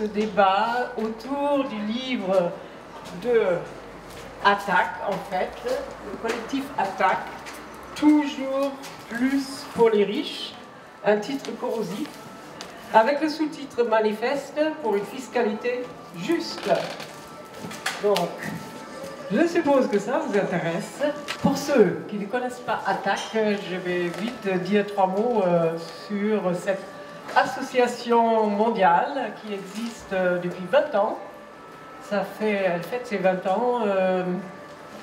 ce débat autour du livre de Attaque, en fait, le collectif Attaque, toujours plus pour les riches, un titre corrosif, avec le sous-titre Manifeste pour une fiscalité juste. Donc, je suppose que ça vous intéresse. Pour ceux qui ne connaissent pas Attaque, je vais vite dire 3 mots sur cette association mondiale qui existe depuis 20 ans. Elle fête ses 20 ans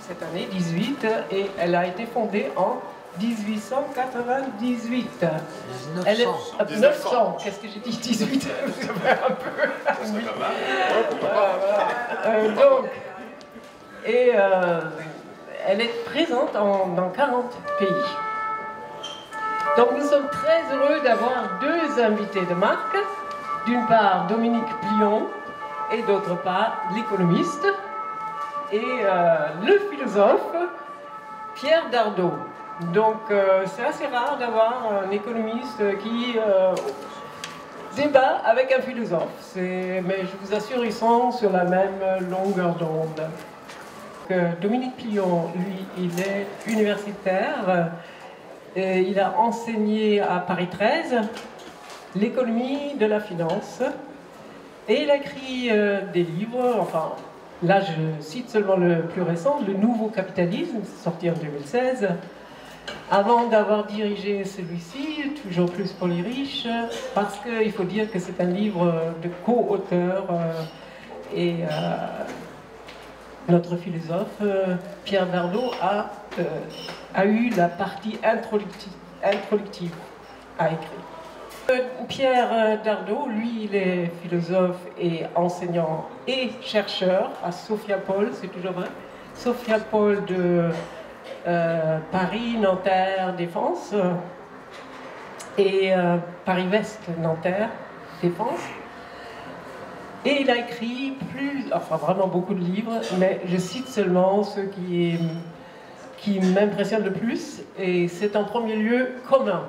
cette année, 18, et elle a été fondée en 1898. 900, qu'est-ce que j'ai dit? 18, vous avez un peu. Oui. Donc, elle est présente dans 40 pays. Donc nous sommes très heureux d'avoir 2 invités de marque. D'une part, Dominique Plion, et d'autre part, l'économiste et le philosophe Pierre Dardot. Donc c'est assez rare d'avoir un économiste qui débat avec un philosophe. Mais je vous assure, ils sont sur la même longueur d'onde. Dominique Plion, lui, il est universitaire. Et il a enseigné à Paris 13 l'économie de la finance. Et il a écrit des livres, enfin, là je cite seulement le plus récent, Le Nouveau Capitalisme, sorti en 2016, avant d'avoir dirigé celui-ci, Toujours plus pour les riches, parce qu'il faut dire que c'est un livre de co-auteur, et notre philosophe, Pierre Dardot, a eu la partie introductive à écrire. Pierre Dardot, lui, il est philosophe et enseignant et chercheur à Sophia Paul, c'est toujours vrai, Sophia Paul de Paris, Nanterre, Défense, et Paris-West, Nanterre, Défense. Et il a écrit vraiment beaucoup de livres, mais je cite seulement ceux qui m'impressionnent le plus, et c'est en premier lieu Commun.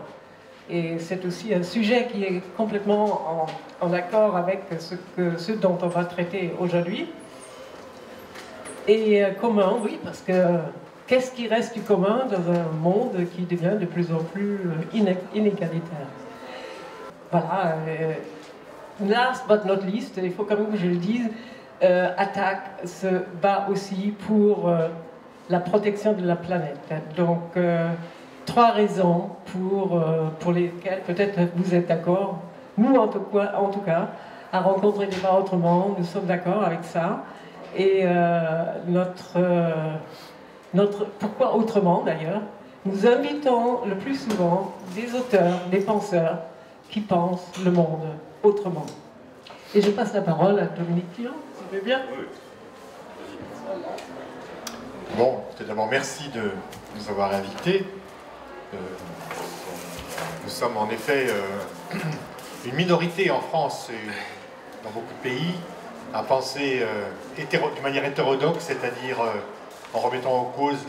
Et c'est aussi un sujet qui est complètement en accord avec ce dont on va traiter aujourd'hui. Et commun, oui, parce que qu'est-ce qui reste du commun dans un monde qui devient de plus en plus inégalitaire? Voilà. Last but not least, il faut quand même que je le dise, Attaque se bat aussi pour la protection de la planète. Donc, 3 raisons pour lesquelles peut-être vous êtes d'accord. Nous, en tout cas, à rencontrer des pas autrement, nous sommes d'accord avec ça. Et pourquoi autrement d'ailleurs? Nous invitons le plus souvent des auteurs, des penseurs qui pensent le monde autrement. Et je passe la parole à Dominique Plion, si vous voulez bien. Oui. Bon, tout d'abord, merci de nous avoir invités. Nous sommes en effet une minorité en France et dans beaucoup de pays à penser de manière hétérodoxe, c'est-à-dire en remettant en cause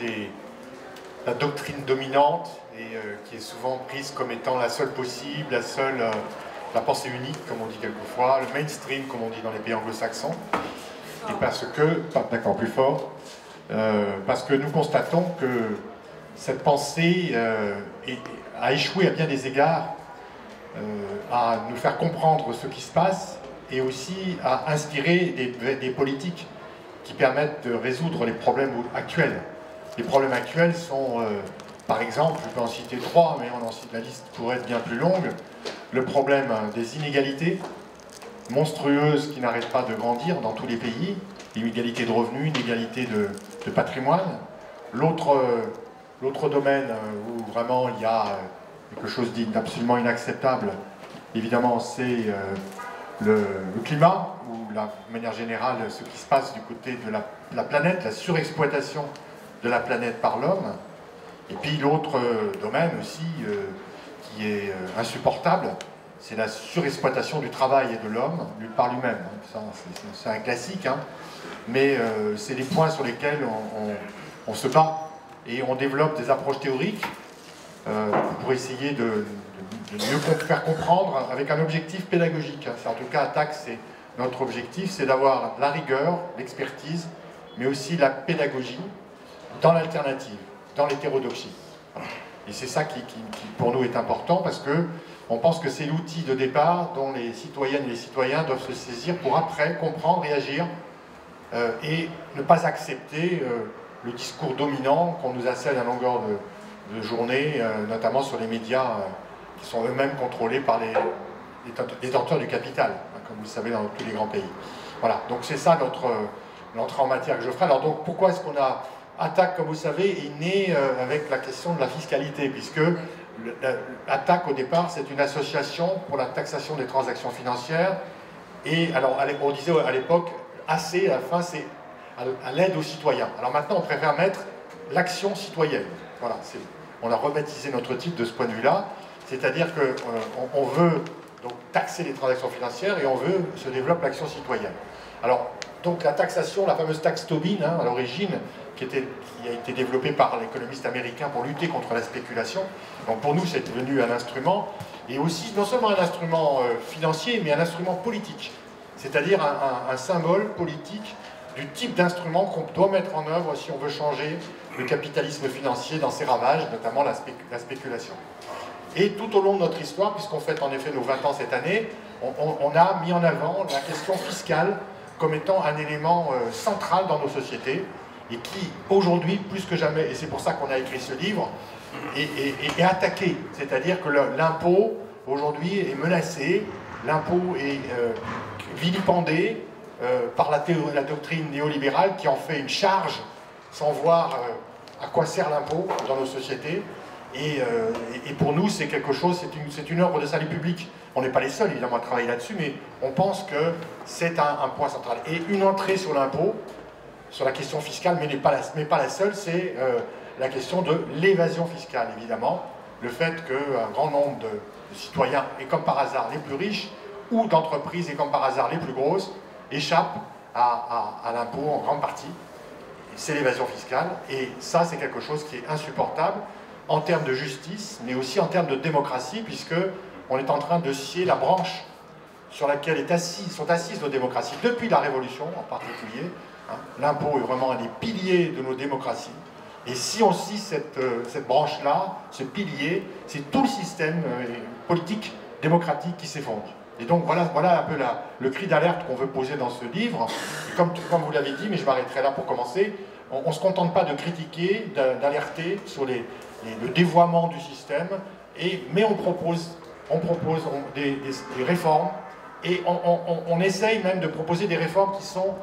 la doctrine dominante et qui est souvent prise comme étant la seule possible, la pensée unique, comme on dit quelquefois, le mainstream, comme on dit dans les pays anglo-saxons. Et parce que nous constatons que cette pensée a échoué à bien des égards à nous faire comprendre ce qui se passe et aussi à inspirer des politiques qui permettent de résoudre les problèmes actuels. Les problèmes actuels sont, par exemple, je peux en citer 3, mais la liste pourrait être bien plus longue, le problème des inégalités monstrueuses qui n'arrêtent pas de grandir dans tous les pays, l'inégalité de revenus, l'inégalité de patrimoine. L'autre domaine où vraiment il y a quelque chose d'absolument inacceptable, évidemment, c'est le climat, ou de manière générale ce qui se passe du côté de la planète, la surexploitation de la planète par l'homme. Et puis l'autre domaine aussi qui est insupportable, c'est la surexploitation du travail et de l'homme par lui-même. C'est un classique, hein, mais c'est les points sur lesquels on se bat et on développe des approches théoriques pour essayer de mieux faire comprendre avec un objectif pédagogique. En tout cas, Attaque, c'est notre objectif, c'est d'avoir la rigueur, l'expertise, mais aussi la pédagogie dans l'alternative, dans l'hétérodoxie. Voilà. Et c'est ça qui, pour nous, est important, parce que on pense que c'est l'outil de départ dont les citoyennes et les citoyens doivent se saisir pour après comprendre, réagir et ne pas accepter le discours dominant qu'on nous assène à longueur de journée, notamment sur les médias qui sont eux-mêmes contrôlés par les détenteurs du capital, hein, comme vous le savez dans tous les grands pays. Voilà, donc c'est ça l'entrée en matière que je ferai. Alors donc pourquoi est-ce qu'on a Attac, comme vous savez, est né avec la question de la fiscalité, puisque Attac au départ c'est une association pour la taxation des transactions financières, et alors on disait à l'époque AC à la fin c'est à l'aide aux citoyens. Alors maintenant on préfère mettre l'action citoyenne. Voilà, on a rebaptisé notre titre de ce point de vue-là, c'est-à-dire qu'on veut donc taxer les transactions financières et on veut se développer l'action citoyenne. Alors, donc la taxation, la fameuse taxe Tobin, hein, à l'origine, qui a été développée par l'économiste américain pour lutter contre la spéculation. Donc pour nous, c'est devenu un instrument, et aussi non seulement un instrument financier, mais un instrument politique, c'est-à-dire un symbole politique du type d'instrument qu'on doit mettre en œuvre si on veut changer le capitalisme financier dans ses ravages, notamment la spéculation. Et tout au long de notre histoire, puisqu'on fête en effet nos 20 ans cette année, on a mis en avant la question fiscale comme étant un élément central dans nos sociétés, et qui, aujourd'hui, plus que jamais, et c'est pour ça qu'on a écrit ce livre, est attaqué. C'est-à-dire que l'impôt, aujourd'hui, est menacé, l'impôt est vilipendé par la doctrine néolibérale qui en fait une charge sans voir à quoi sert l'impôt dans nos sociétés. Et pour nous, c'est quelque chose, c'est une œuvre de salut public. On n'est pas les seuls, évidemment, à travailler là-dessus, mais on pense que c'est un point central. Et une entrée sur l'impôt, sur la question fiscale, mais pas la seule, c'est la question de l'évasion fiscale, évidemment. Le fait qu'un grand nombre de citoyens, et comme par hasard les plus riches, ou d'entreprises, et comme par hasard les plus grosses, échappent à l'impôt en grande partie. C'est l'évasion fiscale, et ça, c'est quelque chose qui est insupportable en termes de justice, mais aussi en termes de démocratie, puisque on est en train de scier la branche sur laquelle sont assises nos démocraties, depuis la Révolution en particulier. Hein. L'impôt est vraiment un des piliers de nos démocraties. Et si on scie cette branche-là, ce pilier, c'est tout le système politique, démocratique qui s'effondre. Et donc voilà un peu le cri d'alerte qu'on veut poser dans ce livre. Et comme vous l'avez dit, mais je m'arrêterai là pour commencer, on ne se contente pas de critiquer, d'alerter sur le dévoiement du système, mais on propose des réformes, et on essaye même de proposer des réformes qui sont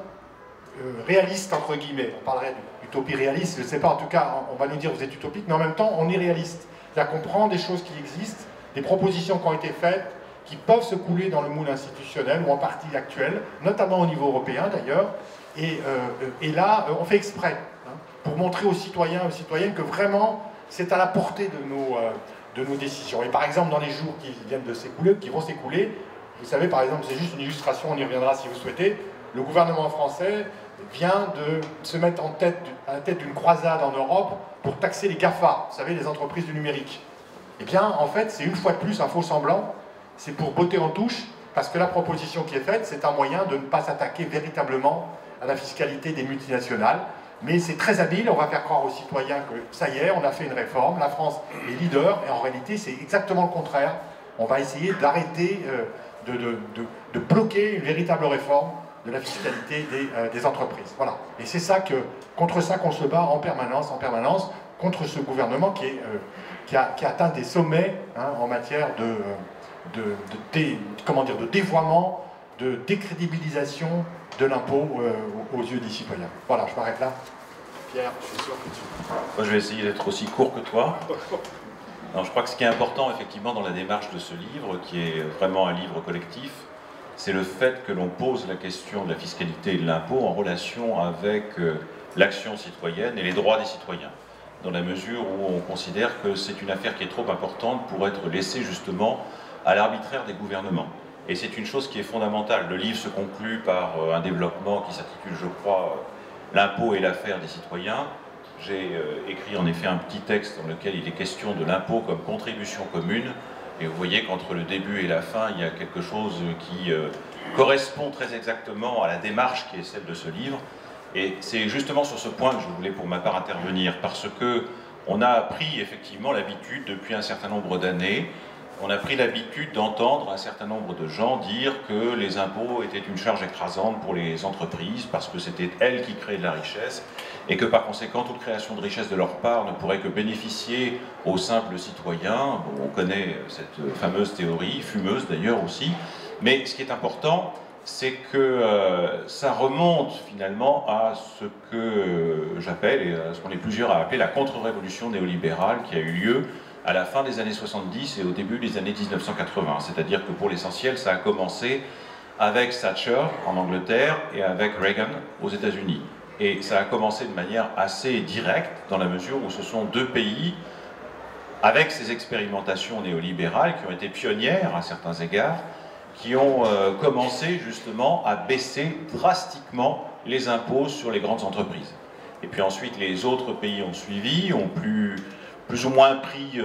réalistes, entre guillemets. On parlerait d'utopie réaliste, je ne sais pas, en tout cas, on va nous dire vous êtes utopique, mais en même temps, on est réaliste. C'est-à-dire qu'on prend des choses qui existent, des propositions qui ont été faites, qui peuvent se couler dans le moule institutionnel, ou en partie actuel, notamment au niveau européen d'ailleurs, et là, on fait exprès, hein, pour montrer aux citoyens et aux citoyennes que vraiment, c'est à la portée de nos décisions. Et par exemple, dans les jours qui viennent de s'écouler, qui vont s'écouler, vous savez, par exemple, c'est juste une illustration, on y reviendra si vous souhaitez, le gouvernement français vient de se mettre à la tête d'une croisade en Europe pour taxer les GAFA, vous savez, les entreprises du numérique. Eh bien, en fait, c'est une fois de plus un faux semblant, c'est pour botter en touche, parce que la proposition qui est faite, c'est un moyen de ne pas s'attaquer véritablement à la fiscalité des multinationales. Mais c'est très habile, on va faire croire aux citoyens que ça y est, on a fait une réforme, la France est leader, et en réalité c'est exactement le contraire. On va essayer d'arrêter, de bloquer une véritable réforme de la fiscalité des entreprises. Voilà. Et c'est contre ça qu'on se bat en permanence, contre ce gouvernement qui a atteint des sommets, hein, en matière de dévoiement, de décrédibilisation de l'impôt aux yeux des citoyens. Voilà, je m'arrête là. Pierre, je suis sûr que tu... Moi, je vais essayer d'être aussi court que toi. Alors, je crois que ce qui est important, effectivement, dans la démarche de ce livre, qui est vraiment un livre collectif, c'est le fait que l'on pose la question de la fiscalité et de l'impôt en relation avec l'action citoyenne et les droits des citoyens, dans la mesure où on considère que c'est une affaire qui est trop importante pour être laissée justement à l'arbitraire des gouvernements. Et c'est une chose qui est fondamentale. Le livre se conclut par un développement qui s'intitule, je crois, « L'impôt et l'affaire des citoyens ». J'ai écrit en effet un petit texte dans lequel il est question de l'impôt comme contribution commune. Et vous voyez qu'entre le début et la fin, il y a quelque chose qui correspond très exactement à la démarche qui est celle de ce livre. Et c'est justement sur ce point que je voulais pour ma part intervenir, parce que on a pris effectivement l'habitude depuis un certain nombre d'années, on a pris l'habitude d'entendre un certain nombre de gens dire que les impôts étaient une charge écrasante pour les entreprises parce que c'était elles qui créaient de la richesse et que par conséquent toute création de richesse de leur part ne pourrait que bénéficier aux simples citoyens. Bon, on connaît cette fameuse théorie, fumeuse d'ailleurs aussi, mais ce qui est important, c'est que ça remonte finalement à ce que j'appelle, et à ce qu'on est plusieurs à appeler la contre-révolution néolibérale qui a eu lieu à la fin des années 70 et au début des années 1980. C'est-à-dire que pour l'essentiel, ça a commencé avec Thatcher en Angleterre et avec Reagan aux États-Unis. Et ça a commencé de manière assez directe dans la mesure où ce sont deux pays avec ces expérimentations néolibérales qui ont été pionnières à certains égards, qui ont commencé justement à baisser drastiquement les impôts sur les grandes entreprises. Et puis ensuite, les autres pays ont suivi, ont plus ou moins pris,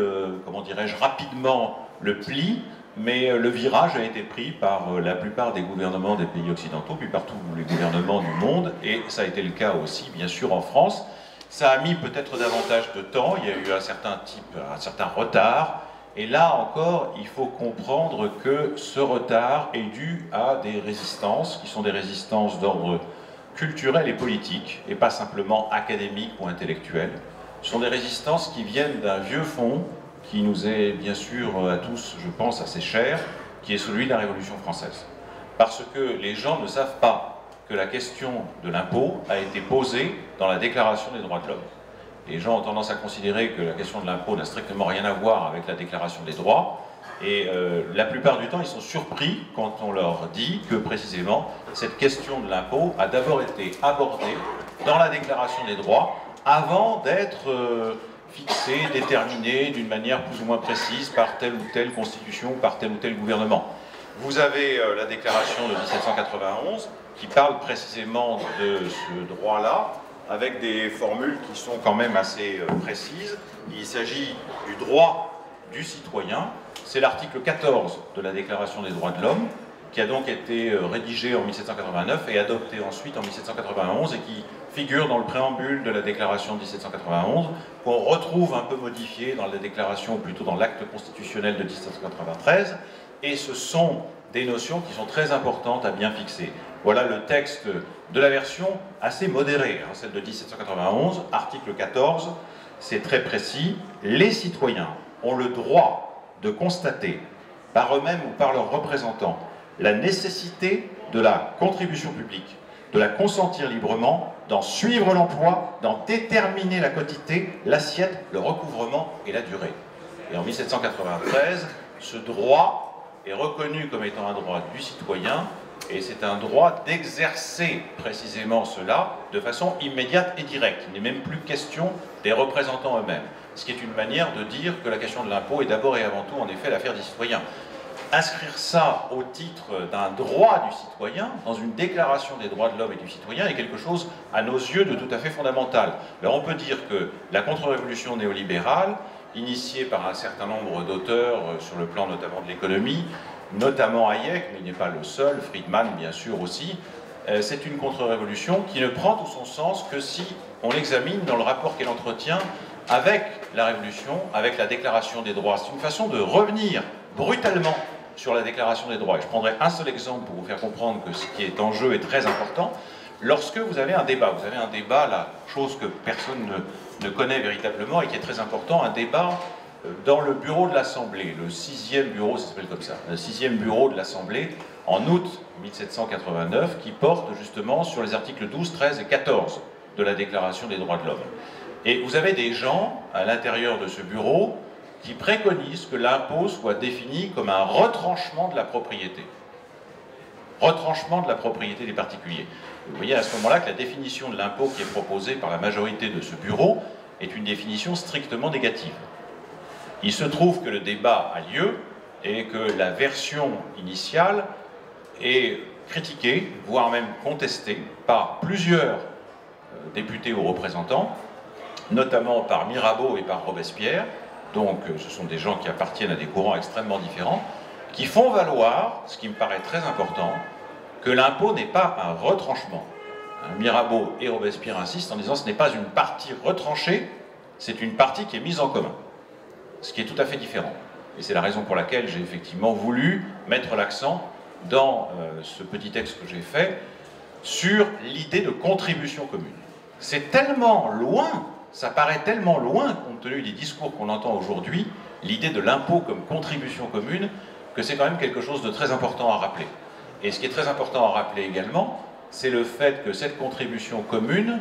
comment dirais-je, rapidement le pli, mais le virage a été pris par la plupart des gouvernements des pays occidentaux, puis par tous les gouvernements du monde, et ça a été le cas aussi, bien sûr, en France. Ça a mis peut-être davantage de temps, il y a eu un certain retard, et là encore, il faut comprendre que ce retard est dû à des résistances, qui sont des résistances d'ordre culturel et politique, et pas simplement académique ou intellectuel. Ce sont des résistances qui viennent d'un vieux fond, qui nous est bien sûr à tous, je pense, assez cher, qui est celui de la Révolution française. Parce que les gens ne savent pas que la question de l'impôt a été posée dans la Déclaration des droits de l'homme. Les gens ont tendance à considérer que la question de l'impôt n'a strictement rien à voir avec la Déclaration des droits, et la plupart du temps, ils sont surpris quand on leur dit que précisément, cette question de l'impôt a d'abord été abordée dans la Déclaration des droits, avant d'être fixée, déterminée d'une manière plus ou moins précise par telle ou telle constitution, par tel ou tel gouvernement. Vous avez la déclaration de 1791 qui parle précisément de ce droit-là, avec des formules qui sont quand même assez précises. Il s'agit du droit du citoyen, c'est l'article 14 de la Déclaration des droits de l'homme, qui a donc été rédigé en 1789 et adopté ensuite en 1791 et qui figure dans le préambule de la déclaration de 1791, qu'on retrouve un peu modifié dans la déclaration, ou plutôt dans l'acte constitutionnel de 1793, et ce sont des notions qui sont très importantes à bien fixer. Voilà le texte de la version assez modérée, hein, celle de 1791, article 14, c'est très précis. Les citoyens ont le droit de constater, par eux-mêmes ou par leurs représentants, la nécessité de la contribution publique, de la consentir librement, d'en suivre l'emploi, d'en déterminer la quantité, l'assiette, le recouvrement et la durée. Et en 1793, ce droit est reconnu comme étant un droit du citoyen, et c'est un droit d'exercer précisément cela de façon immédiate et directe. Il n'est même plus question des représentants eux-mêmes, ce qui est une manière de dire que la question de l'impôt est d'abord et avant tout en effet l'affaire des citoyens. Inscrire ça au titre d'un droit du citoyen, dans une déclaration des droits de l'homme et du citoyen, est quelque chose, à nos yeux, de tout à fait fondamental. Alors on peut dire que la contre-révolution néolibérale, initiée par un certain nombre d'auteurs sur le plan notamment de l'économie, notamment Hayek, mais il n'est pas le seul, Friedman bien sûr aussi, c'est une contre-révolution qui ne prend tout son sens que si on l'examine dans le rapport qu'elle entretient avec la Révolution, avec la Déclaration des droits. C'est une façon de revenir brutalement sur la Déclaration des droits. Et je prendrai un seul exemple pour vous faire comprendre que ce qui est en jeu est très important. Lorsque vous avez un débat, la chose que personne ne connaît véritablement et qui est très important, un débat dans le bureau de l'Assemblée, le 6e bureau, ça s'appelle comme ça, le 6e bureau de l'Assemblée, en août 1789, qui porte justement sur les articles 12, 13 et 14 de la Déclaration des droits de l'homme. Et vous avez des gens à l'intérieur de ce bureau qui préconisent que l'impôt soit défini comme un retranchement de la propriété. Retranchement de la propriété des particuliers. Vous voyez à ce moment-là que la définition de l'impôt qui est proposée par la majorité de ce bureau est une définition strictement négative. Il se trouve que le débat a lieu et que la version initiale est critiquée, voire même contestée par plusieurs députés ou représentants, notamment par Mirabeau et par Robespierre. Donc ce sont des gens qui appartiennent à des courants extrêmement différents, qui font valoir, ce qui me paraît très important, que l'impôt n'est pas un retranchement. Mirabeau et Robespierre insistent en disant que ce n'est pas une partie retranchée, c'est une partie qui est mise en commun. Ce qui est tout à fait différent. Et c'est la raison pour laquelle j'ai effectivement voulu mettre l'accent dans ce petit texte que j'ai fait sur l'idée de contribution commune. C'est tellement loin, ça paraît tellement loin, compte tenu des discours qu'on entend aujourd'hui, l'idée de l'impôt comme contribution commune, que c'est quand même quelque chose de très important à rappeler. Et ce qui est très important à rappeler également, c'est le fait que cette contribution commune,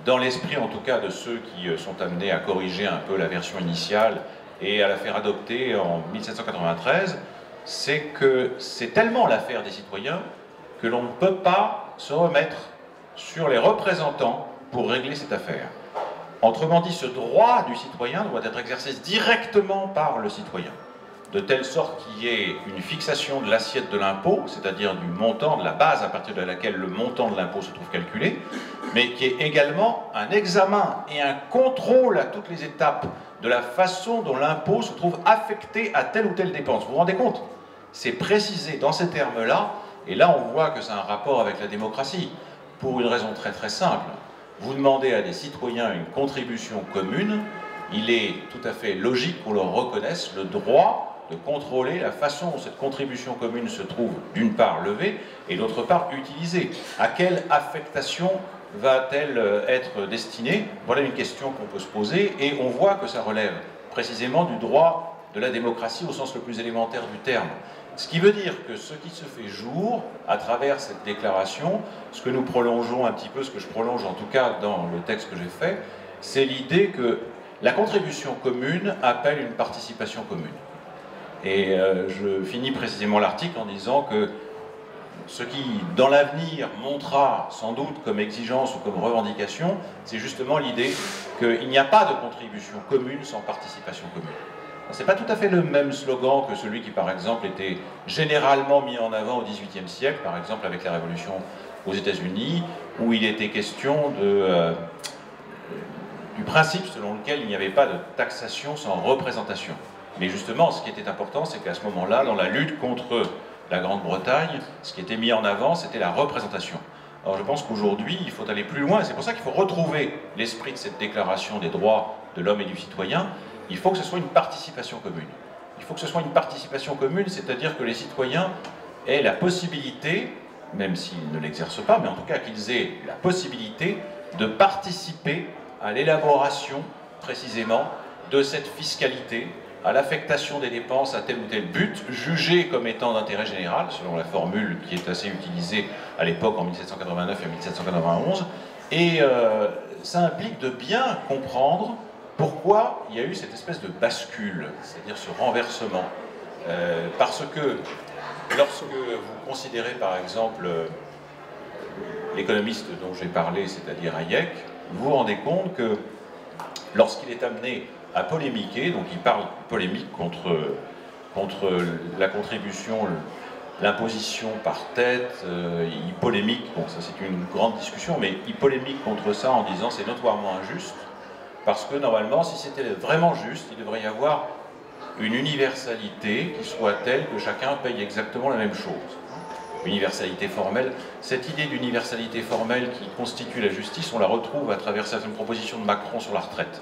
dans l'esprit en tout cas de ceux qui sont amenés à corriger un peu la version initiale et à la faire adopter en 1793, c'est que c'est tellement l'affaire des citoyens que l'on ne peut pas se remettre sur les représentants pour régler cette affaire. Autrement dit, ce droit du citoyen doit être exercé directement par le citoyen, de telle sorte qu'il y ait une fixation de l'assiette de l'impôt, c'est-à-dire du montant, de la base à partir de laquelle le montant de l'impôt se trouve calculé, mais qu'il y ait également un examen et un contrôle à toutes les étapes de la façon dont l'impôt se trouve affecté à telle ou telle dépense. Vous vous rendez compte? C'est précisé dans ces termes-là, et là on voit que c'est un rapport avec la démocratie, pour une raison très très simple. Vous demandez à des citoyens une contribution commune, il est tout à fait logique qu'on leur reconnaisse le droit de contrôler la façon dont cette contribution commune se trouve d'une part levée et d'autre part utilisée. À quelle affectation va-t-elle être destinée? Voilà une question qu'on peut se poser et on voit que ça relève précisément du droit de la démocratie au sens le plus élémentaire du terme. Ce qui veut dire que ce qui se fait jour à travers cette déclaration, ce que nous prolongeons un petit peu, ce que je prolonge en tout cas dans le texte que j'ai fait, c'est l'idée que la contribution commune appelle une participation commune. Et je finis précisément l'article en disant que ce qui, dans l'avenir, montera sans doute comme exigence ou comme revendication, c'est justement l'idée qu'il n'y a pas de contribution commune sans participation commune. Ce n'est pas tout à fait le même slogan que celui qui, par exemple, était généralement mis en avant au XVIIIe siècle, par exemple avec la Révolution aux États-Unis, où il était question du principe selon lequel il n'y avait pas de taxation sans représentation. Mais justement, ce qui était important, c'est qu'à ce moment-là, dans la lutte contre la Grande-Bretagne, ce qui était mis en avant, c'était la représentation. Alors je pense qu'aujourd'hui, il faut aller plus loin, et c'est pour ça qu'il faut retrouver l'esprit de cette déclaration des droits de l'homme et du citoyen. Il faut que ce soit une participation commune. Il faut que ce soit une participation commune, c'est-à-dire que les citoyens aient la possibilité, même s'ils ne l'exercent pas, mais en tout cas qu'ils aient la possibilité de participer à l'élaboration, précisément, de cette fiscalité, à l'affectation des dépenses à tel ou tel but, jugé comme étant d'intérêt général, selon la formule qui est assez utilisée à l'époque en 1789 et 1791, et ça implique de bien comprendre pourquoi il y a eu cette espèce de bascule, c'est-à-dire ce renversement. Parce que lorsque vous considérez par exemple l'économiste dont j'ai parlé, c'est-à-dire Hayek, vous vous rendez compte que lorsqu'il est amené à polémiquer, donc il parle polémique contre la contribution, l'imposition par tête, il polémique, bon ça c'est une grande discussion, mais il polémique contre ça en disant c'est notoirement injuste, parce que normalement si c'était vraiment juste, il devrait y avoir une universalité qui soit telle que chacun paye exactement la même chose. Universalité formelle, cette idée d'universalité formelle qui constitue la justice, on la retrouve à travers certaines propositions de Macron sur la retraite.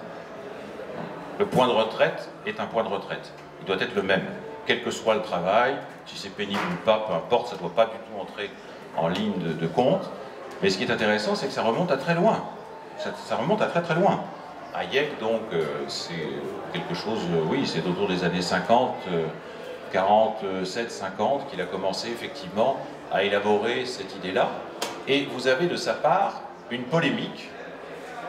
Le point de retraite est un point de retraite. Il doit être le même, quel que soit le travail, si c'est pénible ou pas, peu importe, ça ne doit pas du tout entrer en ligne de compte. Mais ce qui est intéressant, c'est que ça remonte à très loin. Ça remonte à très très loin. Hayek, donc, c'est quelque chose, oui, c'est autour des années 50, 47, 50, qu'il a commencé effectivement à élaborer cette idée-là. Et vous avez de sa part une polémique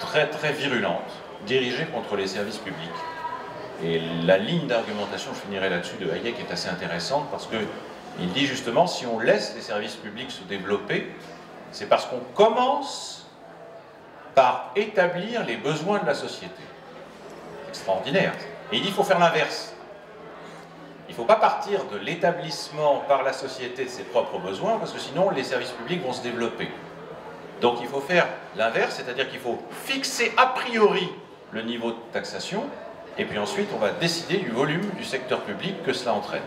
très très virulente, dirigée contre les services publics. Et la ligne d'argumentation, je finirai là-dessus, de Hayek est assez intéressante parce qu'il dit justement, si on laisse les services publics se développer, c'est parce qu'on commence par établir les besoins de la société. Extraordinaire. Et il dit qu'il faut faire l'inverse. Il ne faut pas partir de l'établissement par la société de ses propres besoins, parce que sinon les services publics vont se développer. Donc il faut faire l'inverse, c'est-à-dire qu'il faut fixer a priori le niveau de taxation, et puis ensuite on va décider du volume du secteur public que cela entraîne.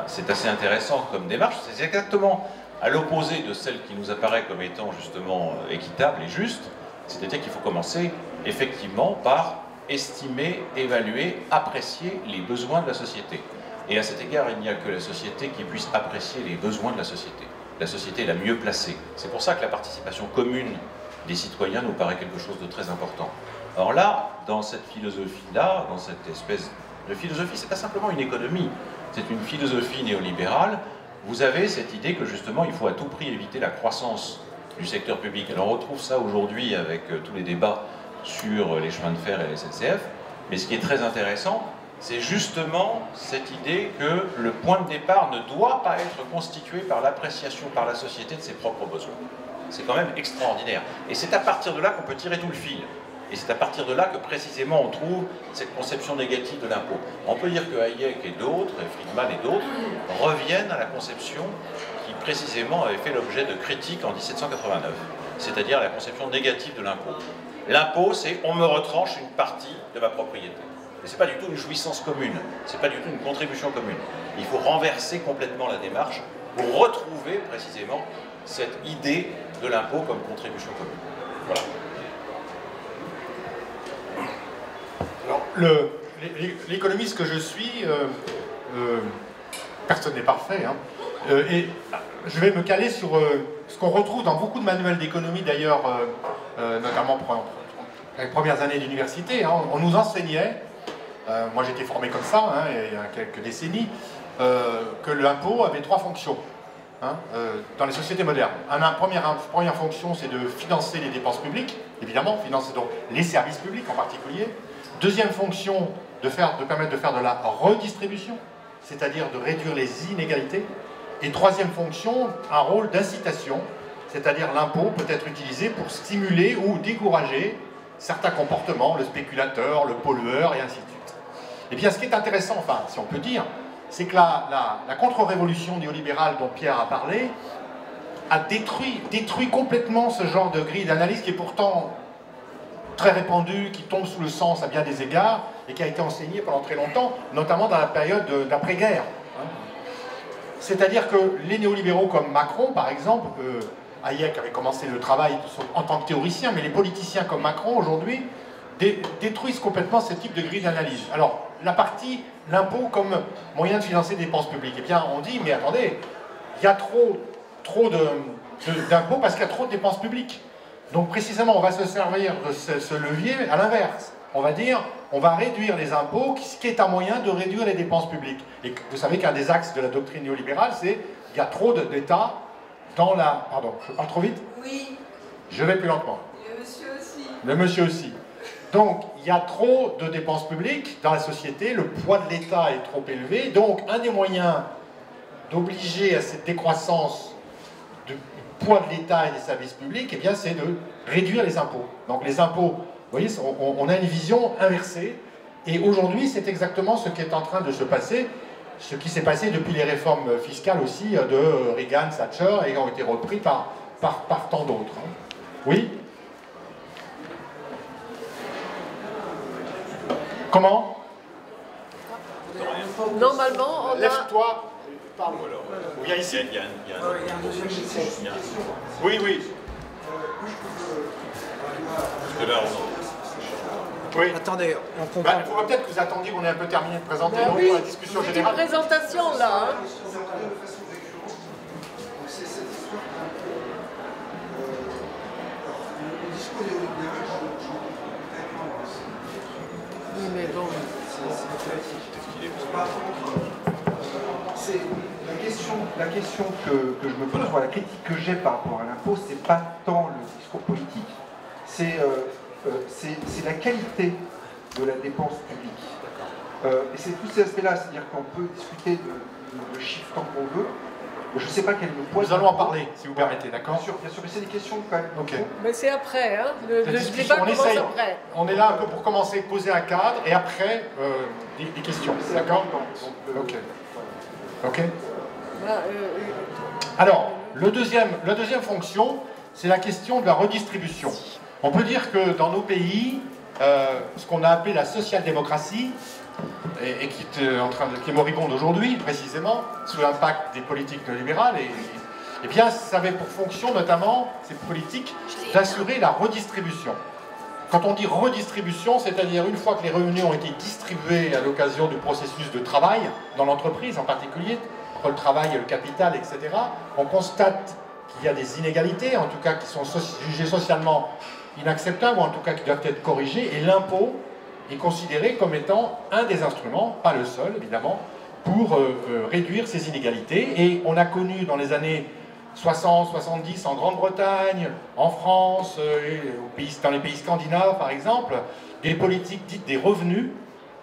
C'est assez intéressant comme démarche, c'est exactement à l'opposé de celle qui nous apparaît comme étant justement équitable et juste, c'est-à-dire qu'il faut commencer effectivement par estimer, évaluer, apprécier les besoins de la société. Et à cet égard, il n'y a que la société qui puisse apprécier les besoins de la société. La société est la mieux placée. C'est pour ça que la participation commune des citoyens nous paraît quelque chose de très important. Or là, dans cette philosophie-là, dans cette espèce de philosophie, c'est pas simplement une économie, c'est une philosophie néolibérale. Vous avez cette idée que justement, il faut à tout prix éviter la croissance du secteur public. Alors on retrouve ça aujourd'hui avec tous les débats sur les chemins de fer et la SNCF, mais ce qui est très intéressant, c'est justement cette idée que le point de départ ne doit pas être constitué par l'appréciation par la société de ses propres besoins. C'est quand même extraordinaire. Et c'est à partir de là qu'on peut tirer tout le fil. Et c'est à partir de là que précisément on trouve cette conception négative de l'impôt. On peut dire que Hayek et d'autres, et Friedman et d'autres, reviennent à la conception qui précisément avait fait l'objet de critiques en 1789, c'est-à-dire la conception négative de l'impôt. L'impôt, c'est on me retranche une partie de ma propriété. Et ce n'est pas du tout une jouissance commune, ce n'est pas du tout une contribution commune. Il faut renverser complètement la démarche pour retrouver précisément cette idée de l'impôt comme contribution commune. Voilà. Alors, l'économiste que je suis, personne n'est parfait, hein, et je vais me caler sur ce qu'on retrouve dans beaucoup de manuels d'économie d'ailleurs, notamment pour les premières années d'université. Hein, on nous enseignait, moi j'étais formé comme ça, hein, il y a quelques décennies, que l'impôt avait trois fonctions. Hein, dans les sociétés modernes. Première fonction, c'est de financer les dépenses publiques, évidemment, financer donc les services publics en particulier. Deuxième fonction, de permettre de faire de la redistribution, c'est-à-dire de réduire les inégalités. Et troisième fonction, un rôle d'incitation, c'est-à-dire l'impôt peut être utilisé pour stimuler ou décourager certains comportements, le spéculateur, le pollueur, et ainsi de suite. Et bien, ce qui est intéressant, enfin, si on peut dire, c'est que la contre-révolution néolibérale dont Pierre a parlé a détruit complètement ce genre de grille d'analyse qui est pourtant très répandue, qui tombe sous le sens à bien des égards et qui a été enseignée pendant très longtemps, notamment dans la période d'après-guerre. C'est-à-dire que les néolibéraux comme Macron, par exemple, Hayek avait commencé le travail en tant que théoricien, mais les politiciens comme Macron aujourd'hui détruisent complètement ce type de grille d'analyse. Alors, la partie, l'impôt comme moyen de financer des dépenses publiques. Eh bien, on dit, mais attendez, il y a trop d'impôts parce qu'il y a trop de dépenses publiques. Donc, précisément, on va se servir de ce levier à l'inverse. On va dire, on va réduire les impôts, ce qui est un moyen de réduire les dépenses publiques. Et vous savez qu'un des axes de la doctrine néolibérale, c'est qu'il y a trop d'État dans la... Pardon, je parle trop vite? Oui. Je vais plus lentement. Le monsieur aussi. Le monsieur aussi. Donc, il y a trop de dépenses publiques dans la société, le poids de l'État est trop élevé, donc un des moyens d'obliger à cette décroissance du poids de l'État et des services publics, eh bien, c'est de réduire les impôts. Donc les impôts, vous voyez, on a une vision inversée, et aujourd'hui, c'est exactement ce qui est en train de se passer, ce qui s'est passé depuis les réformes fiscales aussi de Reagan, Thatcher, et ont été repris par tant d'autres. Oui? Comment? Normalement, on a... Lève-toi, parle. Viens ici. Il y a un deuxième question. Oui, oui. Parce que là, Oui. Attendez, on comprend. Il faudrait peut-être que vous attendiez qu'on ait un peu terminé de présenter Ah donc, oui, pour la discussion c'est une générale. présentation là. Hein. Oui, mais bon. C'est la question que je me pose, la critique que j'ai par rapport à l'impôt, c'est pas tant le discours politique, c'est la qualité de la dépense publique. Et c'est tous ces aspects-là, c'est-à-dire qu'on peut discuter de chiffres tant qu'on veut. Je ne sais pas quel est le poids. Nous allons en parler, si vous permettez, d'accord? Bien sûr, mais c'est des questions quand même. Ok. Mais c'est après, hein. Le discussion, débat commence après. On est là un peu pour commencer, poser un cadre, et après, des questions, d'accord? Ok. Ok. Alors, la deuxième fonction, c'est la question de la redistribution. On peut dire que dans nos pays, ce qu'on a appelé la social-démocratie, et qui est moribonde aujourd'hui, précisément, sous l'impact des politiques libérales, eh bien, ça avait pour fonction, notamment, ces politiques, d'assurer la redistribution. Quand on dit redistribution, c'est-à-dire une fois que les revenus ont été distribués à l'occasion du processus de travail, dans l'entreprise en particulier, entre le travail et le capital, etc., on constate qu'il y a des inégalités, en tout cas qui sont jugées socialement inacceptables, ou en tout cas qui doivent être corrigées, et l'impôt est considéré comme étant un des instruments, pas le seul évidemment, pour réduire ces inégalités. Et on a connu dans les années 60, 70 en Grande-Bretagne, en France, dans les pays scandinaves par exemple, des politiques dites des revenus,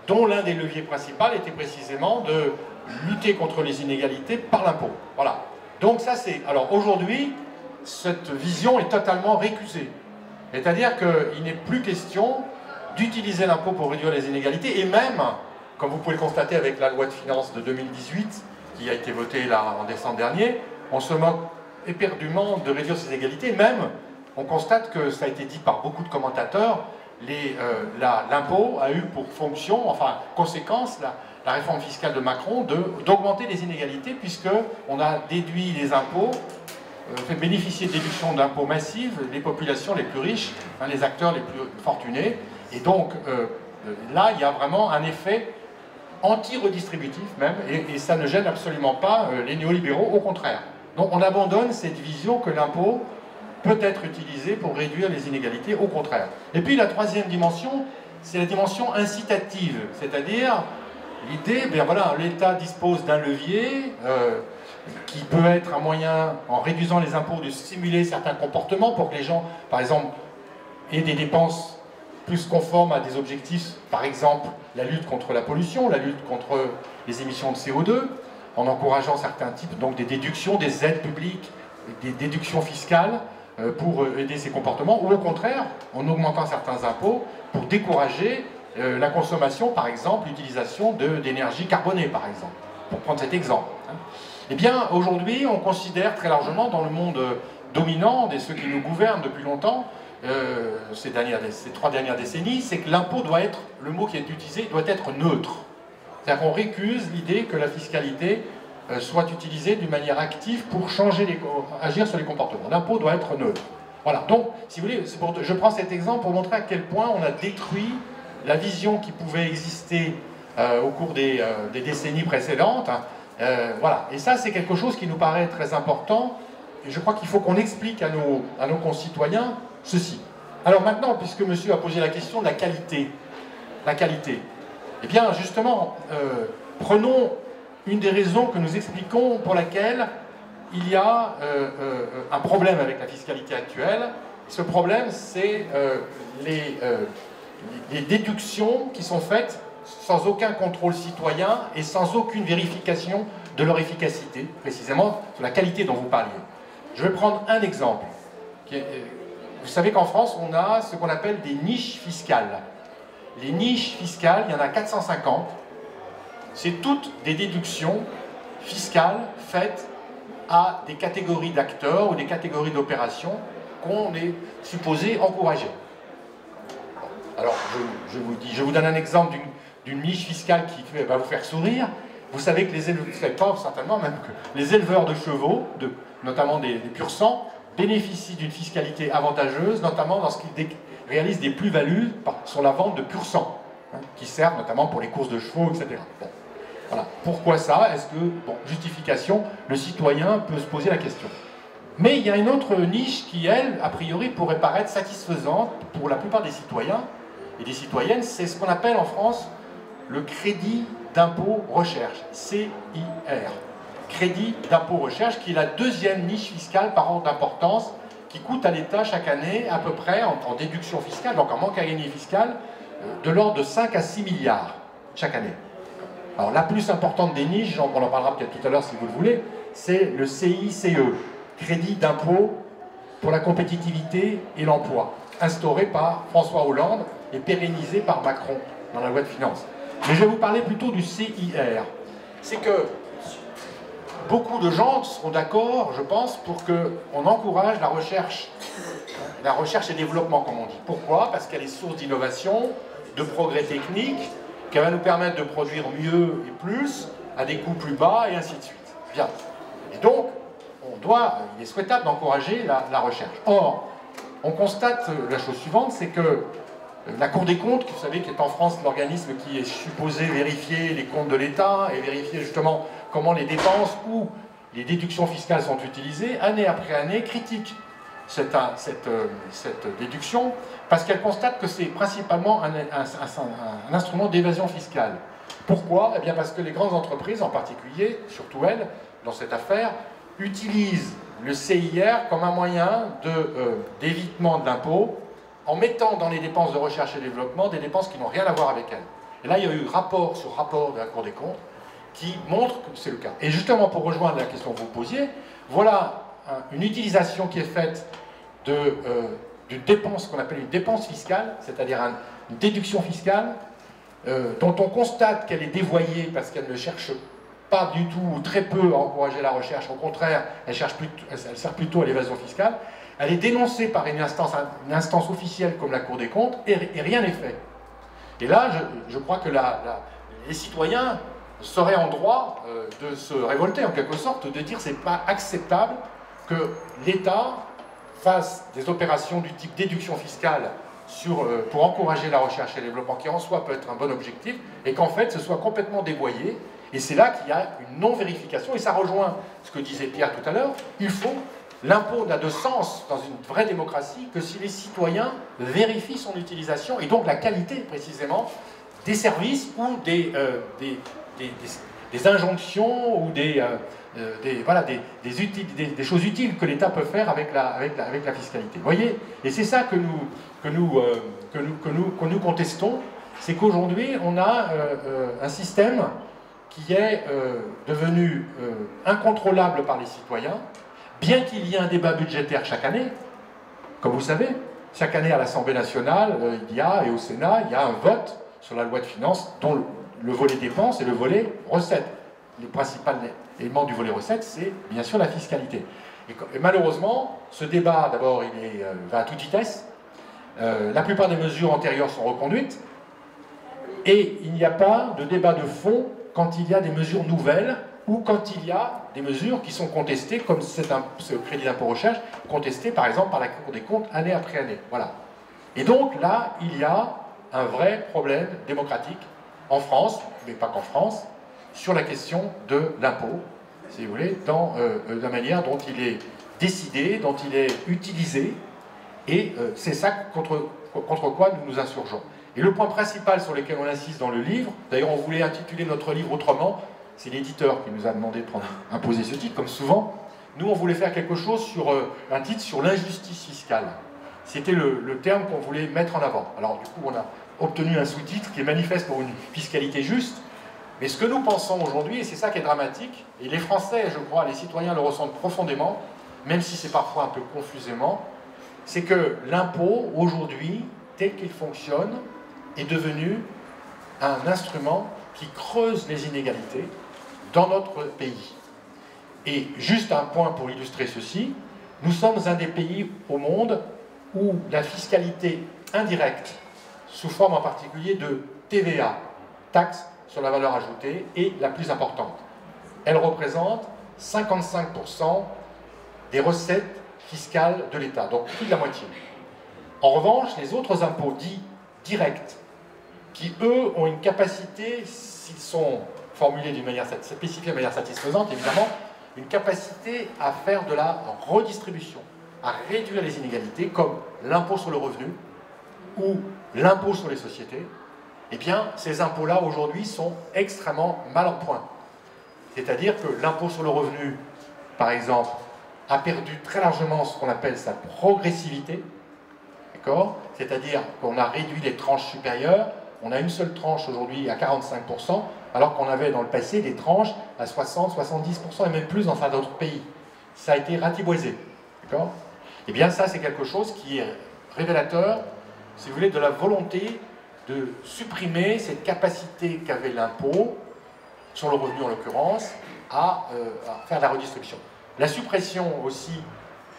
dont l'un des leviers principaux était précisément de lutter contre les inégalités par l'impôt. Voilà. Donc ça c'est... Alors aujourd'hui, cette vision est totalement récusée. C'est-à-dire qu'il n'est plus question d'utiliser l'impôt pour réduire les inégalités, et même, comme vous pouvez le constater avec la loi de finances de 2018, qui a été votée là en décembre dernier, on se moque éperdument de réduire ces inégalités. Même, on constate que ça a été dit par beaucoup de commentateurs, l'impôt a eu pour fonction, enfin conséquence, la réforme fiscale de Macron, d'augmenter les inégalités, puisqu'on a déduit les impôts, fait bénéficier de déductions d'impôts massives les populations les plus riches, hein, les acteurs les plus fortunés. Et donc, là, il y a vraiment un effet anti-redistributif même, et ça ne gêne absolument pas les néolibéraux, au contraire. Donc on abandonne cette vision que l'impôt peut être utilisé pour réduire les inégalités, au contraire. Et puis la troisième dimension, c'est la dimension incitative, c'est-à-dire l'idée, bien voilà, l'État dispose d'un levier qui peut être un moyen, en réduisant les impôts, de stimuler certains comportements pour que les gens, par exemple, aient des dépenses plus conformes à des objectifs, par exemple la lutte contre la pollution, la lutte contre les émissions de CO2, en encourageant certains types, donc des déductions, des aides publiques, des déductions fiscales pour aider ces comportements, ou au contraire, en augmentant certains impôts pour décourager la consommation, par exemple, l'utilisation d'énergie carbonée, par exemple, pour prendre cet exemple. Eh bien, aujourd'hui, on considère très largement dans le monde dominant, de ceux qui nous gouvernent depuis longtemps, ces 3 dernières décennies, c'est que l'impôt doit être, le mot qui est utilisé, doit être neutre. C'est-à-dire qu'on récuse l'idée que la fiscalité soit utilisée d'une manière active pour agir sur les comportements. L'impôt doit être neutre. Voilà, donc, si vous voulez, je prends cet exemple pour montrer à quel point on a détruit la vision qui pouvait exister au cours des décennies précédentes. Voilà, et ça c'est quelque chose qui nous paraît très important, et je crois qu'il faut qu'on explique à nos concitoyens ceci. Alors maintenant, puisque monsieur a posé la question de la qualité, eh bien justement, prenons une des raisons que nous expliquons pour laquelle il y a un problème avec la fiscalité actuelle. Ce problème, c'est les déductions qui sont faites sans aucun contrôle citoyen et sans aucune vérification de leur efficacité, précisément sur la qualité dont vous parliez. Je vais prendre un exemple. Vous savez qu'en France, on a ce qu'on appelle des niches fiscales. Les niches fiscales, il y en a 450. C'est toutes des déductions fiscales faites à des catégories d'acteurs ou des catégories d'opérations qu'on est supposé encourager. Alors, je vous donne un exemple d'une niche fiscale qui va vous faire sourire. Vous savez que les éleveurs, vous ne savez pas certainement même que les éleveurs de chevaux, notamment des pur sang, bénéficient d'une fiscalité avantageuse, notamment lorsqu'ils réalisent des plus-values sur la vente de pur sang, hein, qui servent notamment pour les courses de chevaux, etc. Bon. Voilà. Pourquoi ça? Est-ce que, bon, justification, le citoyen peut se poser la question. Mais il y a une autre niche qui, elle, a priori, pourrait paraître satisfaisante pour la plupart des citoyens et des citoyennes. C'est ce qu'on appelle en France le crédit d'impôt recherche, CIR. Crédit d'impôt recherche, qui est la deuxième niche fiscale par ordre d'importance, qui coûte à l'État chaque année à peu près, en déduction fiscale, donc en manque à gagner fiscal, de l'ordre de 5 à 6 milliards chaque année. Alors la plus importante des niches, on en parlera peut-être tout à l'heure si vous le voulez, c'est le CICE, Crédit d'impôt pour la compétitivité et l'emploi, instauré par François Hollande et pérennisé par Macron dans la loi de finances. Mais je vais vous parler plutôt du CIR. C'est que beaucoup de gens seront d'accord, je pense, pour qu'on encourage la recherche et développement, comme on dit. Pourquoi? Parce qu'elle est source d'innovation, de progrès techniques, qu'elle va nous permettre de produire mieux et plus, à des coûts plus bas, et ainsi de suite. Bien. Et donc, il est souhaitable d'encourager la recherche. Or, on constate la chose suivante, c'est que la Cour des comptes, vous savez, qui est en France l'organisme qui est supposé vérifier les comptes de l'État et vérifier justement comment les dépenses ou les déductions fiscales sont utilisées, année après année, critique cette déduction parce qu'elle constate que c'est principalement un instrument d'évasion fiscale. Pourquoi? Eh bien parce que les grandes entreprises, en particulier, surtout elles, dans cette affaire, utilisent le CIR comme un moyen d'évitement de l'impôt en mettant dans les dépenses de recherche et développement des dépenses qui n'ont rien à voir avec elles. Et là, il y a eu rapport sur rapport de la Cour des comptes qui montre que c'est le cas. Et justement, pour rejoindre la question que vous posiez, voilà une utilisation qui est faite d'une dépense qu'on appelle une dépense fiscale, c'est-à-dire une déduction fiscale, dont on constate qu'elle est dévoyée parce qu'elle ne cherche pas du tout ou très peu à encourager la recherche, au contraire, elle sert plutôt à l'évasion fiscale. Elle est dénoncée par une instance officielle comme la Cour des comptes et rien n'est fait. Et là, je crois que les citoyens seraient en droit de se révolter en quelque sorte, de dire que ce n'est pas acceptable que l'État fasse des opérations du type déduction fiscale pour encourager la recherche et le développement, qui en soi peut être un bon objectif, et qu'en fait ce soit complètement dévoyé. Et c'est là qu'il y a une non-vérification, et ça rejoint ce que disait Pierre tout à l'heure. L'impôt n'a de sens dans une vraie démocratie que si les citoyens vérifient son utilisation, et donc la qualité précisément des services ou des injonctions ou des choses utiles que l'État peut faire avec la fiscalité. Vous voyez? Et c'est ça que nous contestons, c'est qu'aujourd'hui on a un système qui est devenu incontrôlable par les citoyens, bien qu'il y ait un débat budgétaire chaque année. Comme vous savez, chaque année à l'Assemblée nationale et au Sénat, il y a un vote sur la loi de finances dont le volet dépenses et le volet recettes. Les principaux éléments du volet recettes, c'est bien sûr la fiscalité. Et malheureusement, ce débat, d'abord, il va à toute vitesse. La plupart des mesures antérieures sont reconduites. Et il n'y a pas de débat de fond quand il y a des mesures nouvelles ou quand il y a des mesures qui sont contestées, comme ce crédit d'impôt recherche, contesté par exemple par la Cour des comptes année après année. Voilà. Et donc là, il y a un vrai problème démocratique en France, mais pas qu'en France, sur la question de l'impôt, si vous voulez, dans la manière dont il est décidé, dont il est utilisé, et c'est ça contre quoi nous nous insurgeons. Et le point principal sur lequel on insiste dans le livre, d'ailleurs on voulait intituler notre livre autrement, c'est l'éditeur qui nous a demandé de imposer ce titre, comme souvent. Nous, on voulait faire quelque chose sur un titre sur l'injustice fiscale. C'était le terme qu'on voulait mettre en avant. Alors du coup, on a obtenu un sous-titre qui est manifeste pour une fiscalité juste. Mais ce que nous pensons aujourd'hui, et c'est ça qui est dramatique, et les Français, je crois, les citoyens le ressentent profondément, même si c'est parfois un peu confusément, c'est que l'impôt, aujourd'hui, tel qu'il fonctionne, est devenu un instrument qui creuse les inégalités dans notre pays. Et juste un point pour illustrer ceci, nous sommes un des pays au monde où la fiscalité indirecte, sous forme en particulier de TVA, taxe sur la valeur ajoutée, est la plus importante. Elle représente 55% des recettes fiscales de l'État, donc plus de la moitié. En revanche, les autres impôts dits directs, qui eux ont une capacité, s'ils sont formulés spécifiés de manière satisfaisante, évidemment, une capacité à faire de la redistribution, à réduire les inégalités, comme l'impôt sur le revenu ou l'impôt sur les sociétés. Eh bien, ces impôts-là, aujourd'hui, sont extrêmement mal en point. C'est-à-dire que l'impôt sur le revenu, par exemple, a perdu très largement ce qu'on appelle sa progressivité, d'accord ? C'est-à-dire qu'on a réduit les tranches supérieures, on a une seule tranche aujourd'hui à 45%, alors qu'on avait dans le passé des tranches à 60, 70% et même plus dans certains autres pays. Ça a été ratiboisé, d'accord ? Eh bien, ça, c'est quelque chose qui est révélateur, si vous voulez, de la volonté de supprimer cette capacité qu'avait l'impôt, sur le revenu en l'occurrence, à faire de la redistribution. La suppression aussi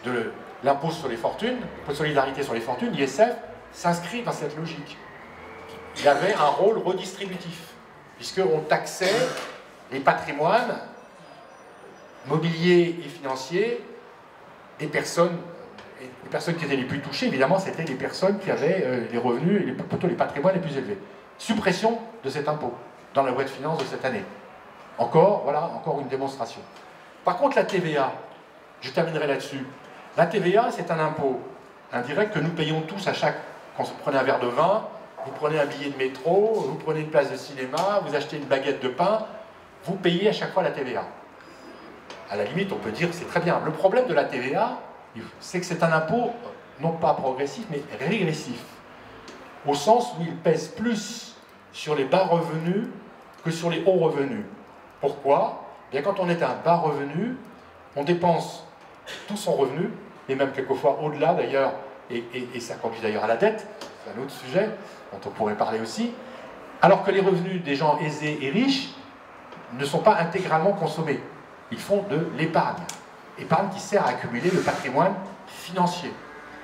de l'impôt sur les fortunes, l'impôt de solidarité sur les fortunes, l'ISF, s'inscrit dans cette logique. Il avait un rôle redistributif, puisqu'on taxait les patrimoines mobiliers et financiers, les personnes qui étaient les plus touchées, évidemment, c'était les personnes qui avaient les revenus, et plutôt les patrimoines les plus élevés. Suppression de cet impôt dans la loi de finances de cette année. Voilà, encore une démonstration. Par contre, la TVA, je terminerai là-dessus. La TVA, c'est un impôt indirect que nous payons tous quand vous prenez un verre de vin, vous prenez un billet de métro, vous prenez une place de cinéma, vous achetez une baguette de pain, vous payez à chaque fois la TVA. À la limite, on peut dire que c'est très bien. Le problème de la TVA, c'est que c'est un impôt, non pas progressif, mais régressif. Au sens où il pèse plus sur les bas revenus que sur les hauts revenus. Pourquoi? Bien, quand on est à un bas revenu, on dépense tout son revenu, et même quelquefois au-delà d'ailleurs, et ça conduit d'ailleurs à la dette, c'est un autre sujet dont on pourrait parler aussi, alors que les revenus des gens aisés et riches ne sont pas intégralement consommés. Ils font de l'épargne. Épargne qui sert à accumuler le patrimoine financier.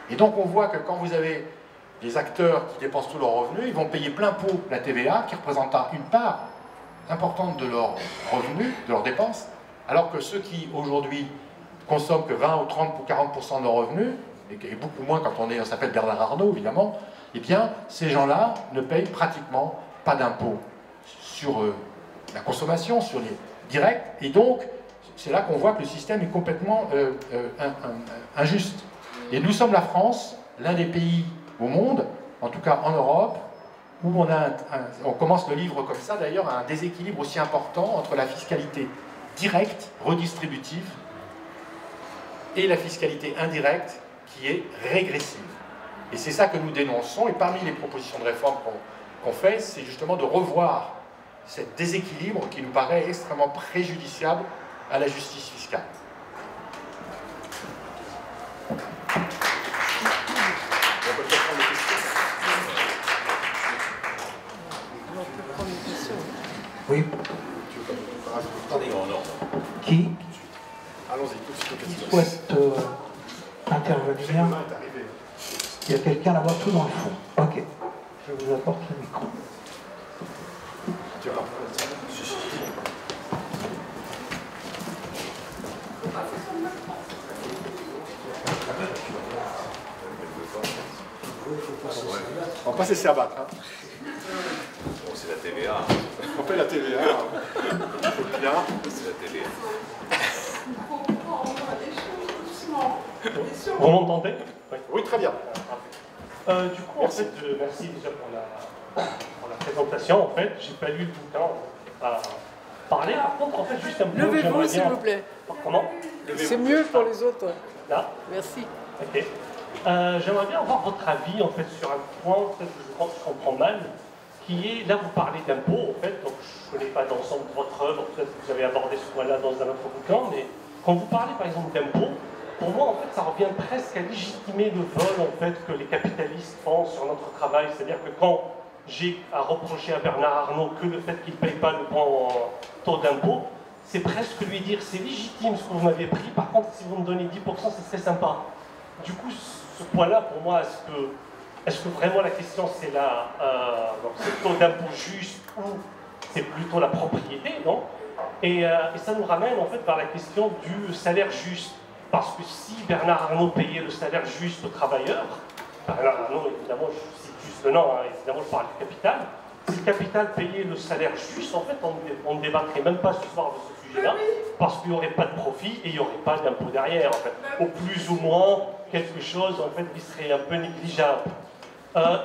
Et donc on voit que quand vous avez des acteurs qui dépensent tous leurs revenus, ils vont payer plein pot la TVA, qui représentera une part importante de leurs revenus, de leurs dépenses, alors que ceux qui aujourd'hui consomment que 20 ou 30 ou 40% de leurs revenus, et beaucoup moins quand on s'appelle Bernard Arnault évidemment, eh bien ces gens-là ne payent pratiquement pas d'impôts sur la consommation, sur les directs, et donc c'est là qu'on voit que le système est complètement injuste. Et nous sommes la France, l'un des pays au monde, en tout cas en Europe, où on commence le livre comme ça d'ailleurs, à un déséquilibre aussi important entre la fiscalité directe, redistributive, et la fiscalité indirecte, qui est régressive. Et c'est ça que nous dénonçons, et parmi les propositions de réforme qu'on fait, c'est justement de revoir ce déséquilibre qui nous paraît extrêmement préjudiciable à la justice fiscale. Oui. Qui souhaite intervenir? Il y a quelqu'un là-bas tout dans le fond. Ok. Je vous apporte le micro. On va pas se laisser abattre. Hein. Bon, c'est la TVA. On paie la TVA. C'est bien. C'est la TVA. Vous m'entendez? Oui, très bien. Du coup, merci. En fait, merci déjà pour la présentation. En fait, j'ai pas eu le bouquin à parler. Par contre, en fait, juste un peu. Levez-vous, s'il vous plaît. Comment? C'est mieux pour les autres. Là. Merci. Ok. J'aimerais bien avoir votre avis en fait sur un point, peut-être que je pense que je comprends mal, qui est, là vous parlez d'impôts en fait, donc je ne connais pas l'ensemble de votre œuvre, peut-être que vous avez abordé ce point-là dans un autre bouquin, mais quand vous parlez par exemple d'impôts, pour moi en fait ça revient presque à légitimer le vol en fait que les capitalistes font sur notre travail, c'est-à-dire que quand j'ai à reprocher à Bernard Arnault que le fait qu'il ne paye pas le bon taux d'impôt, c'est presque lui dire c'est légitime ce que vous m'avez pris, par contre si vous me donnez 10%, ce serait sympa. Du coup, ce point-là, pour moi, est-ce que vraiment la question c'est c'est le taux d'impôt juste ou c'est plutôt la propriété, non? Et ça nous ramène en fait vers la question du salaire juste. Parce que si Bernard Arnault payait le salaire juste aux travailleurs, Bernard Arnault, évidemment, je cite juste le nom, hein, évidemment, je parle du capital. Si le capital payait le salaire juste, en fait, on ne débattrait même pas ce soir de ce sujet-là, parce qu'il n'y aurait pas de profit et il n'y aurait pas d'impôt derrière, en fait. Au plus ou moins, quelque chose, en fait, qui serait un peu négligeable.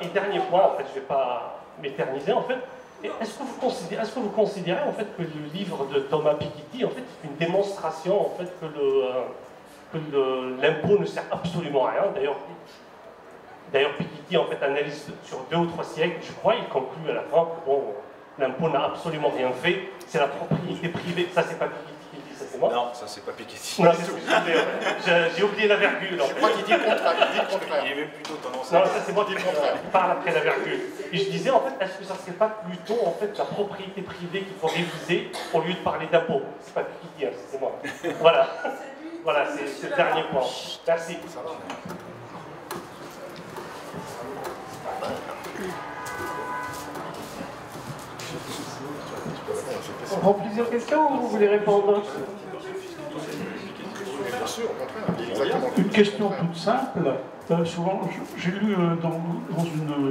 Et dernier point, en fait, je ne vais pas m'éterniser, en fait, est-ce que vous considérez, en fait, que le livre de Thomas Piketty, en fait, est une démonstration, en fait, que l'impôt ne sert absolument à rien. D'ailleurs, Piketty en fait analyse sur 2 ou 3 siècles, je crois, il conclut à la fin que bon, l'impôt n'a absolument rien fait, c'est la propriété privée. Ça, c'est pas Piketty qui le dit, ça c'est moi. Non, ça c'est pas Piketty. Non, c'est ce que j'ai oublié la virgule. Je crois qu'il dit le contraire. Il est même plutôt tendance. Non, ça c'est moi qui le contraire. Il parle après la virgule. Et je disais en fait, est-ce que ça serait pas plutôt en fait la propriété privée qu'il faut réviser au lieu de parler d'impôt? C'est pas Piketty, hein, c'est moi. Voilà. Voilà, c'est le dernier point. Merci. On prend plusieurs questions ou vous voulez répondre? Bien sûr, au contraire. Exactement. Une question toute simple. Souvent, j'ai lu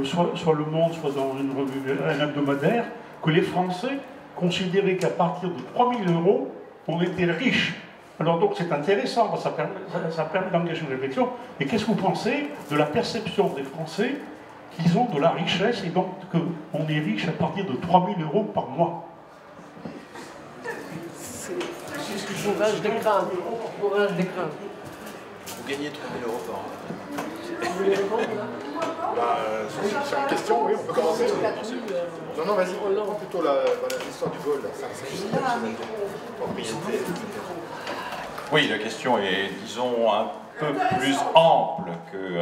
soit Le Monde, soit dans une revue, un hebdomadaire, que les Français considéraient qu'à partir de 3 000 €, on était riche. Alors donc c'est intéressant, ça permet d'engager une réflexion. Et qu'est-ce que vous pensez de la perception des Français qu'ils ont de la richesse et donc qu'on est riche à partir de 3 000 € par mois? C'est bourrage des crânes. Bourrage des crânes. Vous gagnez 3 000 € par an. Vous voulez répondre là? C'est une question, oui, on peut commencer. Non, vas-y, on prend plutôt l'histoire du vol, ça, propriété, etc. Oui, la question est, disons, un peu plus ample que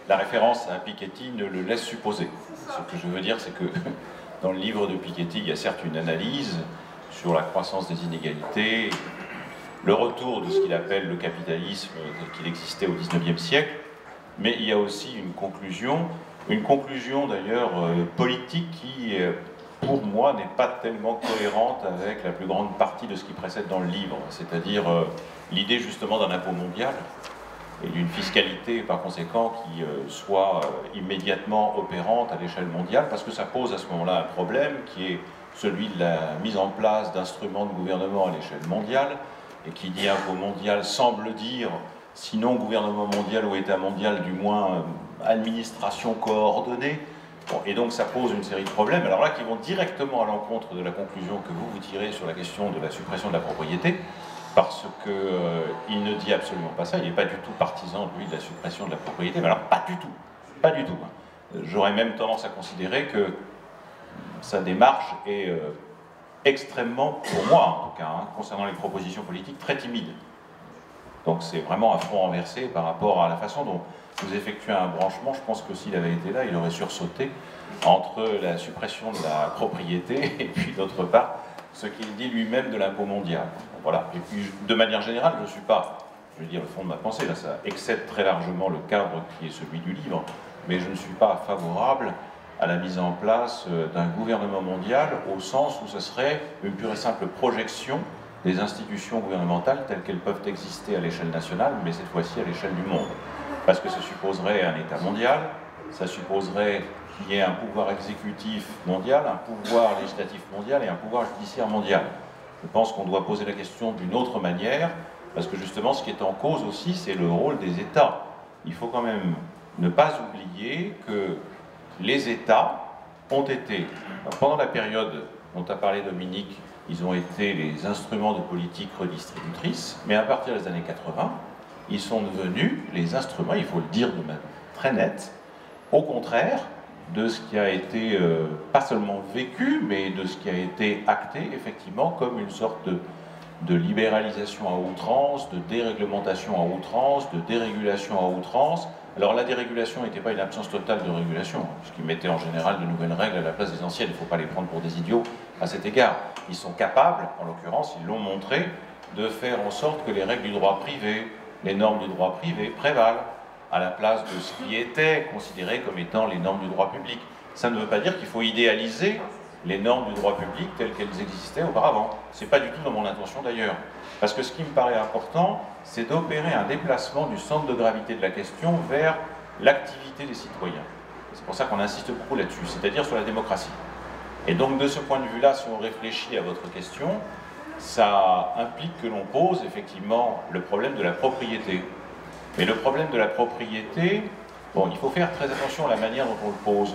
la référence à Piketty ne le laisse supposer. Ce que je veux dire, c'est que dans le livre de Piketty, il y a certes une analyse sur la croissance des inégalités, le retour de ce qu'il appelle le capitalisme tel qu'il existait au XIXe siècle, mais il y a aussi une conclusion d'ailleurs politique qui, pour moi, n'est pas tellement cohérente avec la plus grande partie de ce qui précède dans le livre, c'est-à-dire l'idée justement d'un impôt mondial et d'une fiscalité par conséquent qui soit immédiatement opérante à l'échelle mondiale, parce que ça pose à ce moment-là un problème qui est celui de la mise en place d'instruments de gouvernement à l'échelle mondiale, et qui dit impôt mondial semble dire, sinon gouvernement mondial ou État mondial, du moins administration coordonnée. Bon, et donc ça pose une série de problèmes, alors là qui vont directement à l'encontre de la conclusion que vous tirez sur la question de la suppression de la propriété, parce qu'il ne dit absolument pas ça, il n'est pas du tout partisan, lui, de la suppression de la propriété, mais alors pas du tout. J'aurais même tendance à considérer que sa démarche est extrêmement, pour moi en tout cas, concernant les propositions politiques, très timide. Donc c'est vraiment un front renversé par rapport à la façon dont vous effectuez un branchement. Je pense que s'il avait été là, il aurait sursauté entre la suppression de la propriété et puis d'autre part ce qu'il dit lui-même de l'impôt mondial. Voilà. Et puis de manière générale, je ne suis pas, je veux dire le fond de ma pensée, là ça excède très largement le cadre qui est celui du livre, mais je ne suis pas favorable à la mise en place d'un gouvernement mondial au sens où ce serait une pure et simple projection des institutions gouvernementales telles qu'elles peuvent exister à l'échelle nationale, mais cette fois-ci à l'échelle du monde. Parce que ça supposerait un État mondial, ça supposerait qu'il y ait un pouvoir exécutif mondial, un pouvoir législatif mondial et un pouvoir judiciaire mondial. Je pense qu'on doit poser la question d'une autre manière, parce que justement ce qui est en cause aussi, c'est le rôle des États. Il faut quand même ne pas oublier que les États ont été, pendant la période dont a parlé Dominique, ils ont été les instruments de politique redistributrice, mais à partir des années 80, ils sont devenus les instruments, il faut le dire de manière très nette, au contraire de ce qui a été pas seulement vécu, mais de ce qui a été acté effectivement comme une sorte de libéralisation à outrance, de déréglementation à outrance, de dérégulation à outrance. Alors la dérégulation n'était pas une absence totale de régulation, ce qui mettait en général de nouvelles règles à la place des anciennes. Il ne faut pas les prendre pour des idiots à cet égard. Ils sont capables, en l'occurrence, ils l'ont montré, de faire en sorte que les règles du droit privé, les normes du droit privé prévalent à la place de ce qui était considéré comme étant les normes du droit public. Ça ne veut pas dire qu'il faut idéaliser les normes du droit public telles qu'elles existaient auparavant. Ce n'est pas du tout dans mon intention d'ailleurs. Parce que ce qui me paraît important, c'est d'opérer un déplacement du centre de gravité de la question vers l'activité des citoyens. C'est pour ça qu'on insiste beaucoup là-dessus, c'est-à-dire sur la démocratie. Et donc de ce point de vue-là, si on réfléchit à votre question, ça implique que l'on pose effectivement le problème de la propriété. Mais le problème de la propriété, bon, il faut faire très attention à la manière dont on le pose.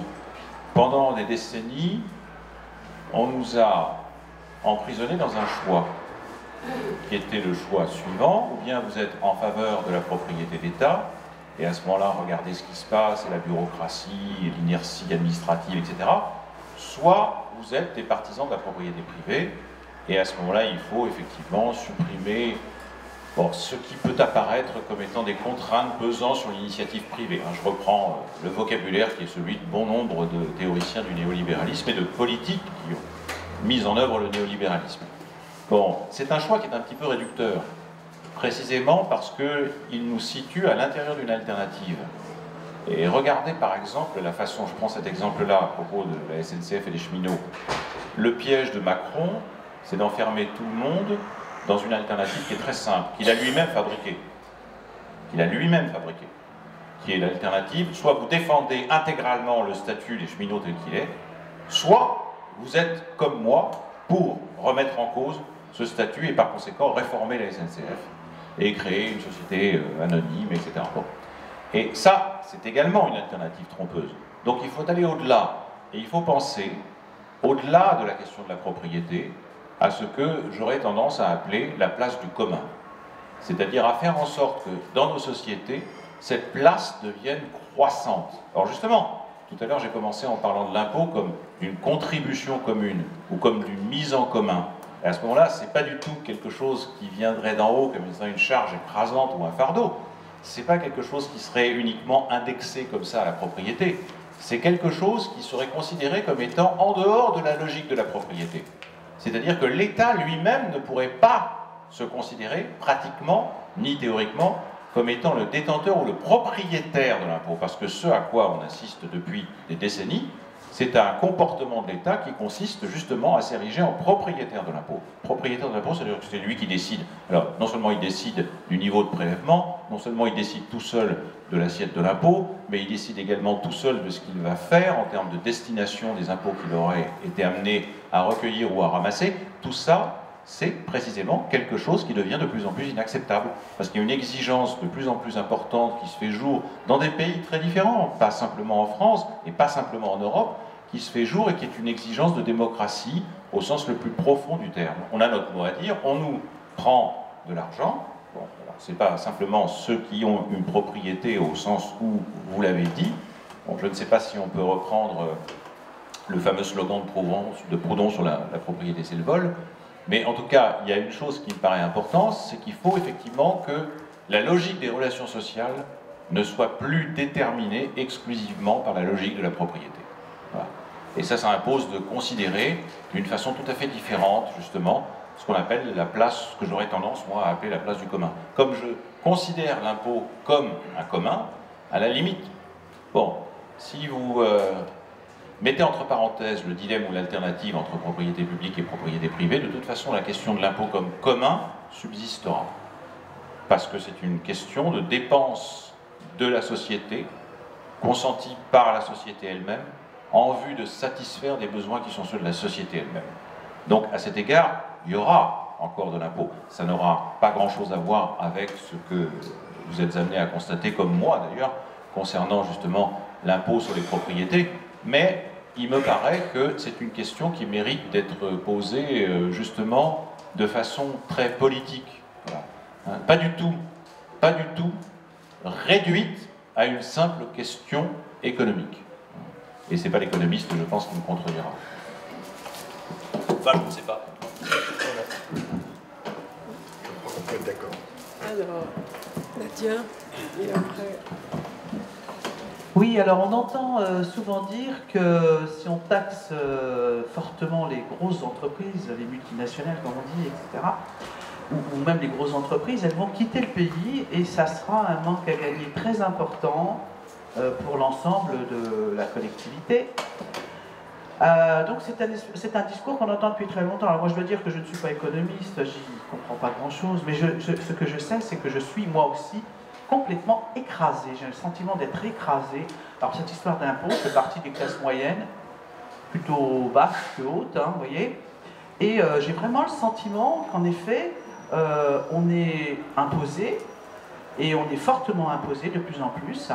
Pendant des décennies, on nous a emprisonnés dans un choix, qui était le choix suivant, ou bien vous êtes en faveur de la propriété d'État, et à ce moment-là, regardez ce qui se passe, et la bureaucratie, et l'inertie administrative, etc., soit vous êtes des partisans de la propriété privée, et à ce moment-là, il faut effectivement supprimer ce qui peut apparaître comme étant des contraintes pesant sur l'initiative privée. Je reprends le vocabulaire qui est celui de bon nombre de théoriciens du néolibéralisme et de politiques qui ont mis en œuvre le néolibéralisme. Bon, c'est un choix qui est un petit peu réducteur, précisément parce qu'il nous situe à l'intérieur d'une alternative. Et regardez par exemple la façon, je prends cet exemple-là à propos de la SNCF et des cheminots. Le piège de Macron, c'est d'enfermer tout le monde dans une alternative qui est très simple, qu'il a lui-même fabriquée. Qui est l'alternative, soit vous défendez intégralement le statut des cheminots tel qu'il est, soit vous êtes, comme moi, pour remettre en cause ce statut et par conséquent réformer la SNCF et créer une société anonyme, etc. Bon. Et ça, c'est également une alternative trompeuse. Donc il faut aller au-delà, et il faut penser, au-delà de la question de la propriété, à ce que j'aurais tendance à appeler la place du commun. C'est-à-dire à faire en sorte que dans nos sociétés, cette place devienne croissante. Alors justement, tout à l'heure j'ai commencé en parlant de l'impôt comme d'une contribution commune, ou comme d'une mise en commun. Et à ce moment-là, ce n'est pas du tout quelque chose qui viendrait d'en haut comme étant une charge écrasante ou un fardeau. Ce n'est pas quelque chose qui serait uniquement indexé comme ça à la propriété. C'est quelque chose qui serait considéré comme étant en dehors de la logique de la propriété. C'est-à-dire que l'État lui-même ne pourrait pas se considérer pratiquement, ni théoriquement, comme étant le détenteur ou le propriétaire de l'impôt. Parce que ce à quoi on assiste depuis des décennies, c'est un comportement de l'État qui consiste justement à s'ériger en propriétaire de l'impôt. Propriétaire de l'impôt, c'est-à-dire que c'est lui qui décide. Alors, non seulement il décide du niveau de prélèvement, non seulement il décide tout seul de l'assiette de l'impôt, mais il décide également tout seul de ce qu'il va faire en termes de destination des impôts qu'il aurait été amené à recueillir ou à ramasser. Tout ça, c'est précisément quelque chose qui devient de plus en plus inacceptable. Parce qu'il y a une exigence de plus en plus importante qui se fait jour dans des pays très différents, pas simplement en France et pas simplement en Europe, qui se fait jour et qui est une exigence de démocratie au sens le plus profond du terme. On a notre mot à dire, on nous prend de l'argent. Bon, ce n'est pas simplement ceux qui ont une propriété au sens où vous l'avez dit. Bon, je ne sais pas si on peut reprendre le fameux slogan de Proudhon sur la propriété, c'est le vol. Mais en tout cas, il y a une chose qui me paraît importante, c'est qu'il faut effectivement que la logique des relations sociales ne soit plus déterminée exclusivement par la logique de la propriété. Voilà. Et ça impose de considérer d'une façon tout à fait différente, justement, ce qu'on appelle la place, ce que j'aurais tendance, moi, à appeler la place du commun. Comme je considère l'impôt comme un commun, à la limite, bon, si vous mettez entre parenthèses le dilemme ou l'alternative entre propriété publique et propriété privée, de toute façon, la question de l'impôt comme commun subsistera. Parce que c'est une question de dépense de la société, consentie par la société elle-même, en vue de satisfaire des besoins qui sont ceux de la société elle-même. Donc, à cet égard, il y aura encore de l'impôt. Ça n'aura pas grand-chose à voir avec ce que vous êtes amené à constater, comme moi d'ailleurs, concernant justement l'impôt sur les propriétés, mais il me paraît que c'est une question qui mérite d'être posée justement de façon très politique. Voilà. Hein, pas du tout réduite à une simple question économique. Et ce n'est pas l'économiste, je pense, qui me contredira. Enfin, je ne sais pas. On peut être d'accord. Alors, Nadia, et après... Oui, alors on entend souvent dire que si on taxe fortement les grosses entreprises, les multinationales comme on dit, etc., ou même les grosses entreprises, elles vont quitter le pays et ça sera un manque à gagner très important pour l'ensemble de la collectivité. Donc c'est un discours qu'on entend depuis très longtemps. Alors moi je dois dire que je ne suis pas économiste, j'y comprends pas grand-chose, mais ce que je sais, c'est que je suis moi aussi complètement écrasé. J'ai le sentiment d'être écrasé. Alors cette histoire d'impôt fait partie des classes moyennes, plutôt basses que hautes, hein, vous voyez. Et j'ai vraiment le sentiment qu'en effet, on est imposé, et on est fortement imposé de plus en plus.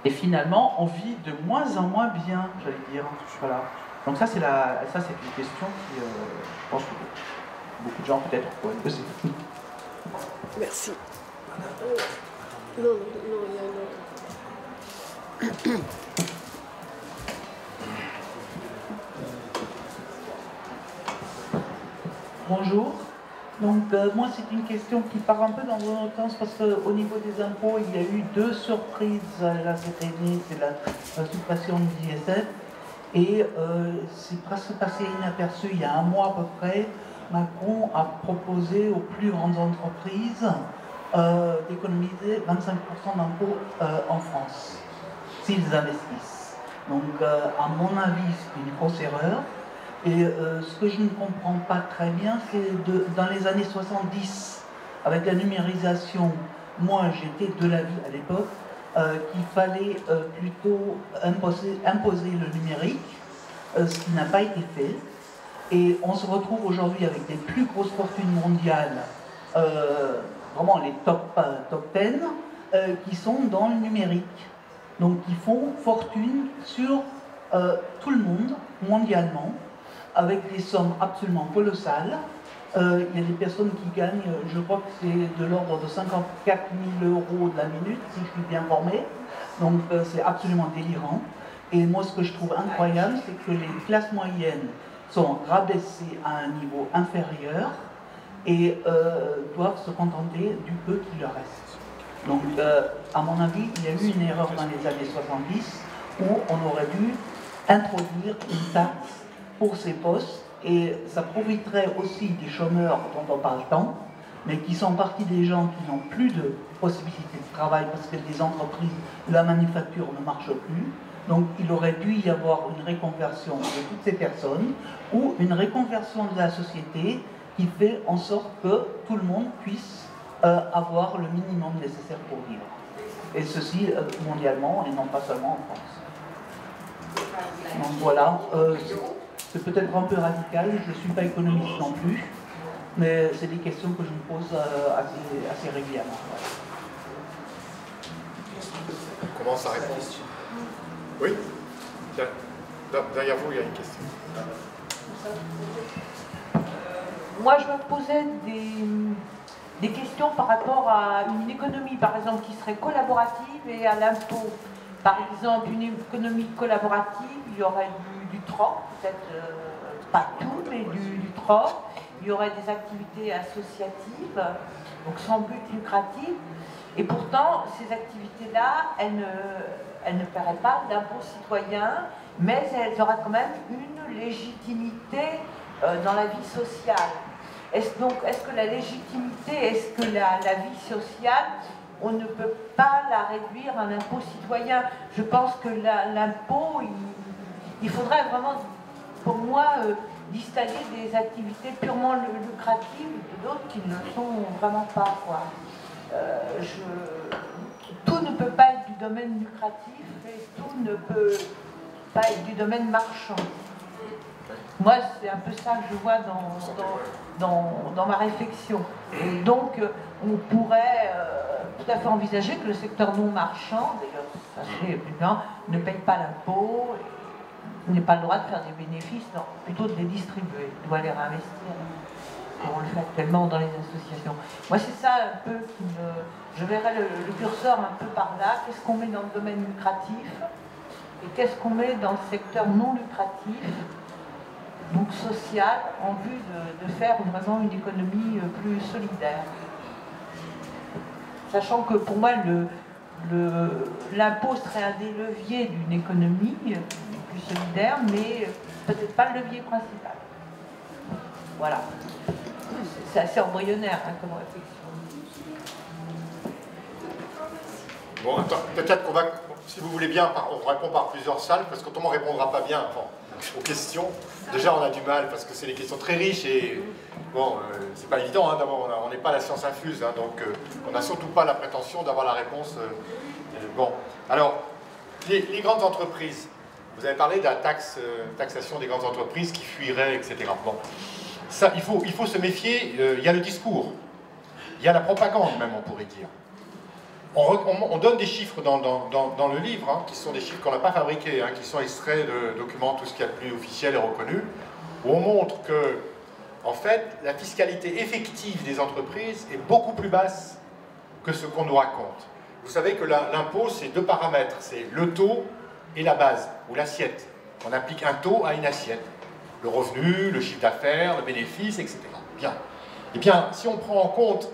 Et finalement, on vit de moins en moins bien, j'allais dire. Voilà. Donc ça, c'est une question qui, je pense que beaucoup de gens peut-être pourraient poser. Merci. Non, il y a un autre. Bonjour. Donc moi c'est une question qui part un peu dans mon sens parce qu'au niveau des impôts il y a eu deux surprises cette année, c'est la suppression de l'ISF et c'est presque passé inaperçu. Il y a un mois à peu près, Macron a proposé aux plus grandes entreprises d'économiser 25% d'impôts en France s'ils investissent. Donc à mon avis c'est une grosse erreur Et ce que je ne comprends pas très bien, c'est dans les années 70, avec la numérisation, moi j'étais de l'avis à l'époque qu'il fallait plutôt imposer le numérique, ce qui n'a pas été fait. Et on se retrouve aujourd'hui avec les plus grosses fortunes mondiales, vraiment les top 10, qui sont dans le numérique. Donc qui font fortune sur tout le monde, mondialement, avec des sommes absolument colossales. Il y a des personnes qui gagnent, je crois que c'est de l'ordre de 54 000 € de la minute, si je suis bien formé. Donc c'est absolument délirant. Et moi, ce que je trouve incroyable, c'est que les classes moyennes sont rabaissées à un niveau inférieur et doivent se contenter du peu qui leur reste. Donc, à mon avis, il y a eu une erreur dans les années 70 où on aurait dû introduire une taxe pour ces postes, et ça profiterait aussi des chômeurs dont on parle tant, mais qui sont partis des gens qui n'ont plus de possibilités de travail parce que les entreprises, la manufacture ne marche plus. Donc il aurait dû y avoir une reconversion de toutes ces personnes ou une reconversion de la société qui fait en sorte que tout le monde puisse avoir le minimum nécessaire pour vivre. Et ceci mondialement et non pas seulement en France. Donc voilà, c'est peut-être un peu radical, je ne suis pas économiste non plus, mais c'est des questions que je me pose assez régulièrement. On commence à répondre. Oui. Tiens, derrière vous, il y a une question. Moi, je me posais des questions par rapport à une économie, par exemple, qui serait collaborative et à l'impôt. Par exemple, une économie collaborative, il y aurait du troc, peut-être pas tout, mais du troc. Il y aurait des activités associatives, donc sans but lucratif. Et pourtant, ces activités-là, elles ne paieraient pas d'impôts citoyens, mais elles auraient quand même une légitimité dans la vie sociale. Est-ce que la légitimité, est-ce que la vie sociale, on ne peut pas la réduire à un impôt citoyen? Je pense que l'impôt, il faudrait vraiment, pour moi, distinguer des activités purement lucratives de d'autres qui ne le sont vraiment pas, quoi. Tout ne peut pas être du domaine lucratif et tout ne peut pas être du domaine marchand. Moi, c'est un peu ça que je vois dans ma réflexion. Et donc, on pourrait tout à fait envisager que le secteur non marchand, d'ailleurs, ça se fait plus loin, ne paye pas l'impôt, n'ait pas le droit de faire des bénéfices, non, plutôt de les distribuer, il doit les réinvestir. Et on le fait actuellement dans les associations. Moi, c'est ça un peu qui me... Je verrais le curseur un peu par là. Qu'est-ce qu'on met dans le domaine lucratif et qu'est-ce qu'on met dans le secteur non lucratif, donc social, en vue de faire vraiment une économie plus solidaire. Sachant que pour moi, l'impôt serait un des leviers d'une économie plus solidaire, mais peut-être pas le levier principal. Voilà. C'est assez embryonnaire comme réflexion. Bon, attends, peut-être qu'on va, si vous voulez bien, on répond par plusieurs salles, parce que autrement on ne répondra pas bien aux questions. Déjà, on a du mal, parce que c'est des questions très riches, et bon, c'est pas évident, hein, d'abord, on n'est pas la science infuse, hein, donc on n'a surtout pas la prétention d'avoir la réponse. Bon, alors, les grandes entreprises, vous avez parlé de la taxation des grandes entreprises qui fuiraient, etc. Bon, ça, il faut se méfier, il y a le discours, il y a la propagande même, on pourrait dire. On donne des chiffres dans le livre, hein, qui sont des chiffres qu'on n'a pas fabriqués, hein, qui sont extraits de documents, tout ce qu'il y a de plus officiel et reconnu, où on montre que, en fait, la fiscalité effective des entreprises est beaucoup plus basse que ce qu'on nous raconte. Vous savez que l'impôt, c'est deux paramètres, c'est le taux et la base, ou l'assiette. On applique un taux à une assiette. Le revenu, le chiffre d'affaires, le bénéfice, etc. Bien. Eh bien, si on prend en compte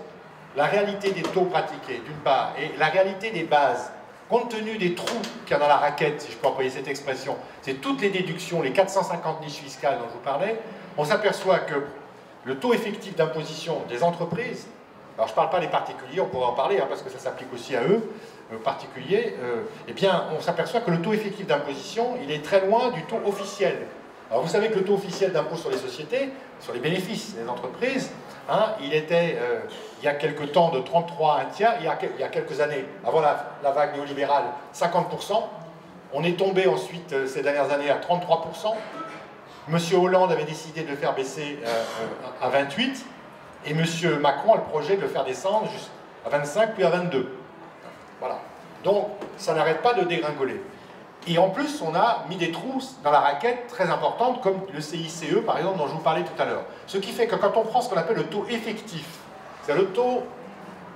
la réalité des taux pratiqués, d'une part, et la réalité des bases, compte tenu des trous qu'il y a dans la raquette, si je peux employer cette expression, c'est toutes les déductions, les 450 niches fiscales dont je vous parlais, on s'aperçoit que le taux effectif d'imposition des entreprises, alors je ne parle pas des particuliers, on pourra en parler, hein, parce que ça s'applique aussi à eux, particuliers, eh bien, on s'aperçoit que le taux effectif d'imposition, il est très loin du taux officiel. Alors vous savez que le taux officiel d'impôt sur les sociétés, sur les bénéfices des entreprises, hein, il était, il y a quelque temps, de 33 à un tiers, il y a quelques années, avant la vague néolibérale, 50%. On est tombé ensuite, ces dernières années, à 33%. Monsieur Hollande avait décidé de le faire baisser à 28%, et Monsieur Macron a le projet de le faire descendre à 25, puis à 22%. Voilà. Donc, ça n'arrête pas de dégringoler. Et en plus, on a mis des trous dans la raquette très importantes, comme le CICE, par exemple, dont je vous parlais tout à l'heure. Ce qui fait que quand on prend ce qu'on appelle le taux effectif, c'est le taux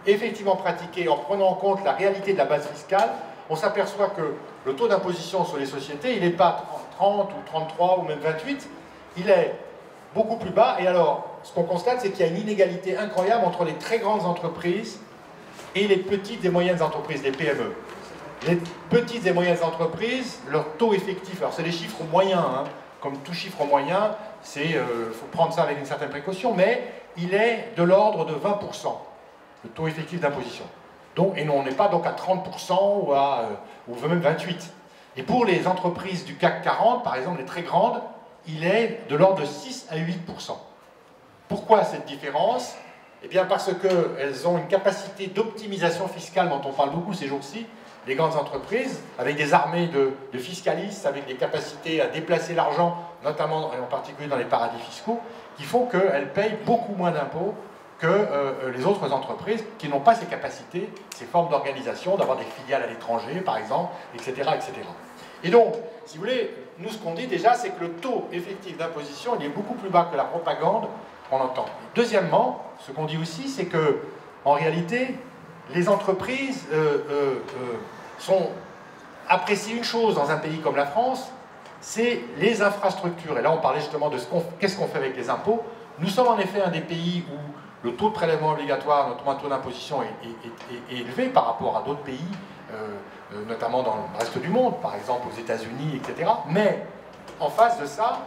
effectivement pratiqué en prenant en compte la réalité de la base fiscale, on s'aperçoit que le taux d'imposition sur les sociétés, il n'est pas 30 ou 33 ou même 28, il est beaucoup plus bas. Et alors, ce qu'on constate, c'est qu'il y a une inégalité incroyable entre les très grandes entreprises et les petites et moyennes entreprises, les PME. Les petites et moyennes entreprises, leur taux effectif, alors c'est des chiffres moyens, hein, comme tout chiffre moyen, il faut prendre ça avec une certaine précaution, mais il est de l'ordre de 20%, le taux effectif d'imposition. Et on n'est pas donc à 30% ou même 28%. Et pour les entreprises du CAC 40, par exemple les très grandes, il est de l'ordre de 6 à 8%. Pourquoi cette différence? Eh bien parce qu'elles ont une capacité d'optimisation fiscale dont on parle beaucoup ces jours-ci, les grandes entreprises, avec des armées de fiscalistes, avec des capacités à déplacer l'argent, notamment et en particulier dans les paradis fiscaux, qui font qu'elles payent beaucoup moins d'impôts que les autres entreprises qui n'ont pas ces capacités, ces formes d'organisation, d'avoir des filiales à l'étranger, par exemple, etc., etc. Et donc, si vous voulez, nous, ce qu'on dit déjà, c'est que le taux effectif d'imposition, il est beaucoup plus bas que la propagande qu'on entend. Deuxièmement, ce qu'on dit aussi, c'est que, en réalité, les entreprises apprécient une chose dans un pays comme la France, c'est les infrastructures. Et là, on parlait justement de qu'est-ce qu'on fait avec les impôts. Nous sommes en effet un des pays où le taux de prélèvement obligatoire, notamment le taux d'imposition, est élevé par rapport à d'autres pays, notamment dans le reste du monde, par exemple aux États-Unis, etc. Mais en face de ça,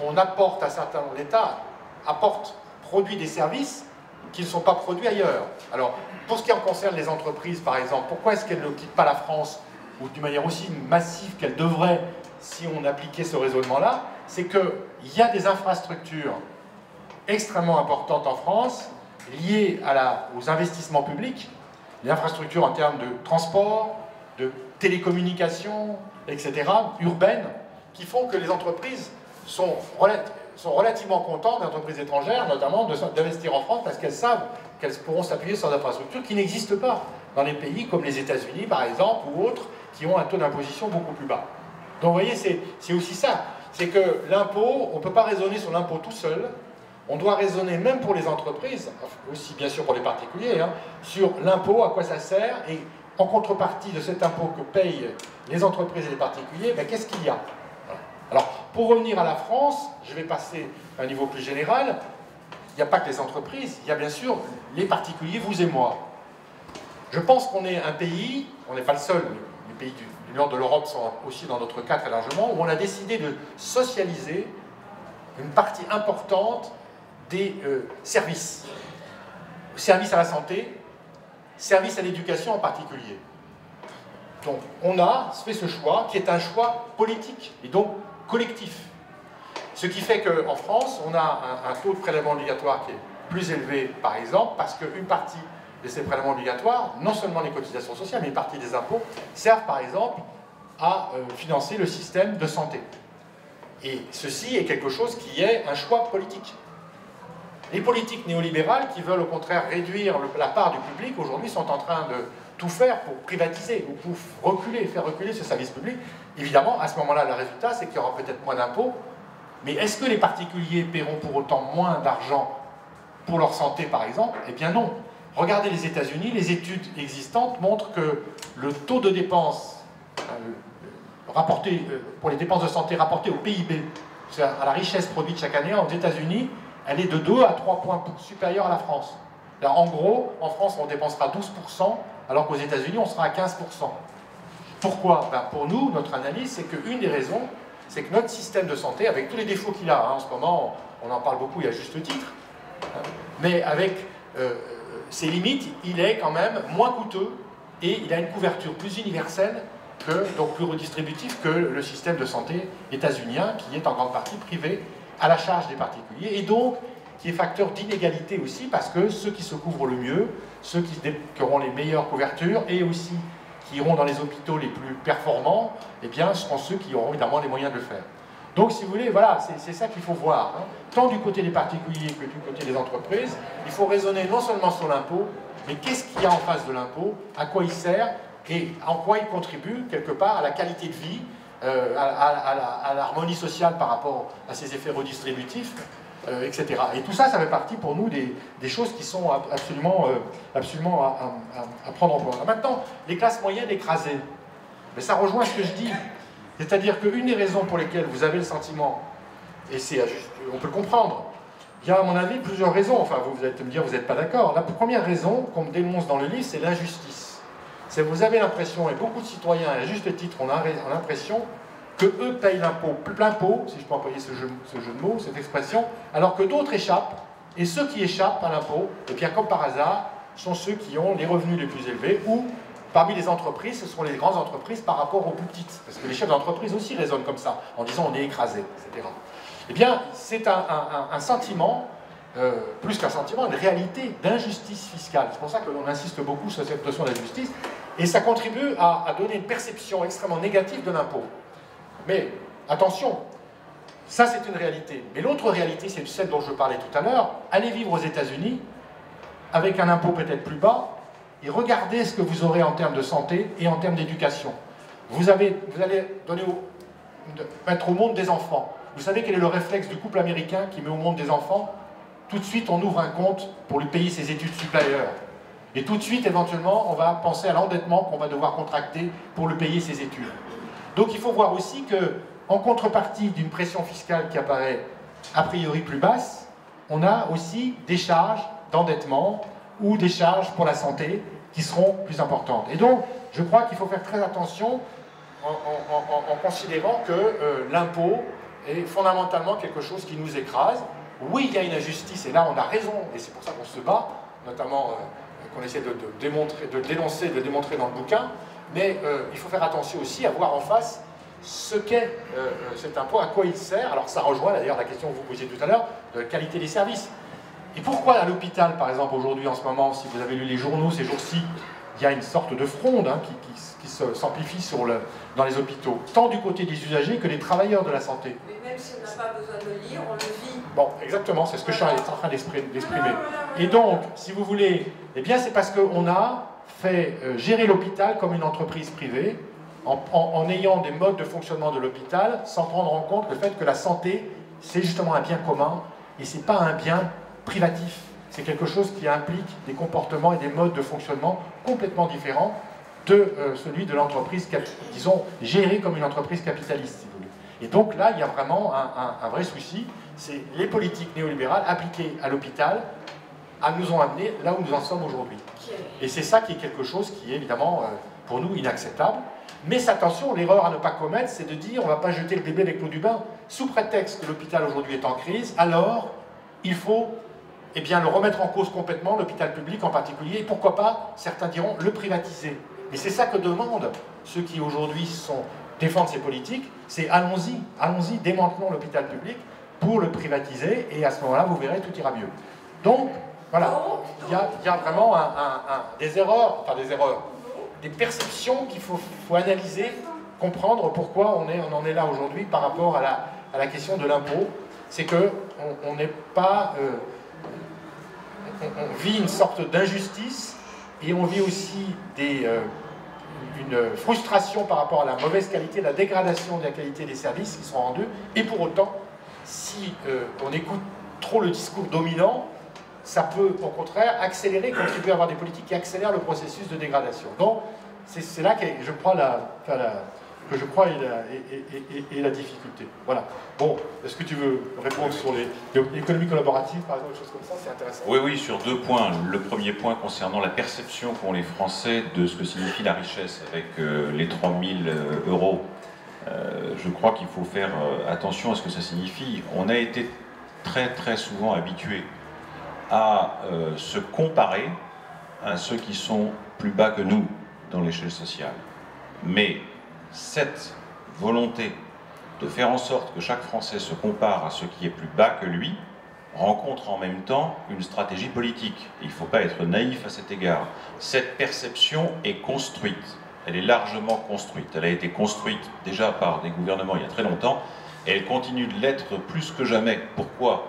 on apporte un certain nombre d'États, produit des services qui ne sont pas produits ailleurs. Alors, pour ce qui en concerne les entreprises, par exemple, pourquoi est-ce qu'elles ne quittent pas la France, ou d'une manière aussi massive qu'elles devraient, si on appliquait ce raisonnement-là, c'est qu'il y a des infrastructures extrêmement importantes en France, liées aux investissements publics, les infrastructures en termes de transport, de télécommunications, etc., urbaines, qui font que les entreprises sont relativement contentes, les entreprises étrangères notamment, d'investir en France parce qu'elles savent qu'elles pourront s'appuyer sur des infrastructures qui n'existent pas dans les pays comme les États-Unis, par exemple, ou autres, qui ont un taux d'imposition beaucoup plus bas. Donc vous voyez, c'est aussi ça. C'est que l'impôt, on ne peut pas raisonner sur l'impôt tout seul, on doit raisonner même pour les entreprises, aussi bien sûr pour les particuliers, hein, sur l'impôt, à quoi ça sert, et en contrepartie de cet impôt que payent les entreprises et les particuliers, ben, qu'est-ce qu'il y a? Voilà. Alors, pour revenir à la France, je vais passer à un niveau plus général, il n'y a pas que les entreprises, il y a bien sûr les particuliers, vous et moi. Je pense qu'on est un pays, on n'est pas le seul, les pays du nord de l'Europe sont aussi dans notre cas très largement, où on a décidé de socialiser une partie importante des services. Services à la santé, services à l'éducation en particulier. Donc on a fait ce choix qui est un choix politique et donc collectif. Ce qui fait qu'en France, on a un taux de prélèvement obligatoire qui est plus élevé, par exemple, parce qu'une partie de ces prélèvements obligatoires, non seulement les cotisations sociales, mais une partie des impôts, servent par exemple à financer le système de santé. Et ceci est quelque chose qui est un choix politique. Les politiques néolibérales qui veulent au contraire réduire la part du public, aujourd'hui sont en train de tout faire pour privatiser ou pour faire reculer ce service public. Évidemment, à ce moment-là, le résultat, c'est qu'il y aura peut-être moins d'impôts. Mais est-ce que les particuliers paieront pour autant moins d'argent pour leur santé, par exemple? Eh bien non. Regardez les États-Unis, les études existantes montrent que le taux de dépenses pour les dépenses de santé rapportées au PIB, c'est-à-dire à la richesse produite chaque année aux États-Unis, elle est de 2 à 3 points supérieure à la France. Là, en gros, en France, on dépensera 12%, alors qu'aux États-Unis, on sera à 15%. Pourquoi? Ben, pour nous, notre analyse, c'est qu'une des raisons, c'est que notre système de santé, avec tous les défauts qu'il a, hein, en ce moment, on en parle beaucoup et à juste titre, hein, mais avec ses limites, il est quand même moins coûteux et il a une couverture plus universelle donc plus redistributif que le système de santé états-unien, qui est en grande partie privé à la charge des particuliers, et donc qui est facteur d'inégalité aussi, parce que ceux qui se couvrent le mieux, ceux qui auront les meilleures couvertures, et aussi qui iront dans les hôpitaux les plus performants, eh bien, seront ceux qui auront évidemment les moyens de le faire. Donc, si vous voulez, voilà, c'est ça qu'il faut voir, hein. Tant du côté des particuliers que du côté des entreprises, il faut raisonner non seulement sur l'impôt, mais qu'est-ce qu'il y a en face de l'impôt, à quoi il sert, et en quoi il contribue, quelque part, à la qualité de vie, à l'harmonie sociale par rapport à ses effets redistributifs, etc. Et tout ça, ça fait partie pour nous des choses qui sont absolument à prendre en compte. Alors maintenant, les classes moyennes écrasées, mais ça rejoint ce que je dis. C'est-à-dire qu'une des raisons pour lesquelles vous avez le sentiment, et on peut le comprendre, il y a à mon avis plusieurs raisons, enfin vous allez me dire vous n'êtes pas d'accord. La première raison qu'on dénonce dans le livre, c'est l'injustice. C'est que vous avez l'impression, et beaucoup de citoyens, à juste titre, on a l'impression que eux payent l'impôt plein pot, si je peux employer ce jeu de mots, cette expression, alors que d'autres échappent, et ceux qui échappent à l'impôt, et bien comme par hasard, sont ceux qui ont les revenus les plus élevés, ou parmi les entreprises, ce sont les grandes entreprises par rapport aux plus petites, parce que les chefs d'entreprise aussi raisonnent comme ça, en disant on est écrasé, etc. Eh bien, c'est un sentiment, plus qu'un sentiment, une réalité d'injustice fiscale. C'est pour ça que l'on insiste beaucoup sur cette notion d'injustice, et ça contribue à donner une perception extrêmement négative de l'impôt. Mais attention, ça c'est une réalité. Mais l'autre réalité, c'est celle dont je parlais tout à l'heure. Allez vivre aux États-Unis avec un impôt peut-être plus bas et regardez ce que vous aurez en termes de santé et en termes d'éducation. Vous allez mettre au monde des enfants. Vous savez quel est le réflexe du couple américain qui met au monde des enfants? Tout de suite, on ouvre un compte pour lui payer ses études supérieures. Et tout de suite, éventuellement, on va penser à l'endettement qu'on va devoir contracter pour lui payer ses études. Donc il faut voir aussi qu'en contrepartie d'une pression fiscale qui apparaît a priori plus basse, on a aussi des charges d'endettement ou des charges pour la santé qui seront plus importantes. Et donc, je crois qu'il faut faire très attention en considérant que l'impôt est fondamentalement quelque chose qui nous écrase. Oui, il y a une injustice, et là on a raison, et c'est pour ça qu'on se bat, notamment qu'on essaie de dénoncer, de démontrer dans le bouquin, mais il faut faire attention aussi à voir en face ce qu'est cet impôt, à quoi il sert. Alors ça rejoint d'ailleurs la question que vous posiez tout à l'heure, de la qualité des services. Et pourquoi à l'hôpital, par exemple, aujourd'hui, en ce moment, si vous avez lu les journaux ces jours-ci, il y a une sorte de fronde qui s'amplifie dans les hôpitaux, tant du côté des usagers que des travailleurs de la santé. Mais même si on n'a pas besoin de le lire, on le vit. Bon, exactement, c'est ce que je suis en train d'exprimer. Et donc, si vous voulez, eh bien c'est parce qu'on a fait gérer l'hôpital comme une entreprise privée, en ayant des modes de fonctionnement de l'hôpital, sans prendre en compte le fait que la santé, c'est justement un bien commun, et c'est pas un bien privatif. C'est quelque chose qui implique des comportements et des modes de fonctionnement complètement différents de celui de l'entreprise, disons, gérée comme une entreprise capitaliste, si vous voulez. Et donc là, il y a vraiment un vrai souci, c'est les politiques néolibérales appliquées à l'hôpital nous ont amené là où nous en sommes aujourd'hui. Et c'est ça qui est quelque chose qui est évidemment pour nous inacceptable. Mais attention, l'erreur à ne pas commettre, c'est de dire on ne va pas jeter le bébé avec l'eau du bain. Sous prétexte que l'hôpital aujourd'hui est en crise, alors il faut le remettre en cause complètement, l'hôpital public en particulier, et pourquoi pas, certains diront, le privatiser. Et c'est ça que demandent ceux qui aujourd'hui défendent ces politiques, c'est allons-y, démantelons l'hôpital public pour le privatiser, et à ce moment-là, vous verrez, tout ira mieux. Donc, voilà, il y a vraiment des erreurs, des perceptions qu'il faut analyser, comprendre pourquoi on en est là aujourd'hui par rapport à la question de l'impôt. C'est qu'on n'est pas... on vit une sorte d'injustice et on vit aussi une frustration par rapport à la mauvaise qualité, la dégradation de la qualité des services qui sont rendus. Et pour autant, si on écoute trop le discours dominant, ça peut au contraire accélérer, contribuer à avoir des politiques qui accélèrent le processus de dégradation. Donc c'est là que je crois est la difficulté. Voilà. Bon, est-ce que tu veux répondre sur l'économie collaborative, par exemple, des choses comme ça? C'est intéressant. Oui, sur deux points. Le premier point concernant la perception qu'ont les Français de ce que signifie la richesse avec les 3 000 €. Je crois qu'il faut faire attention à ce que ça signifie. On a été très très souvent habitués à se comparer à ceux qui sont plus bas que nous dans l'échelle sociale. Mais cette volonté de faire en sorte que chaque Français se compare à ce qui est plus bas que lui, rencontre en même temps une stratégie politique. Il ne faut pas être naïf à cet égard. Cette perception est construite, elle est largement construite. Elle a été construite déjà par des gouvernements il y a très longtemps, et elle continue de l'être plus que jamais. Pourquoi ?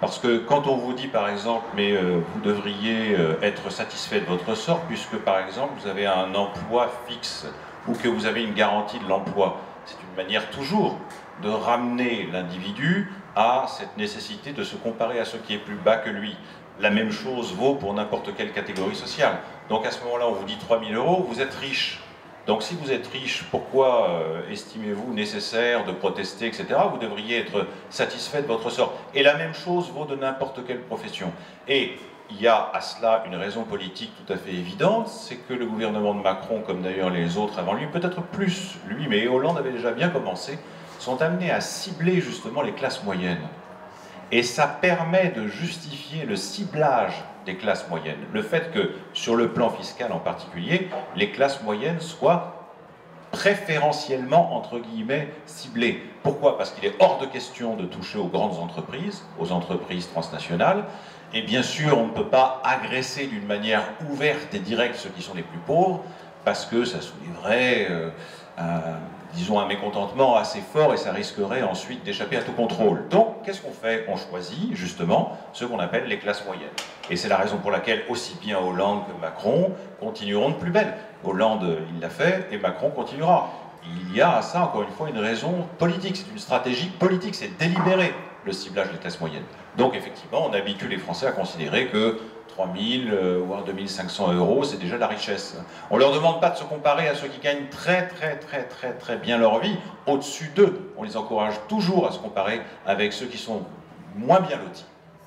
Parce que quand on vous dit par exemple, mais vous devriez être satisfait de votre sort, puisque par exemple vous avez un emploi fixe, ou que vous avez une garantie de l'emploi, c'est une manière toujours de ramener l'individu à cette nécessité de se comparer à ce qui est plus bas que lui. La même chose vaut pour n'importe quelle catégorie sociale. Donc à ce moment-là, on vous dit 3 000 €, vous êtes riche. Donc si vous êtes riche, pourquoi estimez-vous nécessaire de protester, etc. Vous devriez être satisfait de votre sort. Et la même chose vaut de n'importe quelle profession. Et il y a à cela une raison politique tout à fait évidente, c'est que le gouvernement de Macron, comme d'ailleurs les autres avant lui, peut-être plus lui, mais Hollande avait déjà bien commencé, sont amenés à cibler justement les classes moyennes. Et ça permet de justifier le ciblage des classes moyennes. Le fait que, sur le plan fiscal en particulier, les classes moyennes soient préférentiellement, entre guillemets, ciblées. Pourquoi ? Parce qu'il est hors de question de toucher aux grandes entreprises, aux entreprises transnationales, et bien sûr, on ne peut pas agresser d'une manière ouverte et directe ceux qui sont les plus pauvres, parce que ça soulèverait, disons, un mécontentement assez fort et ça risquerait ensuite d'échapper à tout contrôle. Donc, qu'est-ce qu'on fait ? On choisit, justement, ce qu'on appelle les classes moyennes. Et c'est la raison pour laquelle aussi bien Hollande que Macron continueront de plus belle. Hollande, il l'a fait, et Macron continuera. Il y a à ça, encore une fois, une raison politique. C'est une stratégie politique, c'est délibéré, le ciblage des classes moyennes. Donc, effectivement, on habitue les Français à considérer que 3 000 voire 2 500 €, c'est déjà la richesse. On ne leur demande pas de se comparer à ceux qui gagnent très bien leur vie, au-dessus d'eux. On les encourage toujours à se comparer avec ceux qui sont moins bien lotis,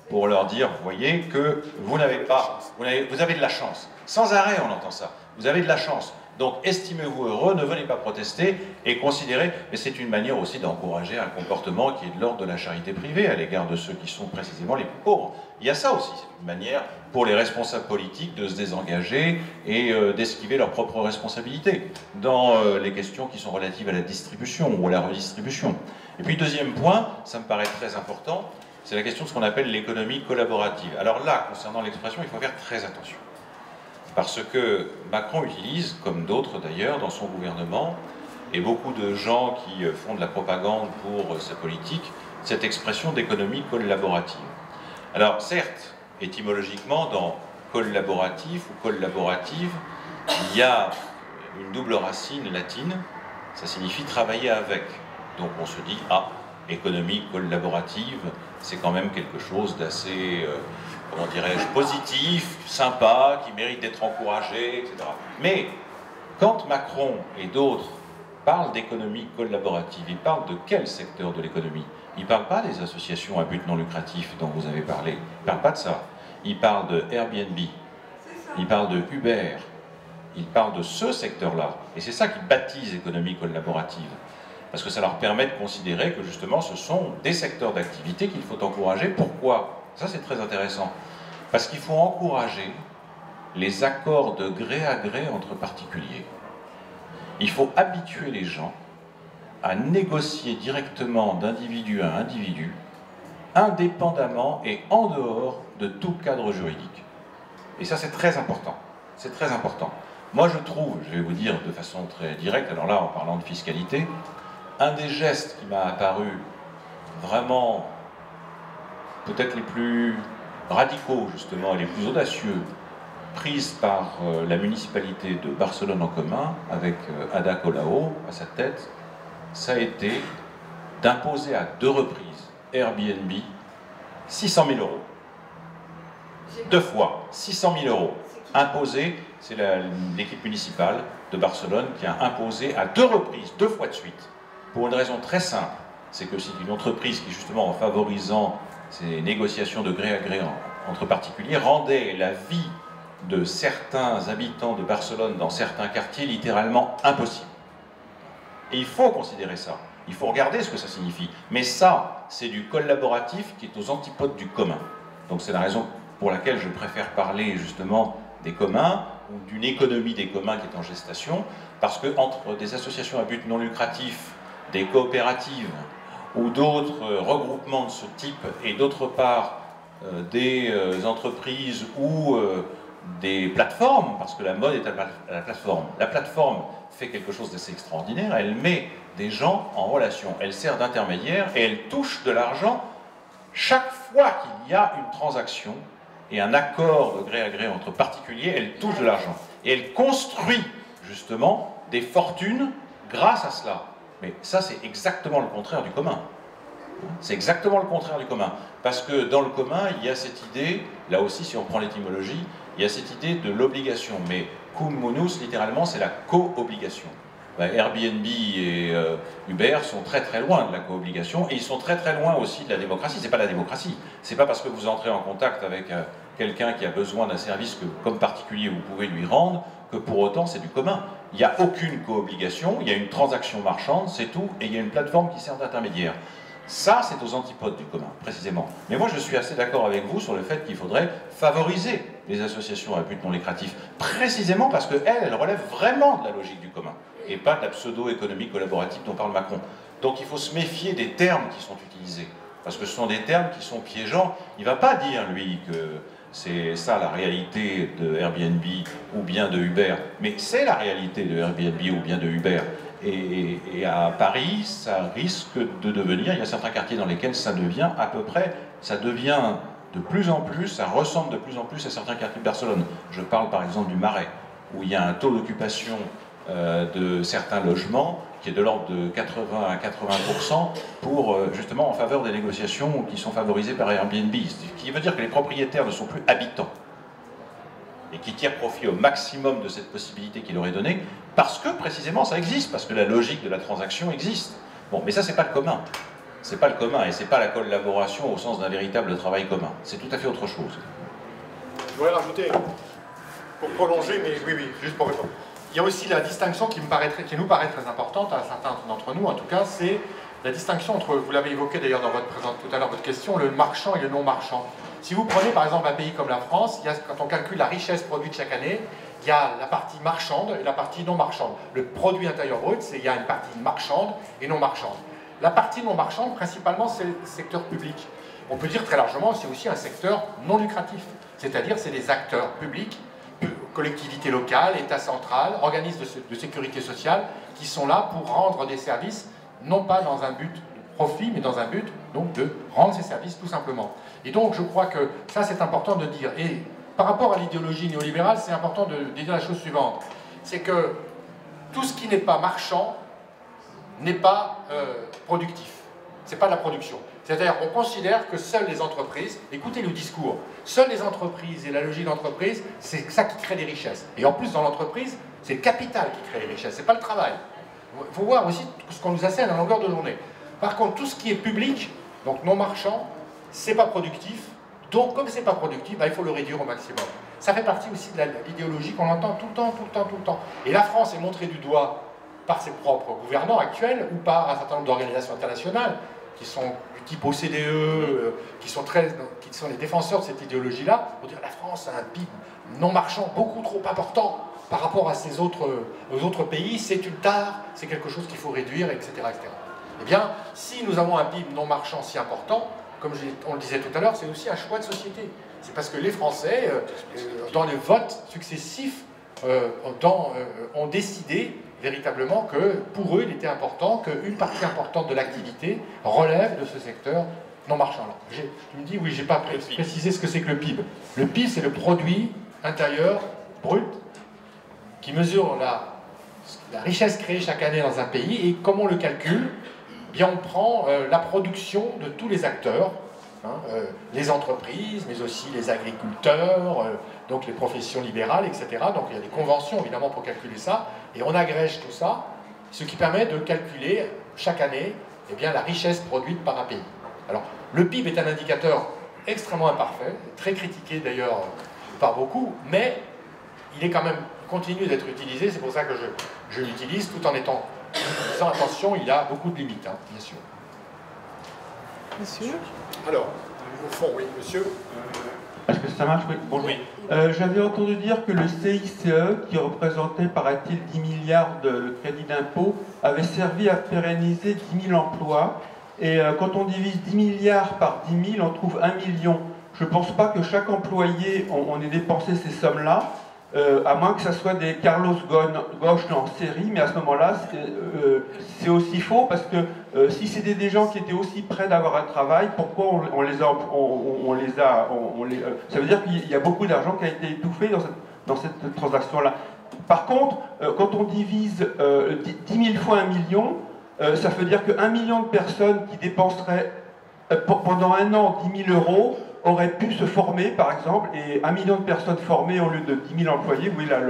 pour leur dire, vous voyez, que vous n'avez pas, vous avez de la chance. Sans arrêt, on entend ça. Vous avez de la chance. Donc, estimez-vous heureux, ne venez pas protester et considérez, mais c'est une manière aussi d'encourager un comportement qui est de l'ordre de la charité privée à l'égard de ceux qui sont précisément les plus pauvres. Il y a ça aussi, c'est une manière pour les responsables politiques de se désengager et d'esquiver leurs propres responsabilités dans les questions qui sont relatives à la distribution ou à la redistribution. Et puis, deuxième point, ça me paraît très important, c'est la question de ce qu'on appelle l'économie collaborative. Alors là, concernant l'expression, il faut faire très attention. Parce que Macron utilise, comme d'autres d'ailleurs dans son gouvernement, et beaucoup de gens qui font de la propagande pour sa politique, cette expression d'économie collaborative. Alors certes, étymologiquement, dans collaboratif ou collaborative, il y a une double racine latine, ça signifie travailler avec. Donc on se dit, ah, économie collaborative, c'est quand même quelque chose d'assez... comment dirais-je, positif, sympa, qui mérite d'être encouragé, etc. Mais quand Macron et d'autres parlent d'économie collaborative, ils parlent de quel secteur de l'économie? Ils ne parlent pas des associations à but non lucratif dont vous avez parlé. Ils ne parlent pas de ça. Ils parlent de Airbnb, ils parlent de Uber, ils parlent de ce secteur-là. Et c'est ça qui baptise économie collaborative. Parce que ça leur permet de considérer que justement ce sont des secteurs d'activité qu'il faut encourager. Pourquoi ? Ça, c'est très intéressant. Parce qu'il faut encourager les accords de gré à gré entre particuliers. Il faut habituer les gens à négocier directement d'individu à individu, indépendamment et en dehors de tout cadre juridique. Et ça, c'est très important. C'est très important. Moi, je trouve, je vais vous dire de façon très directe, alors là, en parlant de fiscalité, un des gestes qui m'a apparu vraiment peut-être les plus radicaux, justement, et les plus audacieux, prises par la municipalité de Barcelone en commun, avec Ada Colau à sa tête, ça a été d'imposer à 2 reprises Airbnb 600 000 €. 2 fois, 600 000 €. Imposé, c'est l'équipe municipale de Barcelone qui a imposé à 2 reprises, 2 fois de suite, pour une raison très simple, c'est que c'est une entreprise qui, justement, en favorisant ces négociations de gré à gré entre particuliers, rendaient la vie de certains habitants de Barcelone dans certains quartiers littéralement impossible. Et il faut considérer ça. Il faut regarder ce que ça signifie. Mais ça, c'est du collaboratif qui est aux antipodes du commun. Donc c'est la raison pour laquelle je préfère parler justement des communs, ou d'une économie des communs qui est en gestation, parce que entre des associations à but non lucratif, des coopératives ou d'autres regroupements de ce type, et d'autre part des entreprises ou des plateformes, parce que la mode est à la plateforme. La plateforme fait quelque chose d'assez extraordinaire, elle met des gens en relation, elle sert d'intermédiaire et elle touche de l'argent chaque fois qu'il y a une transaction et un accord de gré à gré entre particuliers, elle touche de l'argent. Et elle construit justement des fortunes grâce à cela. Mais ça, c'est exactement le contraire du commun. C'est exactement le contraire du commun. Parce que dans le commun, il y a cette idée, là aussi si on prend l'étymologie, il y a cette idée de l'obligation. Mais cum munus, littéralement, c'est la co-obligation. Airbnb et Uber sont très très loin de la co-obligation et ils sont très très loin aussi de la démocratie. C'est pas la démocratie. C'est pas parce que vous entrez en contact avec quelqu'un qui a besoin d'un service que, comme particulier, vous pouvez lui rendre, que pour autant c'est du commun. Il n'y a aucune co-obligation, il y a une transaction marchande, c'est tout, et il y a une plateforme qui sert d'intermédiaire. Ça, c'est aux antipodes du commun, précisément. Mais moi, je suis assez d'accord avec vous sur le fait qu'il faudrait favoriser les associations à but non lucratif, précisément parce qu'elles relèvent vraiment de la logique du commun, et pas de la pseudo-économie collaborative dont parle Macron. Donc il faut se méfier des termes qui sont utilisés, parce que ce sont des termes qui sont piégeants. Il ne va pas dire, lui, que c'est ça la réalité de Airbnb ou bien de Uber, mais c'est la réalité de Airbnb ou bien de Uber. Et à Paris, ça risque de devenir, il y a certains quartiers dans lesquels ça devient à peu près, ça devient de plus en plus, ça ressemble de plus en plus à certains quartiers de Barcelone. Je parle par exemple du Marais, où il y a un taux d'occupation de certains logements qui est de l'ordre de 80 à 80% pour justement en faveur des négociations qui sont favorisées par Airbnb. Ce qui veut dire que les propriétaires ne sont plus habitants et qui tirent profit au maximum de cette possibilité qu'il aurait donnée, parce que précisément ça existe, parce que la logique de la transaction existe. Bon, mais ça c'est pas le commun. C'est pas le commun et c'est pas la collaboration au sens d'un véritable travail commun. C'est tout à fait autre chose. Je voudrais rajouter, pour prolonger, mais oui, juste pour répondre. Il y a aussi la distinction qui nous paraît très importante à certains d'entre nous, en tout cas, c'est la distinction entre, vous l'avez évoqué d'ailleurs dans votre tout à l'heure, votre question, le marchand et le non marchand. Si vous prenez par exemple un pays comme la France, quand on calcule la richesse produite chaque année, il y a la partie marchande et la partie non marchande. Le produit intérieur brut, il y a une partie marchande et non marchande. La partie non marchande, principalement, c'est le secteur public. On peut dire très largement, c'est aussi un secteur non lucratif. C'est-à-dire, c'est des acteurs publics, collectivités locales, État central, organismes de sécurité sociale, qui sont là pour rendre des services, non pas dans un but de profit, mais dans un but donc, de rendre ces services tout simplement. Et donc, je crois que ça, c'est important de dire. Et par rapport à l'idéologie néolibérale, c'est important de dire la chose suivante. C'est que tout ce qui n'est pas marchand n'est pas productif. C'est pas de la production. C'est-à-dire, on considère que seules les entreprises, écoutez le discours, seules les entreprises et la logique d'entreprise, c'est ça qui crée des richesses. Et en plus, dans l'entreprise, c'est le capital qui crée les richesses, c'est pas le travail. Il faut voir aussi ce qu'on nous assène à longueur de journée. Par contre, tout ce qui est public, donc non marchand, c'est pas productif. Donc, comme c'est pas productif, il faut le réduire au maximum. Ça fait partie aussi de l'idéologie qu'on entend tout le temps. Et la France est montrée du doigt par ses propres gouvernants actuels ou par un certain nombre d'organisations internationales qui sont du type OCDE, qui sont les défenseurs de cette idéologie-là, pour dire que la France a un PIB non marchand beaucoup trop important par rapport à aux autres pays, c'est une tare, c'est quelque chose qu'il faut réduire, etc., etc. Eh bien, si nous avons un PIB non marchand si important, comme on le disait tout à l'heure, c'est aussi un choix de société. C'est parce que les Français, dans les votes successifs, ont décidé véritablement que pour eux, il était important qu'une partie importante de l'activité relève de ce secteur non marchand. Alors, tu me dis, oui, je n'ai pas précisé ce que c'est que le PIB. Le PIB, c'est le produit intérieur brut qui mesure la richesse créée chaque année dans un pays. Et comment on le calcule? Eh bien, on prend la production de tous les acteurs, les entreprises, mais aussi les agriculteurs, donc les professions libérales, etc. Donc il y a des conventions évidemment pour calculer ça, et on agrège tout ça, ce qui permet de calculer chaque année la richesse produite par un pays. Alors le PIB est un indicateur extrêmement imparfait, très critiqué d'ailleurs par beaucoup, mais il continue d'être utilisé, c'est pour ça que je l'utilise tout en étant sans attention, il a beaucoup de limites, bien sûr. Monsieur ? Alors, au fond, oui, monsieur. Est-ce que ça marche? Oui. Bonjour. Oui. J'avais entendu dire que le CICE, qui représentait, paraît-il, 10 milliards de crédit d'impôt, avait servi à pérenniser 10 000 emplois. Et quand on divise 10 milliards par 10 000, on trouve 1 million. Je ne pense pas que chaque employé, on ait dépensé ces sommes-là, à moins que ça soit des Carlos Ghosn en série, mais à ce moment-là, c'est aussi faux, parce que si c'était des gens qui étaient aussi près d'avoir un travail, pourquoi ça veut dire qu'il y a beaucoup d'argent qui a été étouffé dans cette transaction-là. Par contre, quand on divise 10 000 fois 1 million, ça veut dire que 1 million de personnes qui dépenseraient pendant un an 10 000 euros auraient pu se former, par exemple, et 1 million de personnes formées au lieu de 10 000 employés. Oui, là,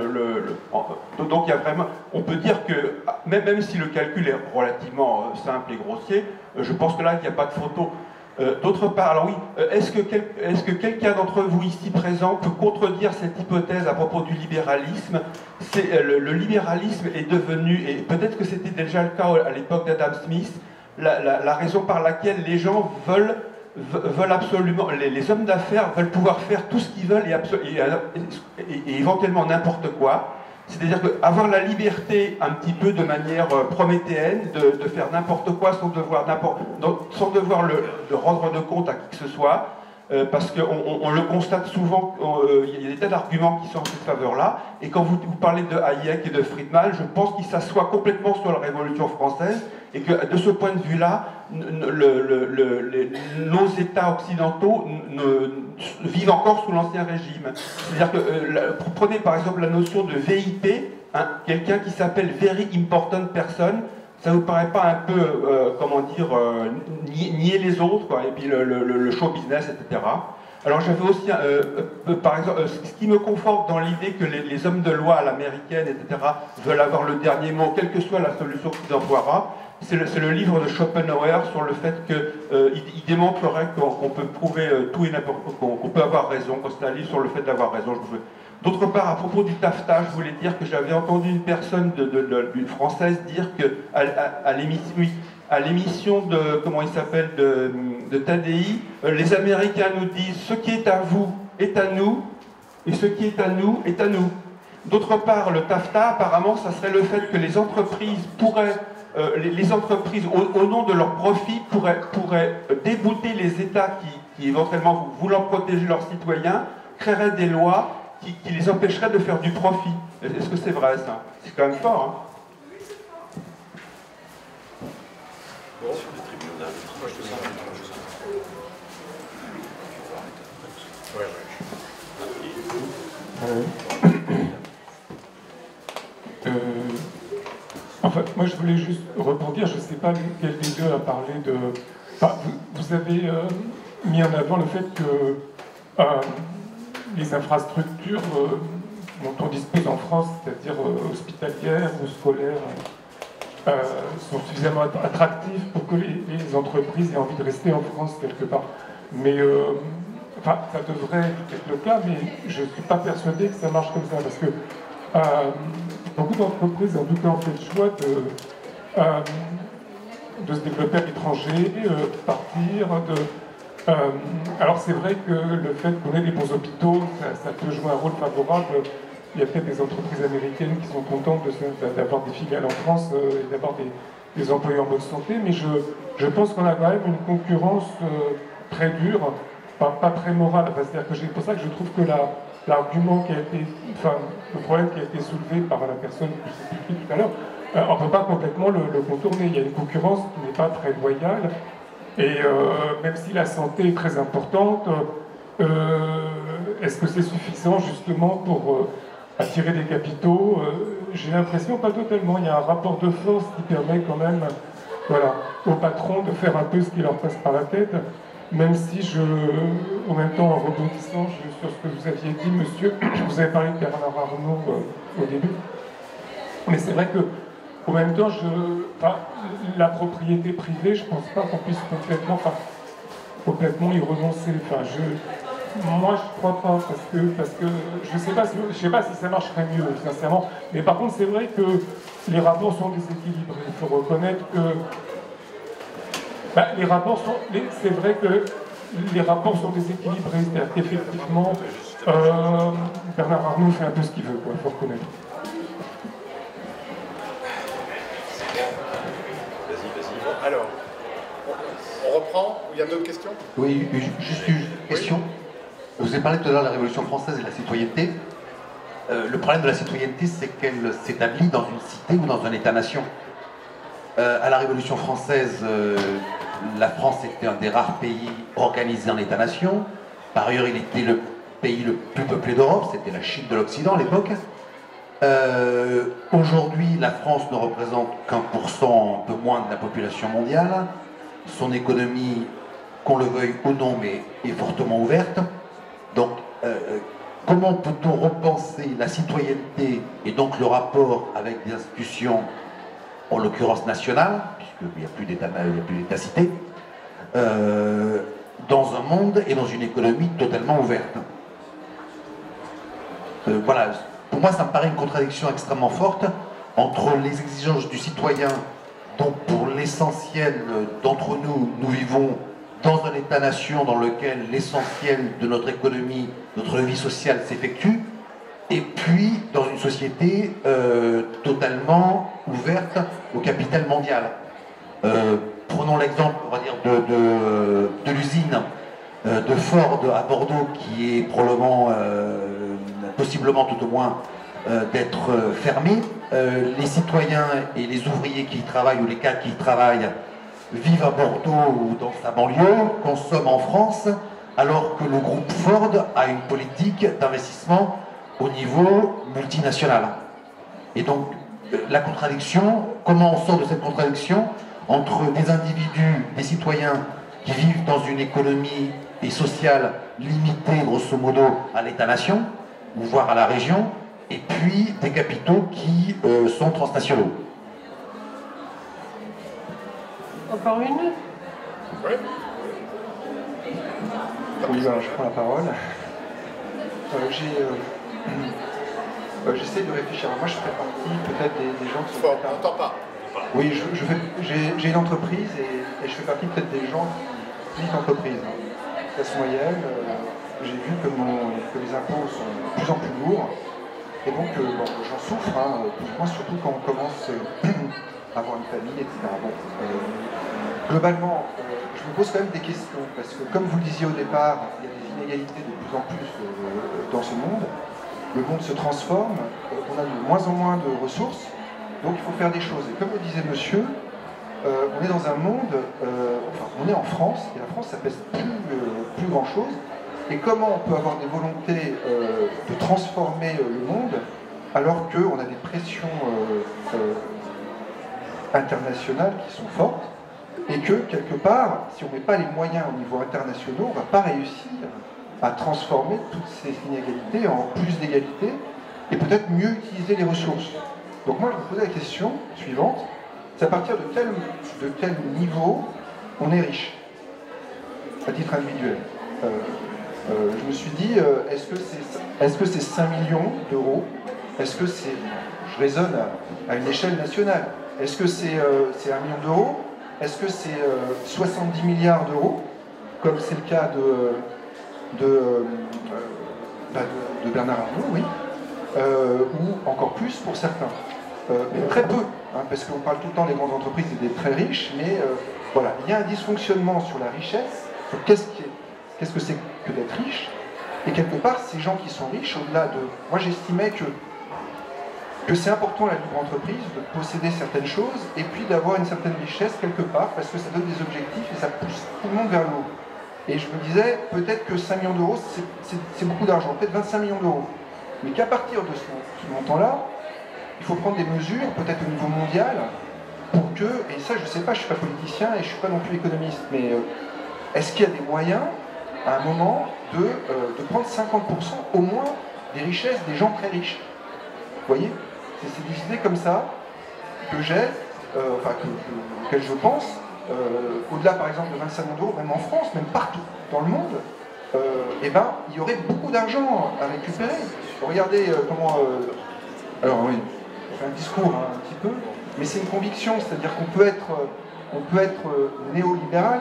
donc il y a vraiment, on peut dire que, même si le calcul est relativement simple et grossier, je pense que là, il n'y a pas de photo. D'autre part, alors oui, est-ce que quelqu'un d'entre vous ici présent peut contredire cette hypothèse à propos du libéralisme? Le libéralisme est devenu, et peut-être que c'était déjà le cas à l'époque d'Adam Smith, la raison par laquelle les gens veulent absolument, les hommes d'affaires veulent pouvoir faire tout ce qu'ils veulent et éventuellement n'importe quoi. C'est-à-dire qu'avoir la liberté un petit peu de manière prométhéenne, de faire n'importe quoi sans devoir de rendre de compte à qui que ce soit, parce qu'on le constate souvent, il y a des tas d'arguments qui sont en cette faveur-là, et quand vous parlez de Hayek et de Friedman, je pense qu'ils s'assoient complètement sur la Révolution française, et que de ce point de vue-là, nos États occidentaux vivent encore sous l'Ancien Régime. C'est-à-dire que, prenez par exemple la notion de VIP, hein, quelqu'un qui s'appelle Very Important Person, ça vous paraît pas un peu, comment dire, nier les autres, quoi, et puis le show business, etc. Alors j'avais aussi, par exemple, ce qui me conforte dans l'idée que les hommes de loi à l'américaine, etc., veulent avoir le dernier mot, quelle que soit la solution qu'ils emploieront, c'est le livre de Schopenhauer sur le fait qu'il démontrerait qu'on peut prouver tout et n'importe quoi, qu'on peut avoir raison, que c'est un livre sur le fait d'avoir raison. D'autre part, à propos du taffetas, je voulais dire que j'avais entendu une personne d'une française dire à l'émission de, comment il s'appelle, de Tadei, les Américains nous disent ce qui est à vous est à nous, et ce qui est à nous est à nous. D'autre part, le taffetas, apparemment, ça serait le fait que les entreprises pourraient, au nom de leur profit, pourraient débouter les États qui éventuellement, voulant protéger leurs citoyens, créeraient des lois qui les empêcheraient de faire du profit. Est-ce que c'est vrai, ça? C'est quand même fort, hein? Bon, sur les tribunaux d'arbitrage, Enfin, moi je voulais juste rebondir, je ne sais pas lequel des deux a parlé de... Enfin, vous avez mis en avant le fait que les infrastructures dont on dispose en France, c'est-à-dire hospitalières ou scolaires, sont suffisamment attractives pour que les entreprises aient envie de rester en France quelque part. Mais enfin, ça devrait être le cas, mais je ne suis pas persuadé que ça marche comme ça, parce que beaucoup d'entreprises, en tout cas, ont fait le choix de se développer à l'étranger, partir, alors c'est vrai que le fait qu'on ait des bons hôpitaux, ça peut jouer un rôle favorable. Il y a peut-être des entreprises américaines qui sont contentes d'avoir des filiales en France et d'avoir des employés en bonne santé, mais je pense qu'on a quand même une concurrence très dure, pas très morale. C'est-à-dire que c'est pour ça que je trouve que l'argument qui a été, enfin, le problème qui a été soulevé par la personne que j'ai citée tout à l'heure, on ne peut pas complètement le contourner. Il y a une concurrence qui n'est pas très loyale. Et même si la santé est très importante, est-ce que c'est suffisant justement pour attirer des capitaux? J'ai l'impression pas totalement. Il y a un rapport de force qui permet quand même, voilà, aux patrons de faire un peu ce qui leur passe par la tête, même si en même temps, en rebondissant sur ce que vous aviez dit, monsieur, vous avez parlé de Bernard Arnault au début, mais c'est vrai que en même temps, la propriété privée, je ne pense pas qu'on puisse complètement y renoncer. Moi, je ne crois pas, parce que je ne sais pas si ça marcherait mieux, sincèrement. Mais par contre, c'est vrai que les rapports sont déséquilibrés. Il faut reconnaître que les rapports sont... C'est vrai que les rapports sont déséquilibrés. C'est-à-dire qu'effectivement, Bernard Arnault fait un peu ce qu'il veut, il faut reconnaître. Vas-y. Alors, on reprend? Il y a d'autres questions? Oui, juste une question. Vous avez parlé tout à l'heure de la Révolution française et de la citoyenneté. Le problème de la citoyenneté, c'est qu'elle s'établit dans une cité ou dans un État-nation. À la Révolution française, la France était un des rares pays organisés en État-nation. Par ailleurs, il était le pays le plus peuplé d'Europe, c'était la Chine de l'Occident à l'époque. Aujourd'hui, la France ne représente qu'1%, un peu moins de la population mondiale. Son économie, qu'on le veuille ou non, mais est fortement ouverte. Donc, comment peut-on repenser la citoyenneté et donc le rapport avec des institutions, en l'occurrence nationales, puisqu'il n'y a plus d'État-cité, dans un monde et dans une économie totalement ouverte? Voilà, pour moi ça me paraît une contradiction extrêmement forte entre les exigences du citoyen, dont pour l'essentiel d'entre nous, nous vivons dans un État-nation dans lequel l'essentiel de notre économie, notre vie sociale s'effectue, et puis dans une société totalement ouverte au capital mondial. Prenons l'exemple, on va dire, de l'usine de Ford à Bordeaux, qui est probablement, possiblement tout au moins, d'être fermée. Les citoyens et les ouvriers qui y travaillent, ou les cadres qui y travaillent, vivent à Bordeaux ou dans sa banlieue, consomment en France, alors que le groupe Ford a une politique d'investissement au niveau multinational. Et donc, la contradiction, comment on sort de cette contradiction entre des individus, des citoyens qui vivent dans une économie et sociale limitée, grosso modo, à l'État-nation, ou voire à la région, et puis des capitaux qui sont transnationaux. Encore une? Oui. Oui, ben, je prends la parole. J'essaie de réfléchir. Moi, je fais partie peut-être des gens qui sont... On n'entend pas. Oui, j'ai une entreprise et je fais partie peut-être des gens qui vivent l'entreprise. Classe moyenne, j'ai vu que les impôts sont de plus en plus lourds. Et donc, bon, j'en souffre, moi surtout quand on commence à avoir une famille, etc. Bon, globalement, je me pose quand même des questions, parce que comme vous le disiez au départ, il y a des inégalités de plus en plus dans ce monde. Le monde se transforme, on a de moins en moins de ressources, donc il faut faire des choses. Et comme le disait monsieur, on est dans un monde, enfin on est en France, et la France ça pèse plus grand chose. Et comment on peut avoir des volontés de transformer le monde alors qu'on a des pressions internationales qui sont fortes et que quelque part, si on ne met pas les moyens au niveau international, on ne va pas réussir à transformer toutes ces inégalités en plus d'égalité et peut-être mieux utiliser les ressources. Donc moi je me posais la question suivante, c'est à partir de quel niveau on est riche à titre individuel. Je me suis dit, est-ce que c'est 5 millions d'euros? Est-ce que c'est, je raisonne à une échelle nationale, est-ce que c'est 1 million d'euros? Est-ce que c'est 70 milliards d'euros, comme c'est le cas de Bernard Arnault, oui, ou encore plus pour certains? Très peu, parce qu'on parle tout le temps des grandes entreprises et des très riches, mais voilà, il y a un dysfonctionnement sur la richesse, sur qu'est-ce que c'est que d'être riche, et quelque part, ces gens qui sont riches, au-delà de... Moi, j'estimais que c'est important la libre entreprise, de posséder certaines choses, et puis d'avoir une certaine richesse quelque part, parce que ça donne des objectifs et ça pousse tout le monde vers le haut. Et je me disais, peut-être que 5 millions d'euros, c'est beaucoup d'argent, peut-être 25 millions d'euros. Mais qu'à partir de ce montant-là, il faut prendre des mesures, peut-être au niveau mondial, pour que, et ça je ne sais pas, je ne suis pas politicien et je ne suis pas non plus économiste, mais est-ce qu'il y a des moyens, à un moment, de prendre 50% au moins des richesses des gens très riches? Vous voyez? C'est des idées comme ça que j'ai, auxquelles je pense, au-delà par exemple de 25 millions d'euros, même en France, même partout dans le monde, eh ben, il y aurait beaucoup d'argent à récupérer. Regardez comment... alors oui, je fais un discours un petit peu, mais c'est une conviction, c'est-à-dire qu'on peut être néolibéral,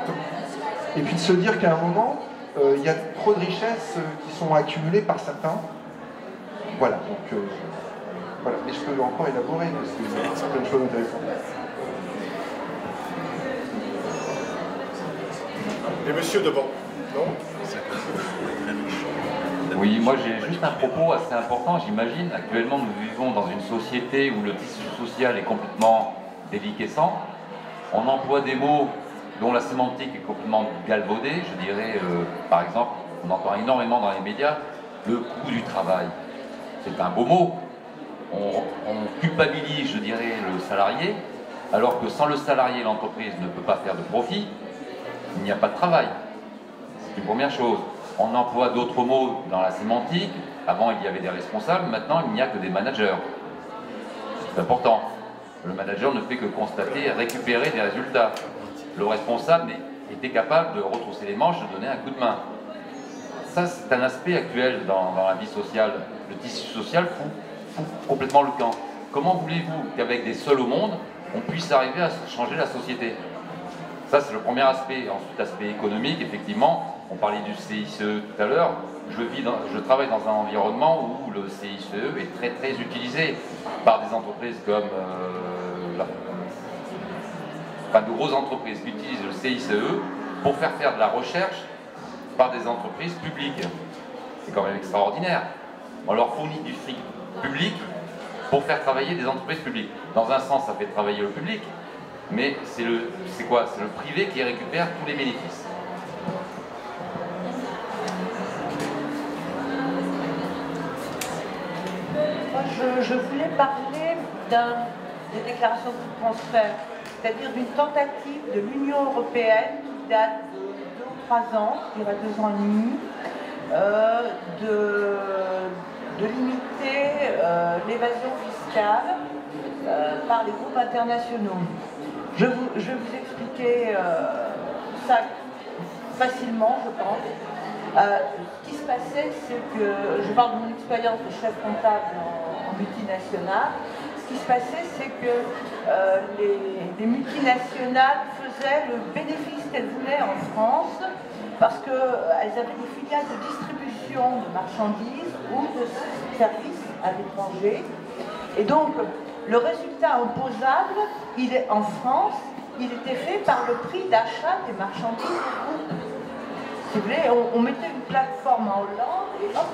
Et puis de se dire qu'à un moment, il y a trop de richesses qui sont accumulées par certains. Voilà, donc voilà. Mais je peux encore élaborer, parce que c'est certaines choses intéressantes. Et monsieur devant, non? Oui, moi j'ai juste un propos assez important. J'imagine, actuellement nous vivons dans une société où le tissu social est complètement déliquescent. On emploie des mots dont la sémantique est complètement galvaudée. Je dirais, par exemple, on entend énormément dans les médias, le coût du travail. C'est un beau mot. On culpabilise, je dirais, le salarié, alors que sans le salarié, l'entreprise ne peut pas faire de profit. Il n'y a pas de travail. C'est une première chose. On emploie d'autres mots dans la sémantique. Avant, il y avait des responsables. Maintenant, il n'y a que des managers. C'est important. Le manager ne fait que constater et récupérer des résultats. Le responsable était capable de retrousser les manches, de donner un coup de main. Ça, c'est un aspect actuel dans la vie sociale. Le tissu social fout complètement le camp. Comment voulez-vous qu'avec des seuls au monde, on puisse arriver à changer la société? Ça, c'est le premier aspect. Ensuite, aspect économique, effectivement, on parlait du CICE tout à l'heure. Je travaille dans un environnement où le CICE est très très utilisé par des entreprises comme de grosses entreprises qui utilisent le CICE pour faire de la recherche par des entreprises publiques. C'est quand même extraordinaire. On leur fournit du fric public pour faire travailler des entreprises publiques. Dans un sens, ça fait travailler le public, mais c'est quoi? C'est le privé qui récupère tous les bénéfices. Moi, je voulais parler des déclarations de transfert, c'est-à-dire d'une tentative de l'Union européenne qui date de 2 ou 3 ans, je dirais 2 ans et demi, de limiter l'évasion fiscale par les groupes internationaux. Je vais vous expliquer ça facilement, je pense. Ce qui se passait, c'est que, je parle de mon expérience de chef comptable en multinationale, ce qui se passait, c'est que les multinationales faisaient le bénéfice qu'elles voulaient en France parce qu'elles avaient des filiales de distribution de marchandises ou de services à l'étranger. Et donc, le résultat imposable, en France, il était fait par le prix d'achat des marchandises au groupe. Si vous voulez, on mettait une plateforme en Hollande et hop,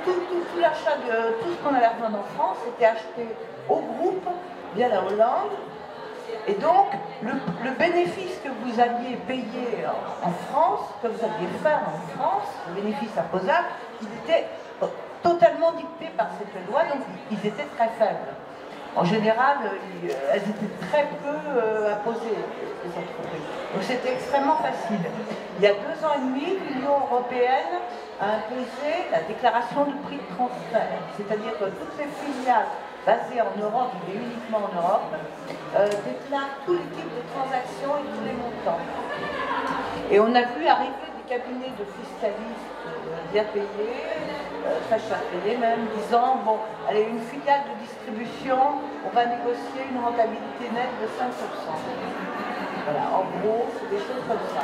tout l'achat de tout ce qu'on allait revendre en France était acheté au groupe via la Hollande. Et donc, le bénéfice que vous alliez payer en France, que vous alliez faire en France, le bénéfice imposable, il était totalement dicté par cette loi, donc ils étaient très faibles. En général, elles étaient très peu imposées, les entreprises. Donc c'était extrêmement facile. Il y a 2 ans et demi, l'Union européenne a imposé la déclaration de prix de transfert. C'est-à-dire que toutes les filiales basées en Europe, et uniquement en Europe, déclarent tous les types de transactions et tous les montants. Et on a vu arriver des cabinets de fiscalistes bien payés, très cher payés même, disant, bon, allez, une filiale de distribution, on va négocier une rentabilité nette de 5%. Voilà, en gros, c'est des choses comme ça.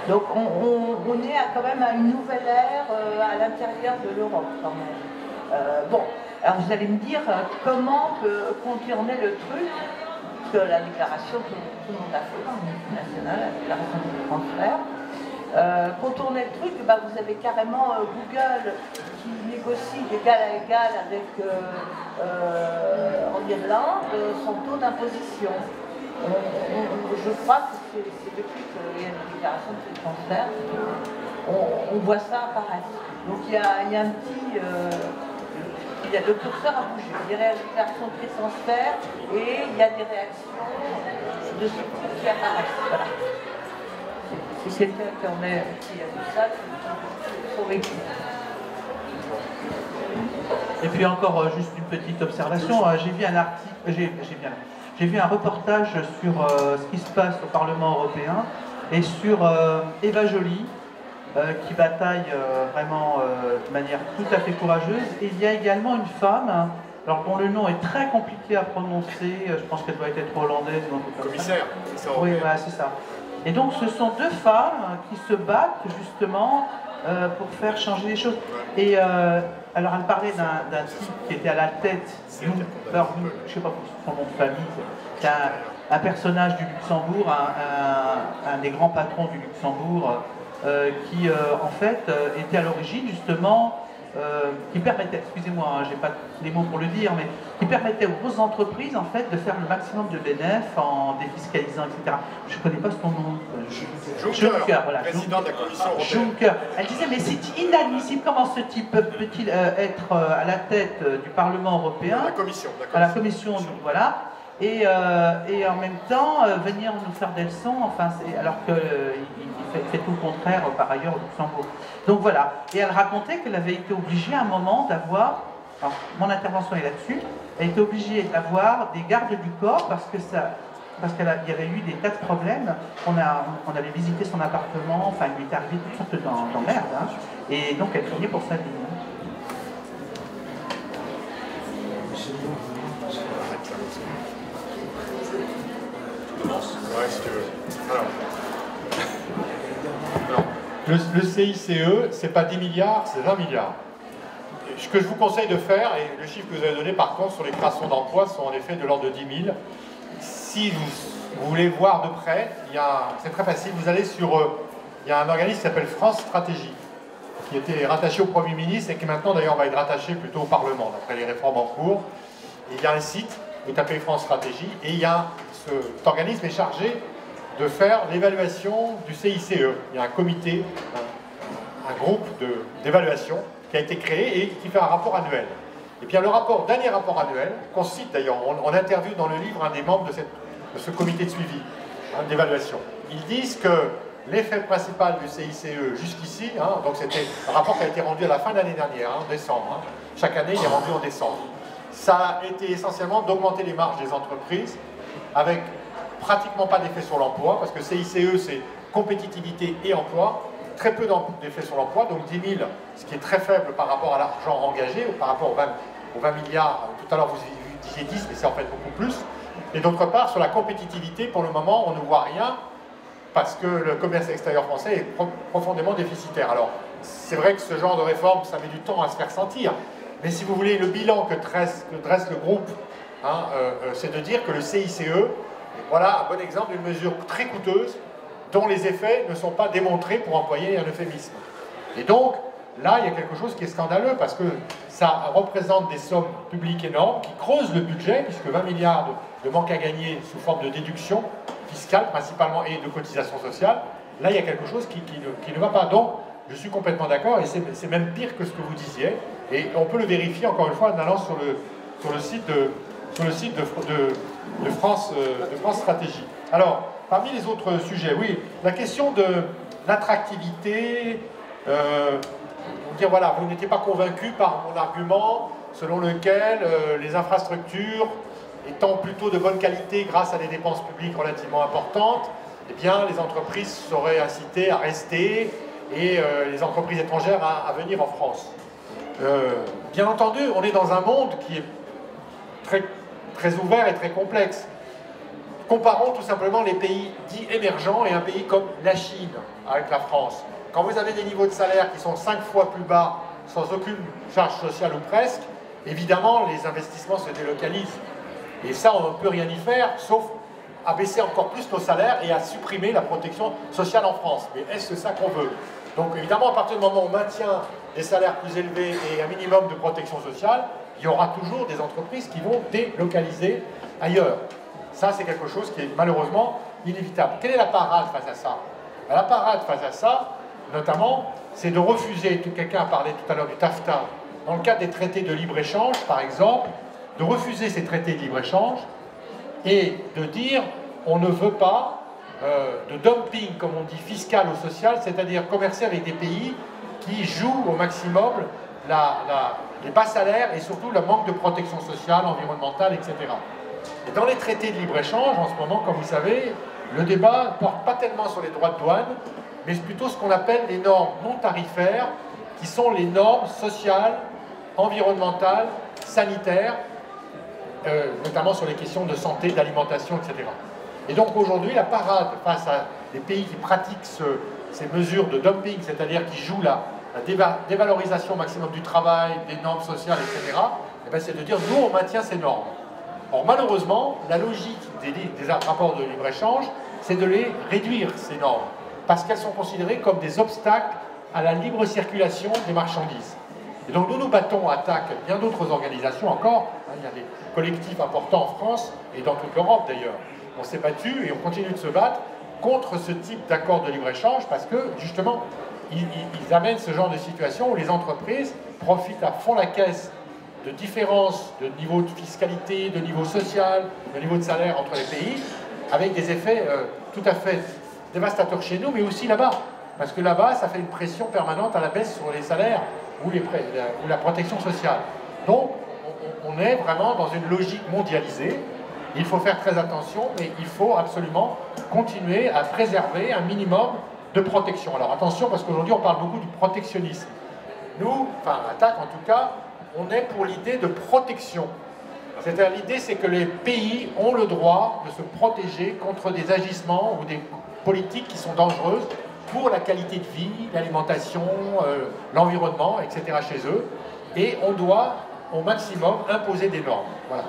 Donc on est quand même à une nouvelle ère à l'intérieur de l'Europe quand même. Bon, alors vous allez me dire comment contourner le truc, parce que la déclaration, tout le monde a fait dans le multinational, la déclaration de transfert. Contourner le truc, bah, vous avez carrément Google qui négocie d'égal à égal avec en Irlande son taux d'imposition. Je crois que c'est depuis qu'il y a une déclaration de ces transferts, on voit ça apparaître. Donc il y a un petit... il y a le curseur à bouger. Il y a des déclarations de ces transferts et il y a des réactions de ce type qui apparaissent. Voilà. C'est quelqu'un qui a vu ça, qui sont vécu. Et puis encore juste une petite observation, j'ai vu un article, j'ai vu un reportage sur ce qui se passe au Parlement européen et sur Eva Joly qui bataille vraiment de manière tout à fait courageuse. Et il y a également une femme, alors dont le nom est très compliqué à prononcer, je pense qu'elle doit être hollandaise ou un truc comme ça. Commissaire, c'est ça. Oui, voilà, c'est ça. Et donc ce sont deux femmes qui se battent justement pour faire changer les choses. Et alors elle parlait d'un type qui était à la tête, je ne sais pas son nom de famille, qui est un personnage du Luxembourg, un des grands patrons du Luxembourg, qui en fait était à l'origine justement, qui permettait, excusez-moi, hein, j'ai pas les mots pour le dire, mais qui permettait aux grosses entreprises en fait de faire le maximum de bénéfices en défiscalisant, etc. Je ne connais pas son nom. Juncker, voilà. Président de la Commission européenne. Juncker. Elle disait, mais c'est inadmissible, comment ce type peut-il être à la tête du Parlement européen, à la Commission, voilà, et en même temps venir nous faire des leçons, enfin, alors qu'il fait tout le contraire par ailleurs au Luxembourg. Donc voilà, et elle racontait qu'elle avait été obligée à un moment d'avoir, alors mon intervention est là-dessus, elle était obligée d'avoir des gardes du corps parce qu'il y avait eu des tas de problèmes. On avait visité son appartement, enfin il lui est arrivé toutes sortes d'emmerdes, hein, et donc elle craignait pour sa vie. Hein. Ouais, si tu veux. Alors, le CICE, c'est pas 10 milliards, c'est 20 milliards. Ce que je vous conseille de faire, et le chiffre que vous avez donné par contre sur les créations d'emplois sont en effet de l'ordre de 10 000. Si vous voulez voir de près, c'est très facile, vous allez sur... il y a un organisme qui s'appelle France Stratégie, qui était rattaché au Premier ministre et qui maintenant d'ailleurs va être rattaché plutôt au Parlement, d'après les réformes en cours. Et il y a un site, vous tapez France Stratégie, et cet organisme est chargé de faire l'évaluation du CICE. Il y a un comité, un groupe d'évaluation qui a été créé et qui fait un rapport annuel. Et bien le dernier rapport annuel, qu'on cite d'ailleurs, on interviewe dans le livre un des membres de ce comité de suivi d'évaluation. Ils disent que l'effet principal du CICE jusqu'ici, donc c'était un rapport qui a été rendu à la fin de l'année dernière, en décembre, chaque année il est rendu en décembre. Ça a été essentiellement d'augmenter les marges des entreprises avec pratiquement pas d'effet sur l'emploi, parce que CICE c'est compétitivité et emploi, très peu d'effet sur l'emploi, donc 10 000, ce qui est très faible par rapport à l'argent engagé, ou par rapport aux 20 milliards, tout à l'heure vous disiez 10, mais c'est en fait beaucoup plus. Et d'autre part, sur la compétitivité, pour le moment, on ne voit rien, parce que le commerce extérieur français est profondément déficitaire. Alors, c'est vrai que ce genre de réforme, ça met du temps à se faire sentir, mais si vous voulez, le bilan que dresse le groupe, c'est de dire que le CICE, voilà un bon exemple d'une mesure très coûteuse, dont les effets ne sont pas démontrés, pour employer un euphémisme. Et donc, là, il y a quelque chose qui est scandaleux, parce que ça représente des sommes publiques énormes, qui creusent le budget, puisque 20 milliards de manque à gagner sous forme de déduction fiscale, principalement, et de cotisation sociale, là, il y a quelque chose qui ne va pas. Donc, je suis complètement d'accord, et c'est même pire que ce que vous disiez, et on peut le vérifier, encore une fois, en allant sur le site de France Stratégie. Alors, parmi les autres sujets, oui, la question de l'attractivité, dire voilà, vous n'étiez pas convaincu par mon argument selon lequel les infrastructures étant plutôt de bonne qualité grâce à des dépenses publiques relativement importantes, eh bien les entreprises seraient incitées à rester et les entreprises étrangères à venir en France. Bien entendu, on est dans un monde qui est très ouvert et très complexe. Comparons tout simplement les pays dits émergents et un pays comme la Chine avec la France. Quand vous avez des niveaux de salaire qui sont 5 fois plus bas, sans aucune charge sociale ou presque, évidemment les investissements se délocalisent. Et ça, on ne peut rien y faire, sauf à baisser encore plus nos salaires et à supprimer la protection sociale en France. Mais est-ce ça qu'on veut? Donc évidemment, à partir du moment où on maintient des salaires plus élevés et un minimum de protection sociale, il y aura toujours des entreprises qui vont délocaliser ailleurs. Ça, c'est quelque chose qui est malheureusement inévitable. Quelle est la parade face à ça? La parade face à ça, notamment, c'est de refuser, quelqu'un a parlé tout à l'heure du TAFTA, dans le cadre des traités de libre-échange, par exemple, de refuser ces traités de libre-échange et de dire on ne veut pas de dumping, comme on dit, fiscal ou social, c'est-à-dire commercer avec des pays qui jouent au maximum les bas salaires et surtout le manque de protection sociale, environnementale, etc. Et dans les traités de libre-échange, en ce moment, comme vous savez, le débat ne porte pas tellement sur les droits de douane, mais plutôt ce qu'on appelle les normes non tarifaires, qui sont les normes sociales, environnementales, sanitaires, notamment sur les questions de santé, d'alimentation, etc. Et donc aujourd'hui, la parade face à des pays qui pratiquent ces mesures de dumping, c'est-à-dire qui jouent la dévalorisation maximum du travail, des normes sociales, etc., eh bien, c'est de dire nous on maintient ces normes. Or malheureusement, la logique des rapports de libre-échange, c'est de les réduire, ces normes, parce qu'elles sont considérées comme des obstacles à la libre circulation des marchandises. Et donc nous nous battons à TAC, bien d'autres organisations encore, hein, il y a des collectifs importants en France et dans toute l'Europe d'ailleurs. On s'est battu et on continue de se battre contre ce type d'accord de libre-échange parce que justement, ils amènent ce genre de situation où les entreprises profitent à fond la caisse de différences de niveau de fiscalité, de niveau social, de niveau de salaire entre les pays, avec des effets tout à fait dévastateurs chez nous, mais aussi là-bas. Parce que là-bas, ça fait une pression permanente à la baisse sur les salaires ou la protection sociale. Donc, on est vraiment dans une logique mondialisée. Il faut faire très attention, mais il faut absolument continuer à préserver un minimum de protection. Alors attention, parce qu'aujourd'hui, on parle beaucoup du protectionnisme. Nous, enfin, à TAC en tout cas, on est pour l'idée de protection. C'est-à-dire, l'idée, c'est que les pays ont le droit de se protéger contre des agissements ou des politiques qui sont dangereuses pour la qualité de vie, l'alimentation, l'environnement, etc. chez eux. Et on doit, au maximum, imposer des normes. Voilà.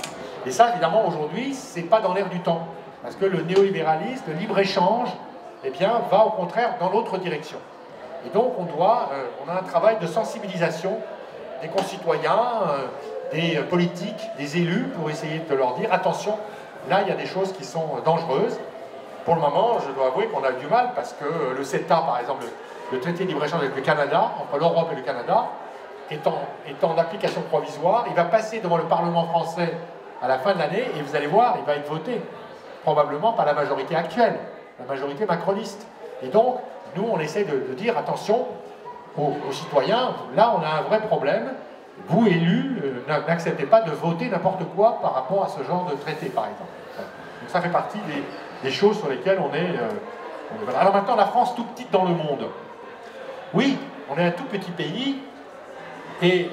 Et ça, évidemment, aujourd'hui, c'est pas dans l'air du temps. Parce que le néolibéralisme, le libre-échange, eh bien, va au contraire dans l'autre direction. Et donc, on a un travail de sensibilisation des concitoyens, des politiques, des élus, pour essayer de leur dire, attention, là, il y a des choses qui sont dangereuses. Pour le moment, je dois avouer qu'on a du mal, parce que le CETA, par exemple, le traité de libre-échange avec le Canada, entre l'Europe et le Canada, est en application provisoire. Il va passer devant le Parlement français à la fin de l'année, et vous allez voir, il va être voté, probablement par la majorité actuelle, la majorité macroniste. Et donc, nous, on essaie de dire, attention, aux citoyens, là, on a un vrai problème. Vous, élus, n'acceptez pas de voter n'importe quoi par rapport à ce genre de traité, par exemple. Donc ça fait partie des choses sur lesquelles on est... Alors maintenant, la France, tout petite dans le monde. Oui, on est un tout petit pays, et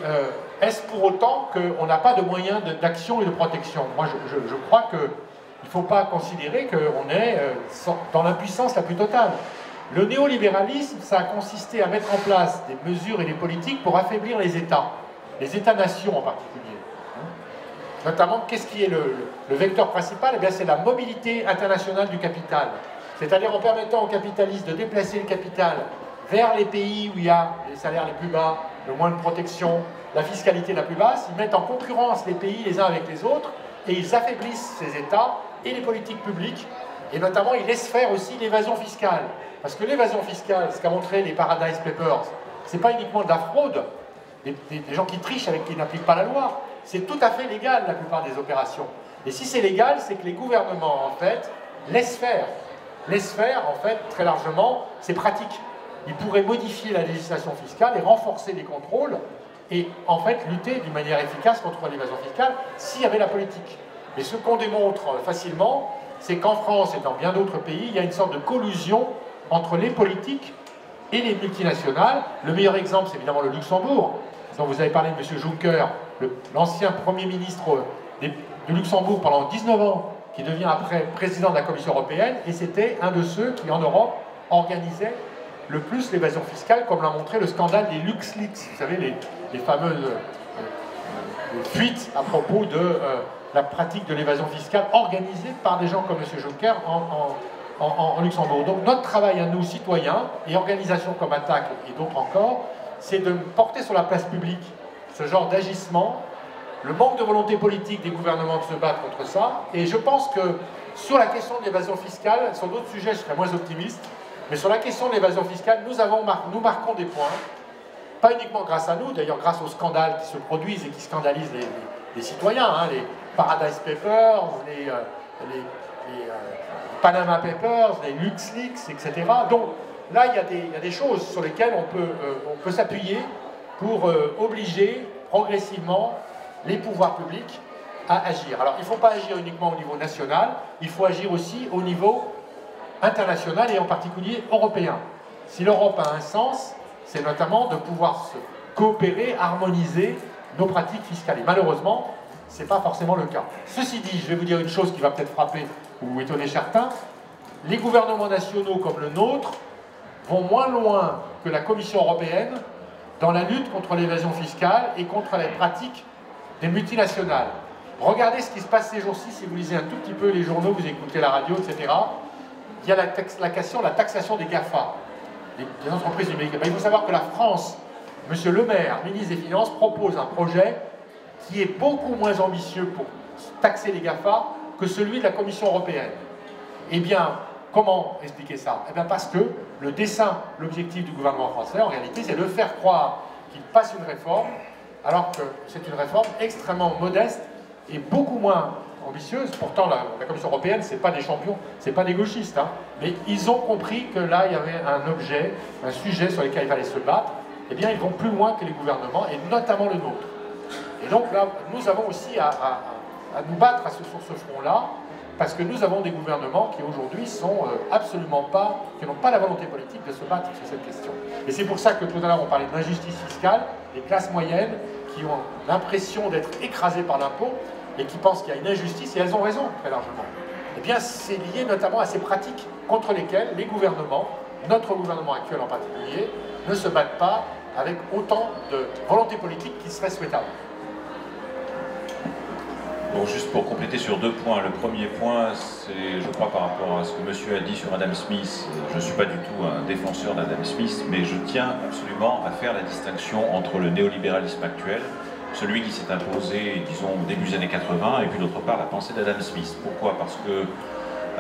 est-ce pour autant qu'on n'a pas de moyens d'action et de protection? Moi, je crois qu'il ne faut pas considérer qu'on est dans l'impuissance la plus totale. Le néolibéralisme, ça a consisté à mettre en place des mesures et des politiques pour affaiblir les États-nations en particulier. Notamment, qu'est-ce qui est le vecteur principal? Eh bien, c'est la mobilité internationale du capital. C'est-à-dire en permettant aux capitalistes de déplacer le capital vers les pays où il y a les salaires les plus bas, le moins de protection, la fiscalité la plus basse, ils mettent en concurrence les pays les uns avec les autres et ils affaiblissent ces États et les politiques publiques, et notamment ils laissent faire aussi l'évasion fiscale. Parce que l'évasion fiscale, ce qu'a montré les Paradise Papers, c'est pas uniquement de la fraude, des gens qui trichent avec qui n'appliquent pas la loi, c'est tout à fait légal la plupart des opérations. Et si c'est légal, c'est que les gouvernements, en fait, laissent faire, en fait, très largement, ces pratiques. Ils pourraient modifier la législation fiscale et renforcer les contrôles et, en fait, lutter d'une manière efficace contre l'évasion fiscale s'il y avait la politique. Et ce qu'on démontre facilement, c'est qu'en France et dans bien d'autres pays, il y a une sorte de collusion entre les politiques et les multinationales. Le meilleur exemple, c'est évidemment le Luxembourg, dont vous avez parlé de M. Juncker, l'ancien Premier ministre du Luxembourg pendant 19 ans, qui devient après président de la Commission européenne, et c'était un de ceux qui, en Europe, organisait le plus l'évasion fiscale, comme l'a montré le scandale des LuxLeaks, vous savez, les fameuses fuites à propos de la pratique de l'évasion fiscale organisée par des gens comme M. Juncker en Luxembourg. Donc notre travail à nous, citoyens, et organisations comme ATTAC et d'autres encore, c'est de porter sur la place publique ce genre d'agissement, le manque de volonté politique des gouvernements de se battre contre ça, et je pense que sur la question de l'évasion fiscale, sur d'autres sujets je serais moins optimiste, mais sur la question de l'évasion fiscale, nous marquons des points, pas uniquement grâce à nous, d'ailleurs grâce aux scandales qui se produisent et qui scandalisent les citoyens, hein, les Paradise Papers, les Panama Papers, les LuxLeaks, etc. Donc là, il y a des choses sur lesquelles on peut s'appuyer pour obliger progressivement les pouvoirs publics à agir. Alors, il ne faut pas agir uniquement au niveau national, il faut agir aussi au niveau international et en particulier européen. Si l'Europe a un sens, c'est notamment de pouvoir se coopérer, harmoniser nos pratiques fiscales. Et malheureusement, ce n'est pas forcément le cas. Ceci dit, je vais vous dire une chose qui va peut-être frapper ou étonner certains. les gouvernements nationaux comme le nôtre vont moins loin que la Commission européenne dans la lutte contre l'évasion fiscale et contre les pratiques des multinationales. Regardez ce qui se passe ces jours-ci, si vous lisez un tout petit peu les journaux, vous écoutez la radio, etc. Il y a la taxation des GAFA, des entreprises numériques. Il faut savoir que la France, M. Le Maire, ministre des Finances, propose un projet qui est beaucoup moins ambitieux pour taxer les GAFA que celui de la Commission européenne. Eh bien, comment expliquer ça? Eh bien parce que le dessein, l'objectif du gouvernement français, en réalité, c'est de faire croire qu'il passe une réforme, alors que c'est une réforme extrêmement modeste et beaucoup moins ambitieuse. Pourtant, la Commission européenne, ce n'est pas des champions, ce n'est pas des gauchistes, hein. Mais ils ont compris que là, il y avait un objet, un sujet sur lequel il fallait se battre. Eh bien, ils vont plus loin que les gouvernements, et notamment le nôtre. Et donc là, nous avons aussi à nous battre sur ce front-là, parce que nous avons des gouvernements qui aujourd'hui sont absolument pas, qui n'ont pas la volonté politique de se battre sur cette question. Et c'est pour ça que tout à l'heure on parlait de l'injustice fiscale, les classes moyennes qui ont l'impression d'être écrasées par l'impôt et qui pensent qu'il y a une injustice, et elles ont raison très largement. Eh bien c'est lié notamment à ces pratiques contre lesquelles les gouvernements, notre gouvernement actuel en particulier, ne se battent pas avec autant de volonté politique qui serait souhaitable. Bon, juste pour compléter sur deux points. Le premier point, c'est, je crois, par rapport à ce que monsieur a dit sur Adam Smith. Je ne suis pas du tout un défenseur d'Adam Smith, mais je tiens absolument à faire la distinction entre le néolibéralisme actuel, celui qui s'est imposé, disons, au début des années 80, et puis d'autre part la pensée d'Adam Smith. Pourquoi? Parce que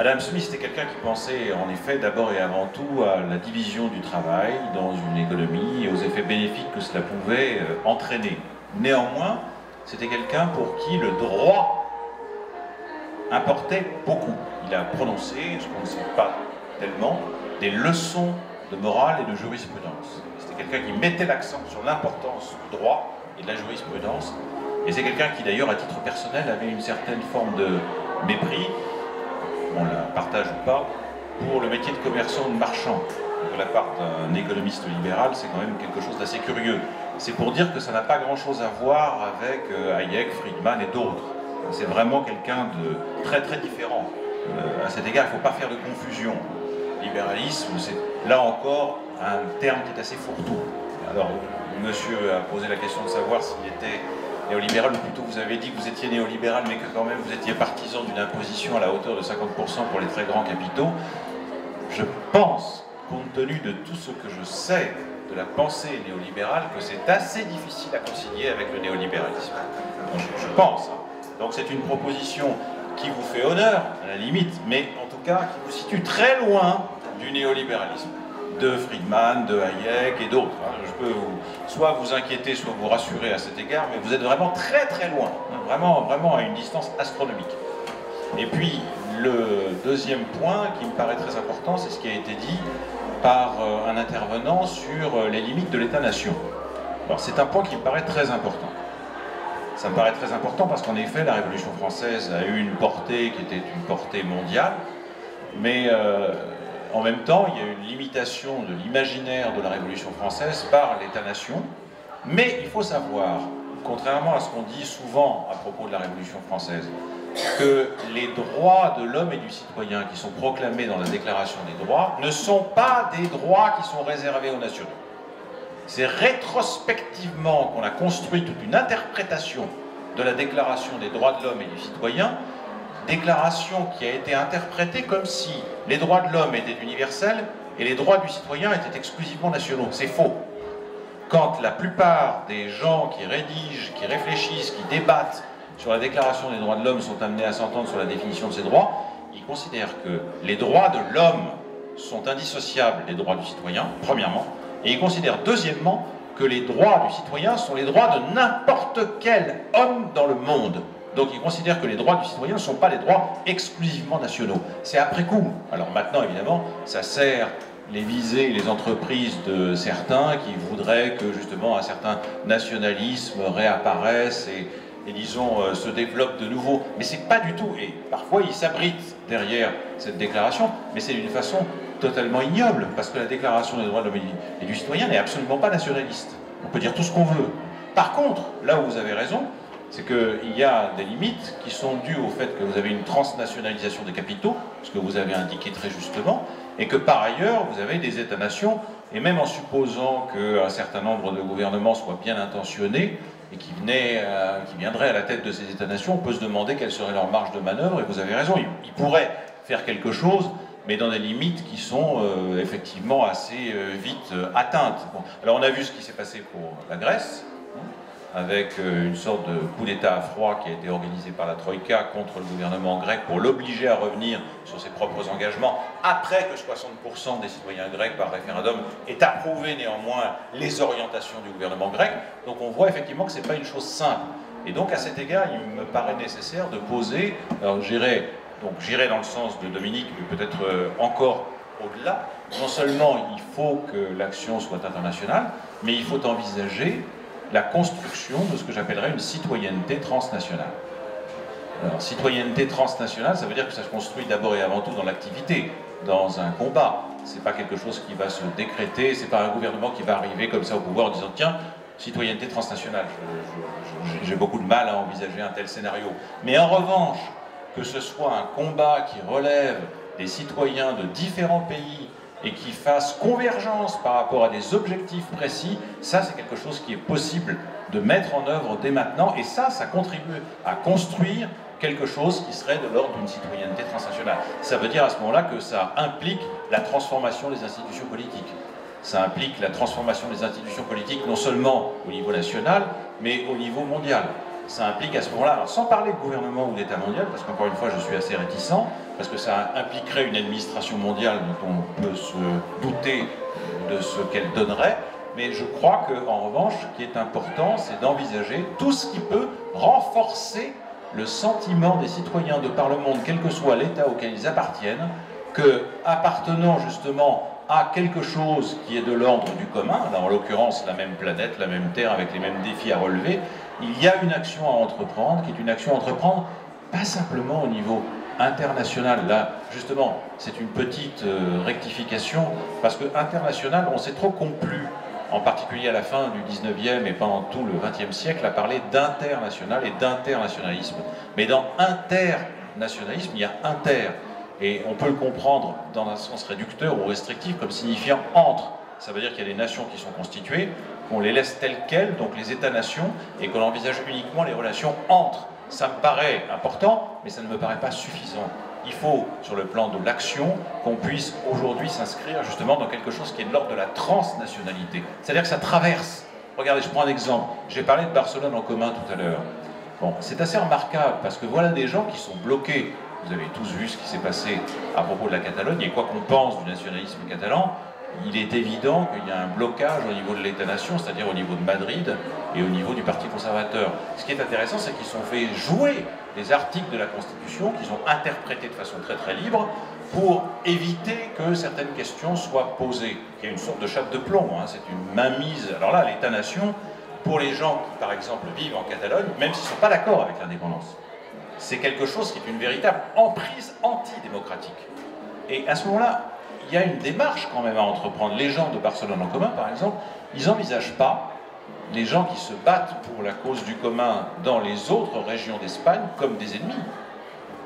Adam Smith était quelqu'un qui pensait, en effet, d'abord et avant tout à la division du travail dans une économie et aux effets bénéfiques que cela pouvait entraîner. Néanmoins, c'était quelqu'un pour qui le droit importait beaucoup. Il a prononcé, ce qu'on ne sait pas tellement, des leçons de morale et de jurisprudence. C'était quelqu'un qui mettait l'accent sur l'importance du droit et de la jurisprudence. Et c'est quelqu'un qui, d'ailleurs, à titre personnel, avait une certaine forme de mépris, on la partage ou pas, pour le métier de commerçant ou de marchand. De la part d'un économiste libéral, c'est quand même quelque chose d'assez curieux. C'est pour dire que ça n'a pas grand-chose à voir avec Hayek, Friedman et d'autres. C'est vraiment quelqu'un de très très différent. À cet égard, il ne faut pas faire de confusion. Libéralisme, c'est là encore un terme qui est assez fourre-tout. Alors, monsieur a posé la question de savoir s'il était néolibéral, ou plutôt vous avez dit que vous étiez néolibéral, mais que quand même vous étiez partisan d'une imposition à la hauteur de 50% pour les très grands capitaux. Je pense, compte tenu de tout ce que je sais de la pensée néolibérale, que c'est assez difficile à concilier avec le néolibéralisme. Donc, je pense. Donc c'est une proposition qui vous fait honneur, à la limite, mais en tout cas qui vous situe très loin du néolibéralisme, de Friedman, de Hayek et d'autres. Je peux soit vous inquiéter, soit vous rassurer à cet égard, mais vous êtes vraiment très très loin, vraiment à une distance astronomique. Et puis, le deuxième point qui me paraît très important, c'est ce qui a été dit par un intervenant sur les limites de l'État-nation. Alors c'est un point qui me paraît très important. Ça me paraît très important parce qu'en effet, la Révolution française a eu une portée qui était une portée mondiale, mais en même temps, il y a eu une limitation de l'imaginaire de la Révolution française par l'État-nation. Mais il faut savoir, contrairement à ce qu'on dit souvent à propos de la Révolution française, que les droits de l'homme et du citoyen qui sont proclamés dans la Déclaration des droits ne sont pas des droits qui sont réservés aux nationaux. C'est rétrospectivement qu'on a construit toute une interprétation de la Déclaration des droits de l'homme et du citoyen, déclaration qui a été interprétée comme si les droits de l'homme étaient universels et les droits du citoyen étaient exclusivement nationaux. C'est faux. Quand la plupart des gens qui rédigent, qui réfléchissent, qui débattent sur la Déclaration des droits de l'homme sont amenés à s'entendre sur la définition de ces droits, ils considèrent que les droits de l'homme sont indissociables des droits du citoyen, premièrement, et ils considèrent deuxièmement que les droits du citoyen sont les droits de n'importe quel homme dans le monde. Donc ils considèrent que les droits du citoyen ne sont pas les droits exclusivement nationaux. C'est après coup. Alors maintenant, évidemment, ça sert les visées, les entreprises de certains qui voudraient que justement un certain nationalisme réapparaisse et disons, se développe de nouveau. Mais c'est pas du tout, et parfois ils s'abritent derrière cette déclaration, mais c'est d'une façon totalement ignoble, parce que la Déclaration des droits de l'homme et du citoyen n'est absolument pas nationaliste. On peut dire tout ce qu'on veut. Par contre, là où vous avez raison, c'est qu'il y a des limites qui sont dues au fait que vous avez une transnationalisation des capitaux, ce que vous avez indiqué très justement, et que par ailleurs, vous avez des États-nations, et même en supposant qu'un certain nombre de gouvernements soient bien intentionnés, et qui viendraient à la tête de ces États-nations, on peut se demander quelle serait leur marge de manœuvre, et vous avez raison, ils pourraient faire quelque chose, mais dans des limites qui sont effectivement assez vite atteintes. Bon. Alors on a vu ce qui s'est passé pour la Grèce, avec une sorte de coup d'État à froid qui a été organisé par la Troïka contre le gouvernement grec pour l'obliger à revenir sur ses propres engagements, après que 60% des citoyens grecs par référendum aient approuvé néanmoins les orientations du gouvernement grec. Donc on voit effectivement que ce n'est pas une chose simple. Et donc à cet égard, il me paraît nécessaire de poser, alors j'irai dans le sens de Dominique, mais peut-être encore au-delà, non seulement il faut que l'action soit internationale, mais il faut envisager la construction de ce que j'appellerais une citoyenneté transnationale. Alors, citoyenneté transnationale, ça veut dire que ça se construit d'abord et avant tout dans l'activité, dans un combat. C'est pas quelque chose qui va se décréter, c'est pas un gouvernement qui va arriver comme ça au pouvoir en disant tiens, citoyenneté transnationale. J'ai beaucoup de mal à envisager un tel scénario. Mais en revanche, que ce soit un combat qui relève des citoyens de différents pays et qui fasse convergence par rapport à des objectifs précis, ça c'est quelque chose qui est possible de mettre en œuvre dès maintenant, et ça contribue à construire quelque chose qui serait de l'ordre d'une citoyenneté transnationale. Ça veut dire à ce moment-là que ça implique la transformation des institutions politiques. Ça implique la transformation des institutions politiques non seulement au niveau national, mais au niveau mondial. Ça implique à ce moment-là, alors sans parler de gouvernement ou d'État mondial, parce qu'encore une fois je suis assez réticent, parce que ça impliquerait une administration mondiale dont on peut se douter de ce qu'elle donnerait, mais je crois qu'en revanche, ce qui est important, c'est d'envisager tout ce qui peut renforcer le sentiment des citoyens de par le monde, quel que soit l'État auquel ils appartiennent, que appartenant justement à quelque chose qui est de l'ordre du commun, là en l'occurrence la même planète, la même Terre avec les mêmes défis à relever, il y a une action à entreprendre, qui est une action à entreprendre pas simplement au niveau international. Là, justement, c'est une petite rectification, parce que international, on s'est trop complu, en particulier à la fin du 19e et pendant tout le 20e siècle, à parler d'international et d'internationalisme. Mais dans internationalisme, il y a inter. Et on peut le comprendre dans un sens réducteur ou restrictif comme signifiant entre. Ça veut dire qu'il y a des nations qui sont constituées, qu'on les laisse telles quelles, donc les États-nations, et qu'on envisage uniquement les relations entre. Ça me paraît important, mais ça ne me paraît pas suffisant. Il faut, sur le plan de l'action, qu'on puisse aujourd'hui s'inscrire justement dans quelque chose qui est de l'ordre de la transnationalité. C'est-à-dire que ça traverse. Regardez, je prends un exemple. J'ai parlé de Barcelone en commun tout à l'heure. Bon, c'est assez remarquable, parce que voilà des gens qui sont bloqués. Vous avez tous vu ce qui s'est passé à propos de la Catalogne, et quoi qu'on pense du nationalisme catalan, il est évident qu'il y a un blocage au niveau de l'État-nation, c'est-à-dire au niveau de Madrid et au niveau du Parti conservateur. Ce qui est intéressant, c'est qu'ils ont fait jouer des articles de la Constitution qu'ils ont interprétés de façon très très libre pour éviter que certaines questions soient posées. Il y a une sorte de chape de plomb, hein, c'est une mainmise. Alors là, l'État-nation, pour les gens qui, par exemple, vivent en Catalogne, même s'ils ne sont pas d'accord avec l'indépendance, c'est quelque chose qui est une véritable emprise antidémocratique. Et à ce moment-là, il y a une démarche quand même à entreprendre. Les gens de Barcelone en commun, par exemple, ils n'envisagent pas les gens qui se battent pour la cause du commun dans les autres régions d'Espagne comme des ennemis.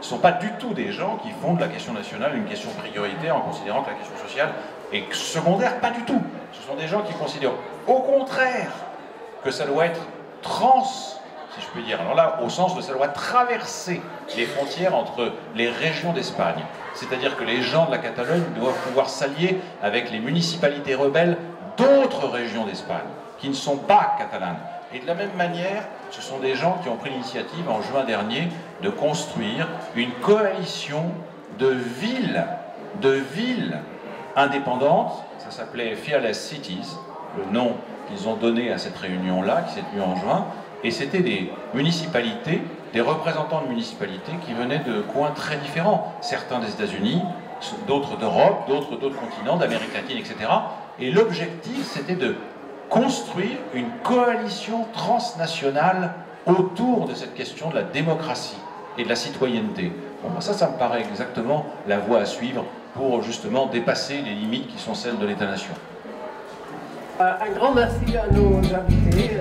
Ce ne sont pas du tout des gens qui font de la question nationale une question prioritaire en considérant que la question sociale est secondaire, pas du tout. Ce sont des gens qui considèrent au contraire que ça doit être si je peux dire, alors là, au sens de ça doit traverser les frontières entre les régions d'Espagne. C'est-à-dire que les gens de la Catalogne doivent pouvoir s'allier avec les municipalités rebelles d'autres régions d'Espagne, qui ne sont pas catalanes. Et de la même manière, ce sont des gens qui ont pris l'initiative en juin dernier de construire une coalition de villes indépendantes. Ça s'appelait Fearless Cities, le nom qu'ils ont donné à cette réunion-là, qui s'est tenue en juin. Et c'était des municipalités, des représentants de municipalités qui venaient de coins très différents. Certains des États-Unis, d'autres d'Europe, d'autres continents, d'Amérique latine, etc. Et l'objectif, c'était de construire une coalition transnationale autour de cette question de la démocratie et de la citoyenneté. Bon, ben ça me paraît exactement la voie à suivre pour justement dépasser les limites qui sont celles de l'État-nation. Un grand merci à nos invités.